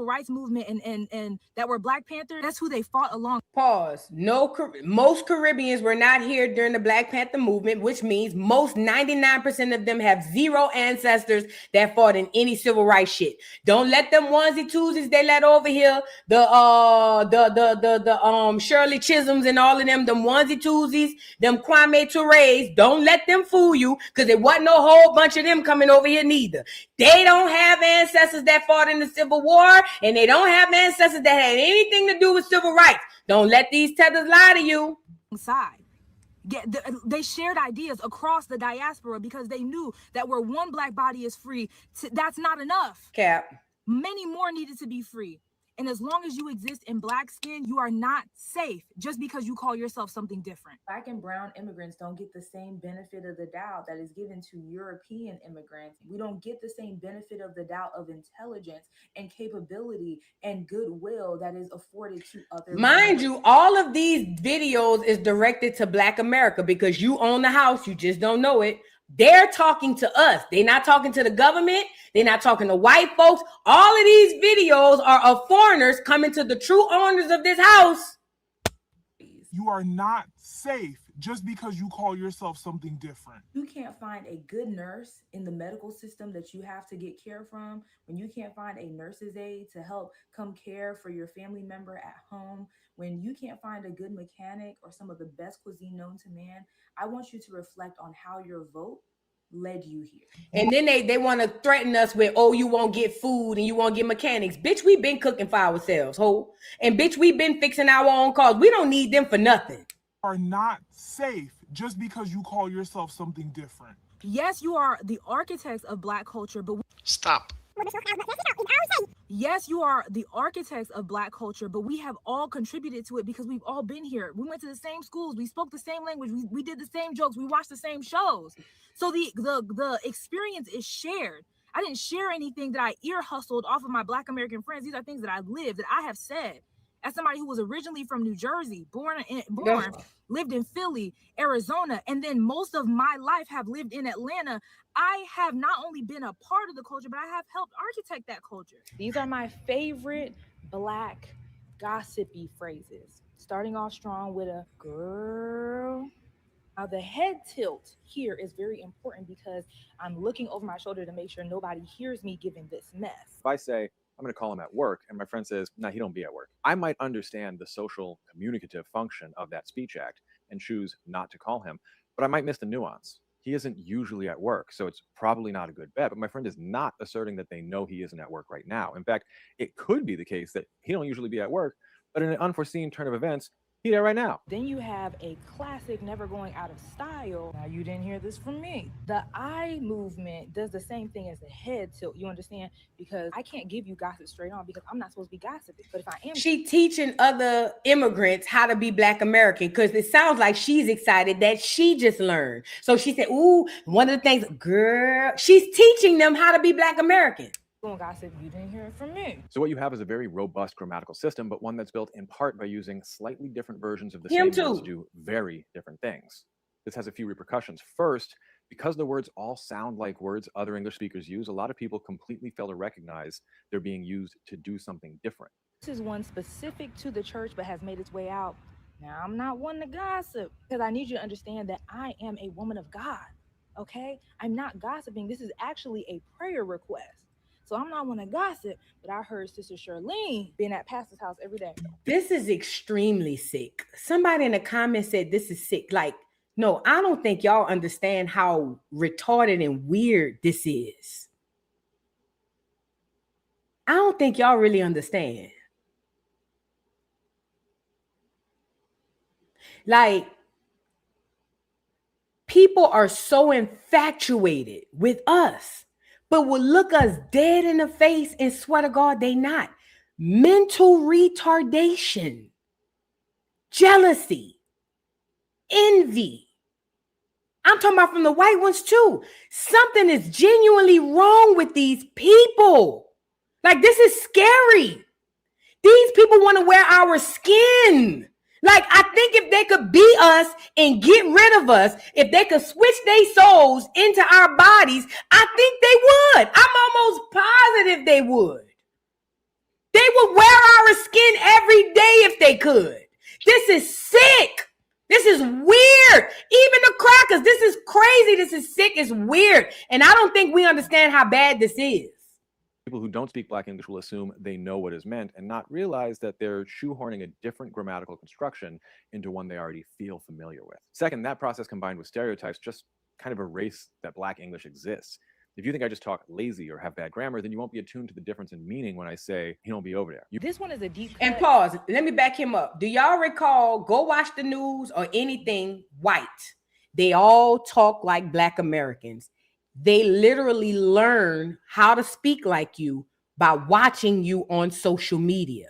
rights movement and that were Black Panthers, that's who they fought along.
Pause. Most Caribbeans were not here during the Black Panther movement, which means most 99% of them have zero ancestors that fought in any civil rights shit. Don't let them onesie twosies they let over here, the Shirley Chisholms and all of them onesie twosies, them Kwame Toure's. Don't let them fool you, because there wasn't no whole bunch of them coming over here neither. They don't have ancestors that fought in the Civil War, and they don't have ancestors that had anything to do with civil rights. Don't let these tethers lie to you.
They shared ideas across the diaspora because they knew that where one Black body is free, that's not enough.
Cap.
Many more needed to be free. And as long as you exist in Black skin, you are not safe just because you call yourself something different.
Black and brown immigrants don't get the same benefit of the doubt that is given to European immigrants. We don't get the same benefit of the doubt of intelligence and capability and goodwill that is afforded to other.
Mind you, all of these videos is directed to Black America because you own the house, you just don't know it. They're talking to us. They're not talking to the government. They're not talking to white folks. All of these videos are of foreigners coming to the true owners of this house.
You are not safe just because you call yourself something different.
You can't find a good nurse in the medical system that you have to get care from, when you can't find a nurse's aide to help come care for your family member at home, when you can't find a good mechanic or some of the best cuisine known to man, I want you to reflect on how your vote led you here.
And then they want to threaten us with, oh, you won't get food and you won't get mechanics. Bitch, we've been cooking for ourselves, ho. And bitch, we've been fixing our own cars. We don't need them for nothing.
Are not safe just because you call yourself something different.
Yes, you are the architects of Black culture, but
Stop.
yes, you are the architects of Black culture, but we have all contributed to it because we've all been here. We went to the same schools, we spoke the same language, we did the same jokes, we watched the same shows. So the experience is shared. I didn't share anything that I ear hustled off of my Black American friends. These are things that I lived, that I have said. As somebody who was originally from New Jersey, born, lived in Philly, Arizona, and then most of my life have lived in Atlanta, I have not only been a part of the culture, but I have helped architect that culture. These are my favorite Black gossipy phrases. Starting off strong with a girl. Now the head tilt here is very important because I'm looking over my shoulder to make sure nobody hears me giving this mess.
If I say, I'm going to call him at work, and my friend says, nah, he don't be at work, I might understand the social communicative function of that speech act and choose not to call him, but I might miss the nuance. He isn't usually at work, so it's probably not a good bet, but my friend is not asserting that they know he isn't at work right now. In fact, it could be the case that he don't usually be at work, but in an unforeseen turn of events, he's there right now.
Then you have a classic never going out of style. Now you didn't hear this from me. The eye movement does the same thing as the head tilt. You understand? Because I can't give you gossip straight on because I'm not supposed to be gossiping. But if I am,
she teaching other immigrants how to be Black American because it sounds like she's excited that she just learned. So she said, ooh, one of the things, girl, she's teaching them how to be Black American.
Gossip, you didn't hear it from me.
So what you have is a very robust grammatical system, but one that's built in part by using slightly different versions of the same words to do very different things. This has a few repercussions. First, because the words all sound like words other English speakers use, a lot of people completely fail to recognize they're being used to do something different.
This is one specific to the church, but has made its way out. Now, I'm not one to gossip because I need you to understand that I am a woman of God, okay? I'm not gossiping. This is actually a prayer request. So I'm not one to gossip, but I heard Sister Charlene being at Pastor's house every day.
This is extremely sick. Somebody in the comments said this is sick. Like, no, I don't think y'all understand how retarded and weird this is. I don't think y'all really understand. Like, people are so infatuated with us, but will look us dead in the face and swear to God they not. Mental retardation, jealousy, envy. I'm talking about from the white ones too. Something is genuinely wrong with these people. Like, this is scary. These people want to wear our skin. Like, I think if they could be us and get rid of us, if they could switch their souls into our bodies, I think they would. I'm almost positive they would. They would wear our skin every day if they could. This is sick. This is weird. Even the crackers, this is crazy. This is sick. It's weird. And I don't think we understand how bad this is.
People who don't speak Black English will assume they know what is meant and not realize that they're shoehorning a different grammatical construction into one they already feel familiar with. Second, that process combined with stereotypes just kind of erase that Black English exists. If you think I just talk lazy or have bad grammar, then you won't be attuned to the difference in meaning when I say, he don't be over there.
This one is a deep cut.
And pause. Let me back him up. Do y'all recall, go watch the news or anything white? They all talk like Black Americans. They literally learn how to speak like you by watching you on social media.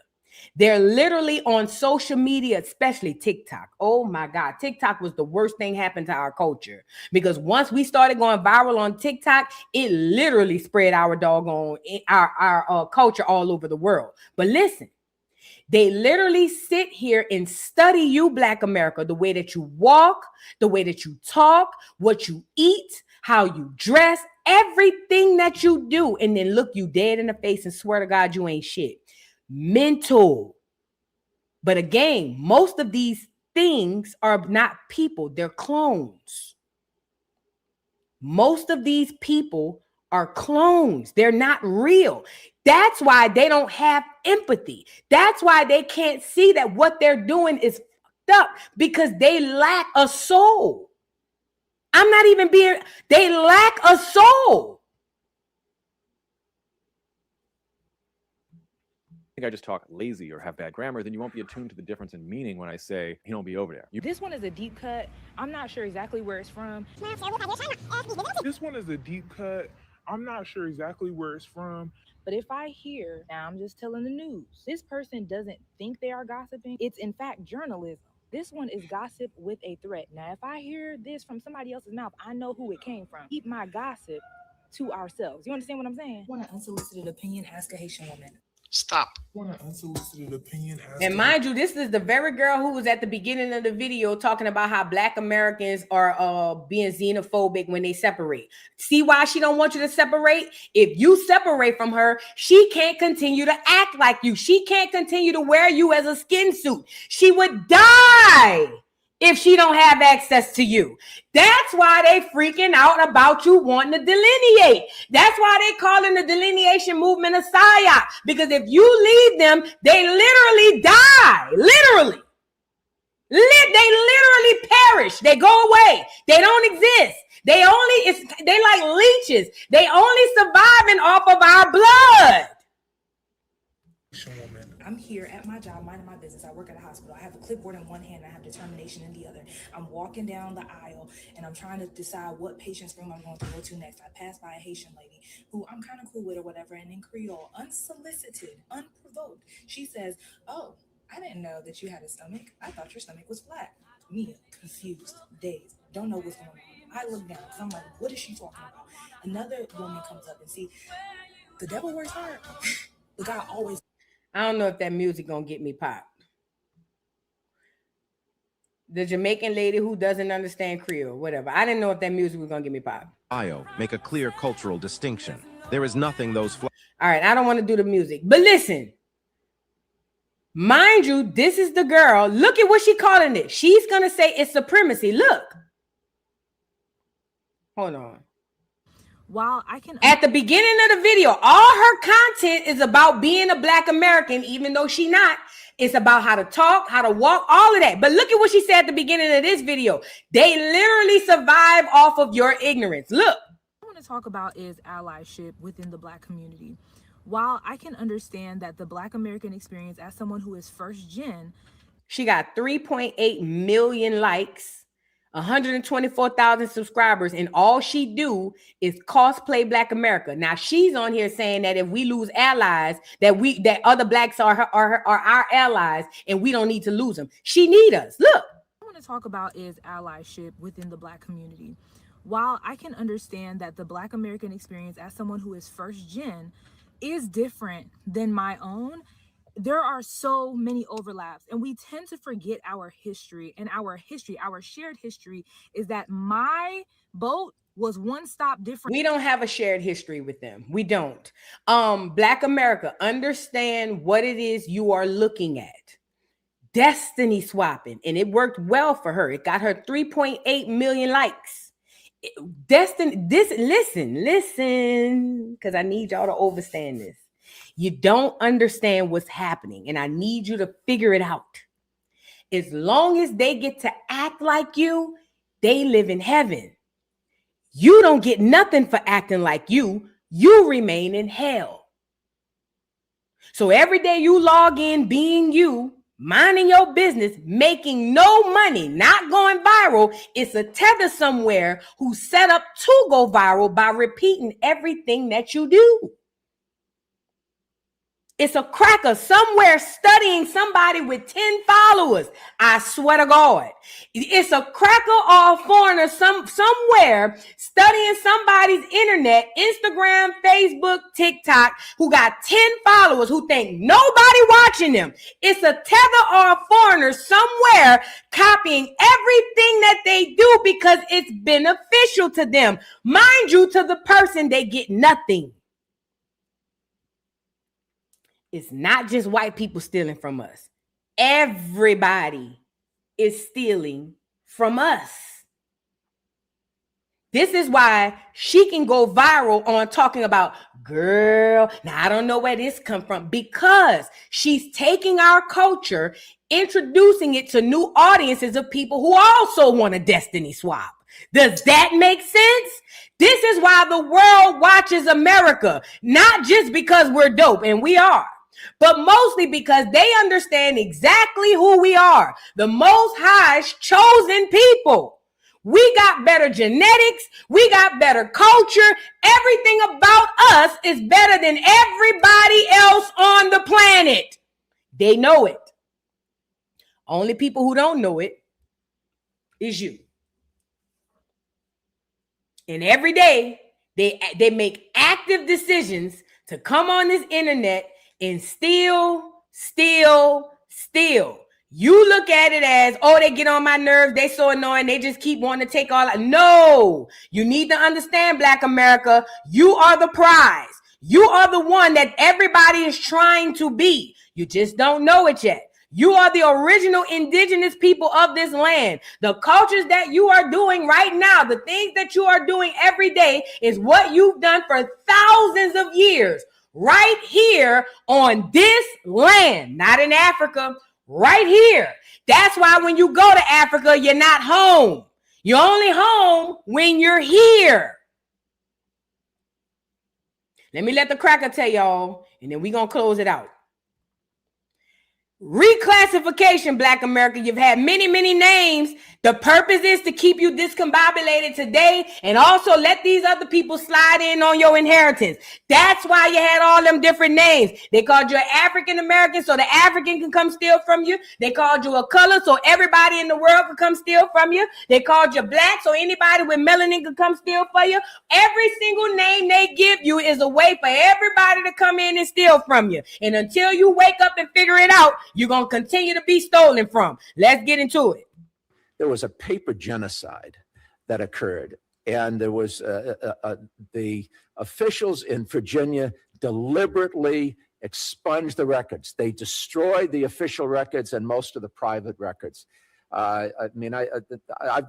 They're literally on social media, especially TikTok. Oh my God. TikTok was the worst thing happened to our culture because once we started going viral on TikTok, it literally spread our doggone, our culture all over the world. But listen, they literally sit here and study you, Black America, the way that you walk, the way that you talk, what you eat, how you dress, everything that you do, and then look you dead in the face and swear to God you ain't shit. Mental. But again, most of these things are not people, they're clones. Most of these people are clones. They're not real. That's why they don't have empathy. That's why they can't see that what they're doing is fucked up, because they lack a soul. I'm not even being, they lack a soul.
I think I just talk lazy or have bad grammar, then you won't be attuned to the difference in meaning when I say he don't be over there.
This one is a deep cut. I'm not sure exactly where it's from.
This one is a deep cut. I'm not sure exactly where it's from.
But if I hear, now I'm just telling the news, this person doesn't think they are gossiping. It's in fact journalism. This one is gossip with a threat. Now, if I hear this from somebody else's mouth, I know who it came from. Keep my gossip to ourselves. You understand what I'm saying? Want an unsolicited opinion? Ask a Haitian woman.
Stop.
Want an unsolicited opinion?
And mind you, this is the very girl who was at the beginning of the video talking about how Black Americans are being xenophobic when they separate. See why she don't want you to separate? If you separate from her, she can't continue to act like you. She can't continue to wear you as a skin suit. She would die if she don't have access to you. That's why they freaking out about you wanting to delineate. That's why they calling the delineation movement a psyop. Because if you leave them, they literally die. Literally. They literally perish. They go away. They don't exist. They like leeches. They only surviving off of our blood.
I'm here at my job, minding my business. I work at a hospital. I have a clipboard in one hand, and I have determination in the other. I'm walking down the aisle, and I'm trying to decide what patient's room I'm going to go to next. I pass by a Haitian lady who I'm kind of cool with or whatever, and in Creole, unsolicited, unprovoked, she says, "Oh, I didn't know that you had a stomach. I thought your stomach was flat." Me, confused, dazed, don't know what's going on. I look down, because I'm like, what is she talking about? Another woman comes up and see, the devil works hard. The guy always...
I don't know if that music gonna get me popped. The Jamaican lady who doesn't understand Creole, whatever. I didn't know if that music was gonna get me popped.
Make a clear cultural distinction. There is nothing those...
All right, I don't want to do the music. But listen. Mind you, this is the girl. Look at what she's calling it. She's gonna say it's supremacy. Look. Hold on.
While I can...
At the beginning of the video, all her content is about being a Black American, even though she not. It's about how to talk, how to walk, all of that. But look at what she said at the beginning of this video. They literally survive off of your ignorance. Look.
What I want to talk about is allyship within the Black community. While I can understand that the Black American experience as someone who is first gen...
She got 3.8 million likes. 124,000 subscribers, and all she do is cosplay Black America. Now she's on here saying that if we lose allies, that other Blacks are our allies, and we don't need to lose them. She need us. Look.
What I want to talk about is allyship within the Black community. While I can understand that the Black American experience as someone who is first gen is different than my own, there are so many overlaps, and we tend to forget our history. And our shared history is that my boat was one stop different.
We don't have a shared history with them. We don't. Black America, understand what it is you are looking at. Destiny swapping, and it worked well for her. It got her 3.8 million likes. Listen, because I need y'all to understand this. You don't understand what's happening, and I need you to figure it out. As long as they get to act like you, they live in heaven. You don't get nothing for acting like you. You remain in hell. So every day you log in being you, minding your business, making no money, not going viral, it's a tether somewhere who's set up to go viral by repeating everything that you do. It's a cracker somewhere studying somebody with 10 followers. I swear to God. It's a cracker or a foreigner somewhere studying somebody's internet, Instagram, Facebook, TikTok, who got 10 followers who think nobody watching them. It's a tether or a foreigner somewhere copying everything that they do because it's beneficial to them. Mind you, to the person, they get nothing. It's not just white people stealing from us. Everybody is stealing from us. This is why she can go viral on talking about, girl, now I don't know where this come from, because she's taking our culture, introducing it to new audiences of people who also want a destiny swap. Does that make sense? This is why the world watches America, not just because we're dope, and we are, but mostly because they understand exactly who we are, the Most High's chosen people. We got better genetics. We got better culture. Everything about us is better than everybody else on the planet. They know it. Only people who don't know it is you. And every day they make active decisions to come on this internet and steal. You look at it as, oh, they get on my nerves. They so annoying. They just keep wanting to take all. No, you need to understand, Black America. You are the prize. You are the one that everybody is trying to be. You just don't know it yet. You are the original indigenous people of this land. The cultures that you are doing right now, the things that you are doing every day is what you've done for thousands of years right here on this land, not in Africa. Right here. That's why when you go to Africa, you're not home. You're only home when you're here. Let me let the cracker tell y'all, and then we're going to close it out. Reclassification, Black America. You've had many, many names. The purpose is to keep you discombobulated today and also let these other people slide in on your inheritance. That's why you had all them different names. They called you an African American so the African can come steal from you. They called you a color so everybody in the world could come steal from you. They called you black so anybody with melanin could come steal for you. Every single name they give you is a way for everybody to come in and steal from you. And until you wake up and figure it out, you're going to continue to be stolen from. Let's get into it.
There was a paper genocide that occurred, and there was the officials in Virginia deliberately expunged the records. They destroyed the official records and most of the private records. I've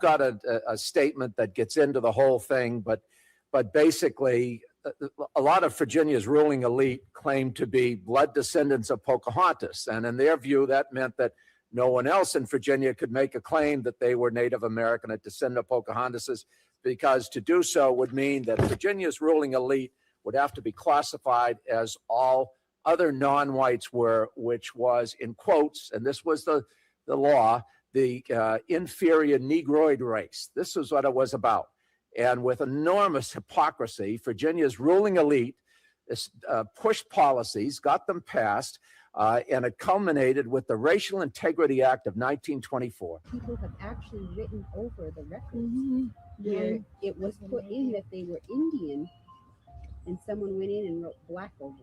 got a statement that gets into the whole thing, but basically, a lot of Virginia's ruling elite claimed to be blood descendants of Pocahontas. And in their view, that meant that no one else in Virginia could make a claim that they were Native American, a descendant of Pocahontas, because to do so would mean that Virginia's ruling elite would have to be classified as all other non-whites were, which was, in quotes, and this was the law, the inferior Negroid race. This is what it was about. And with enormous hypocrisy, Virginia's ruling elite pushed policies, got them passed, and it culminated with the Racial Integrity Act of 1924.
People have actually written over the records where it was put in that they were Indian, and someone went in and wrote black over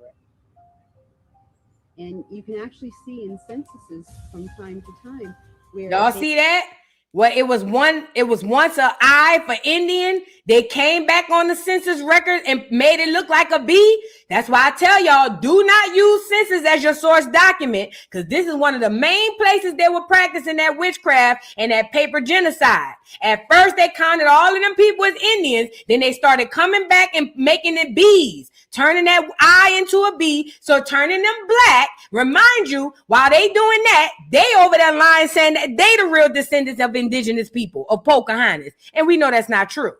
it. And you can actually see in censuses from time to time where
y'all see that? Well, it was once an I for Indian. They came back on the census record and made it look like a B. That's why I tell y'all, do not use census as your source document, because this is one of the main places they were practicing that witchcraft and that paper genocide. At first, they counted all of them people as Indians. Then they started coming back and making it Bs, turning that I into a B. So turning them black. Remind you, while they doing that, they over that line saying that they the real descendants of indigenous people, of Pocahontas. And we know that's not true.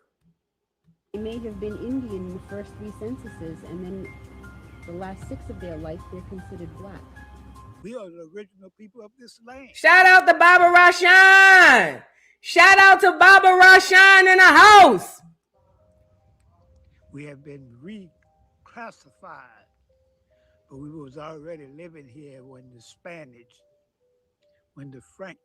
they may have been Indian in the first 3 censuses, and then the last 6 of their life, they're considered black.
We are the original people of this land.
Shout out to Baba Rashan. Shout out to Baba Rashan in the house.
We have been reclassified, but we was already living here when the Spanish, when the French,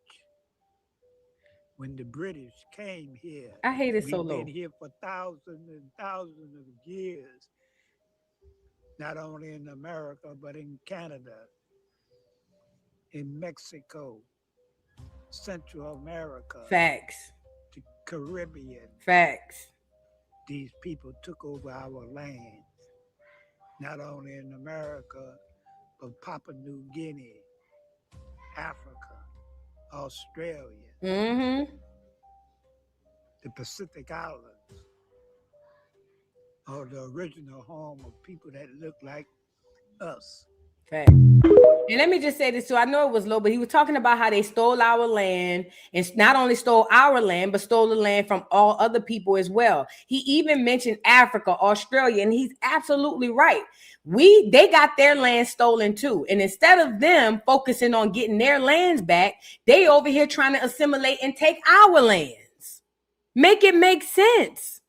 when the British came here.
I hate it so low.
We've been here for thousands and thousands of years, not only in America, but in Canada, in Mexico, Central America.
Facts.
The Caribbean.
Facts.
These people took over our lands, not only in America, but Papua New Guinea, Africa, Australia,
Mm-hmm.
the Pacific Islands are the original home of people that look like us.
Okay. And let me just say this too. I know it was low, but he was talking about how they stole our land, and not only stole our land, but stole the land from all other people as well. He even mentioned Africa, Australia, and he's absolutely right. They got their land stolen too. And instead of them focusing on getting their lands back, they over here trying to assimilate and take our lands. Make it make sense.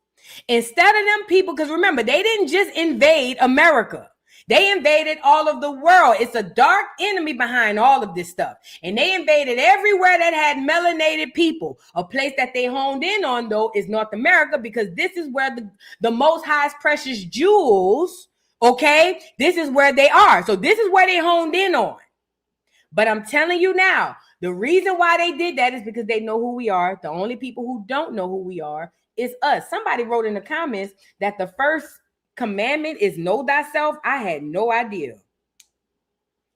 Instead of them people, because remember, they didn't just invade America. They invaded all of the world. It's a dark enemy behind all of this stuff. And they invaded everywhere that had melanated people. A place that they honed in on, though, is North America, because this is where the most highest precious jewels, okay, this is where they are. So this is where they honed in on. But I'm telling you now, the reason why they did that is because they know who we are. The only people who don't know who we are is us. Somebody wrote in the comments that the first commandment is know thyself. I had no idea.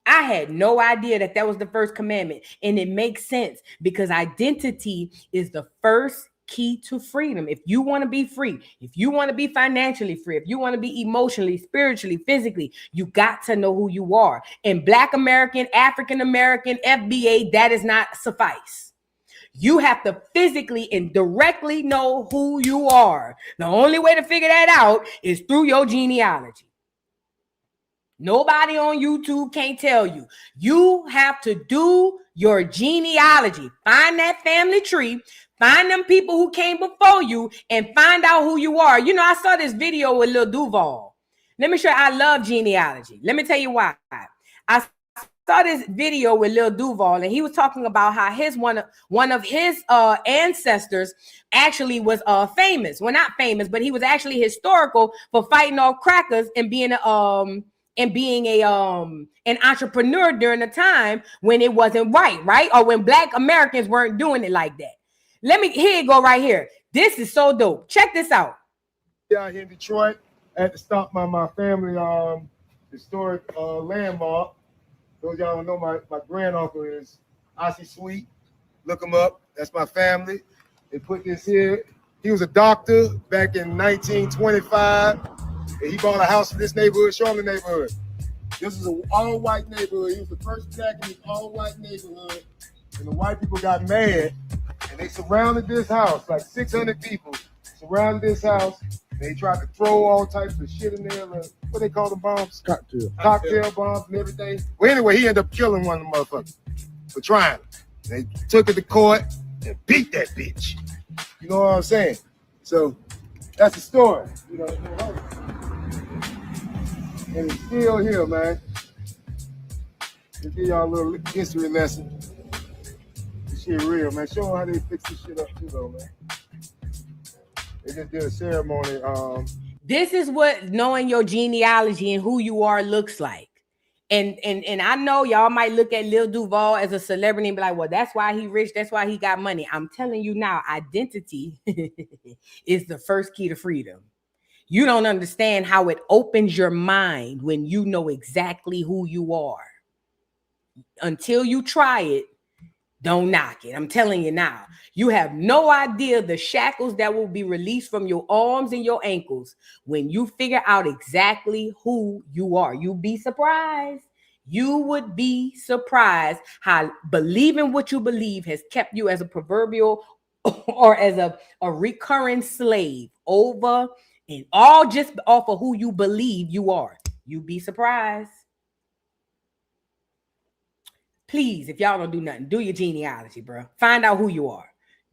I had no idea that was the first commandment. And it makes sense because identity is the first key to freedom. If you want to be free, if you want to be financially free, if you want to be emotionally, spiritually, physically, you got to know who you are. And Black American, African American, FBA, that does not suffice. You have to physically and directly know who you are. The only way to figure that out is through your genealogy. Nobody on YouTube can't tell you. You have to do your genealogy. Find that family tree. Find them people who came before you and find out who you are. You know, I saw this video with Lil Duval. Let me show you. I love genealogy. Let me tell you why. I saw this video with Lil Duval, and he was talking about how one of his ancestors actually was famous. Well, not famous, but he was actually historical for fighting off crackers and being an entrepreneur during a time when it wasn't right? Or when Black Americans weren't doing it like that. Here you go right here. This is so dope. Check this out.
Out here in Detroit, I had to stop by my family historic landmark. Those y'all don't know, my granduncle is Ossie Sweet. Look him up. That's my family. They put this here. He was a doctor back in 1925. And he bought a house in this neighborhood, Charlotte neighborhood. This is an all-white neighborhood. He was the first Black in this all-white neighborhood. And the white people got mad. And they surrounded this house, like 600 people surrounded this house. They tried to throw all types of shit in there. What they call the bombs? Cocktail bombs and everything. Well, anyway, he ended up killing one of the motherfuckers for trying. They took it to court and beat that bitch. You know what I'm saying? So that's the story. You know, and it's still here, man. Let's give y'all a little history lesson. This shit real, man. Show them how they fix this shit up too, though, man. They just did a ceremony.
This is what knowing your genealogy and who you are looks like. And I know y'all might look at Lil Duval as a celebrity and be like, well, that's why he rich. That's why he got money. I'm telling you now, identity is the first key to freedom. You don't understand how it opens your mind when you know exactly who you are. Until you try it, don't knock it. I'm telling you now. You have no idea the shackles that will be released from your arms and your ankles when you figure out exactly who you are. You'll be surprised. You would be surprised how believing what you believe has kept you as a proverbial or as a recurring slave over and all just off of who you believe you are. You'd be surprised. Please, if y'all don't do nothing, do your genealogy, bro. Find out who you are.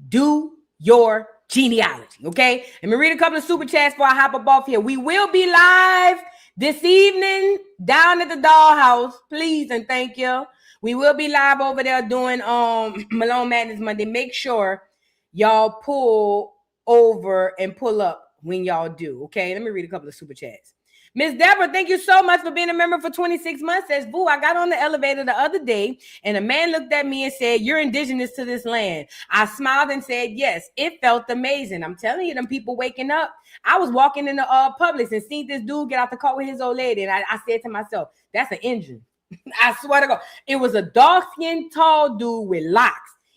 Do your genealogy, okay? Let me read a couple of super chats before I hop up off here. We will be live this evening down at the Dollhouse. Please and thank you. We will be live over there doing Malone Madness Monday. Make sure y'all pull over and pull up when y'all do, okay? Let me read a couple of super chats. Miss Deborah, thank you so much for being a member for 26 months. Says, boo, I got on the elevator the other day and a man looked at me and said, you're indigenous to this land. I smiled and said, yes, it felt amazing. I'm telling you, them people waking up. I was walking in the Publix and seen this dude get out the car with his old lady. And I said to myself, that's an engine. I swear to God. It was a dark-skinned, tall dude with locks.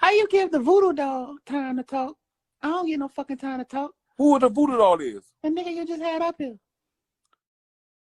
How you give the voodoo doll time to talk? I don't get no fucking time to talk.
Who the voodoo doll is?
The nigga you just had up here.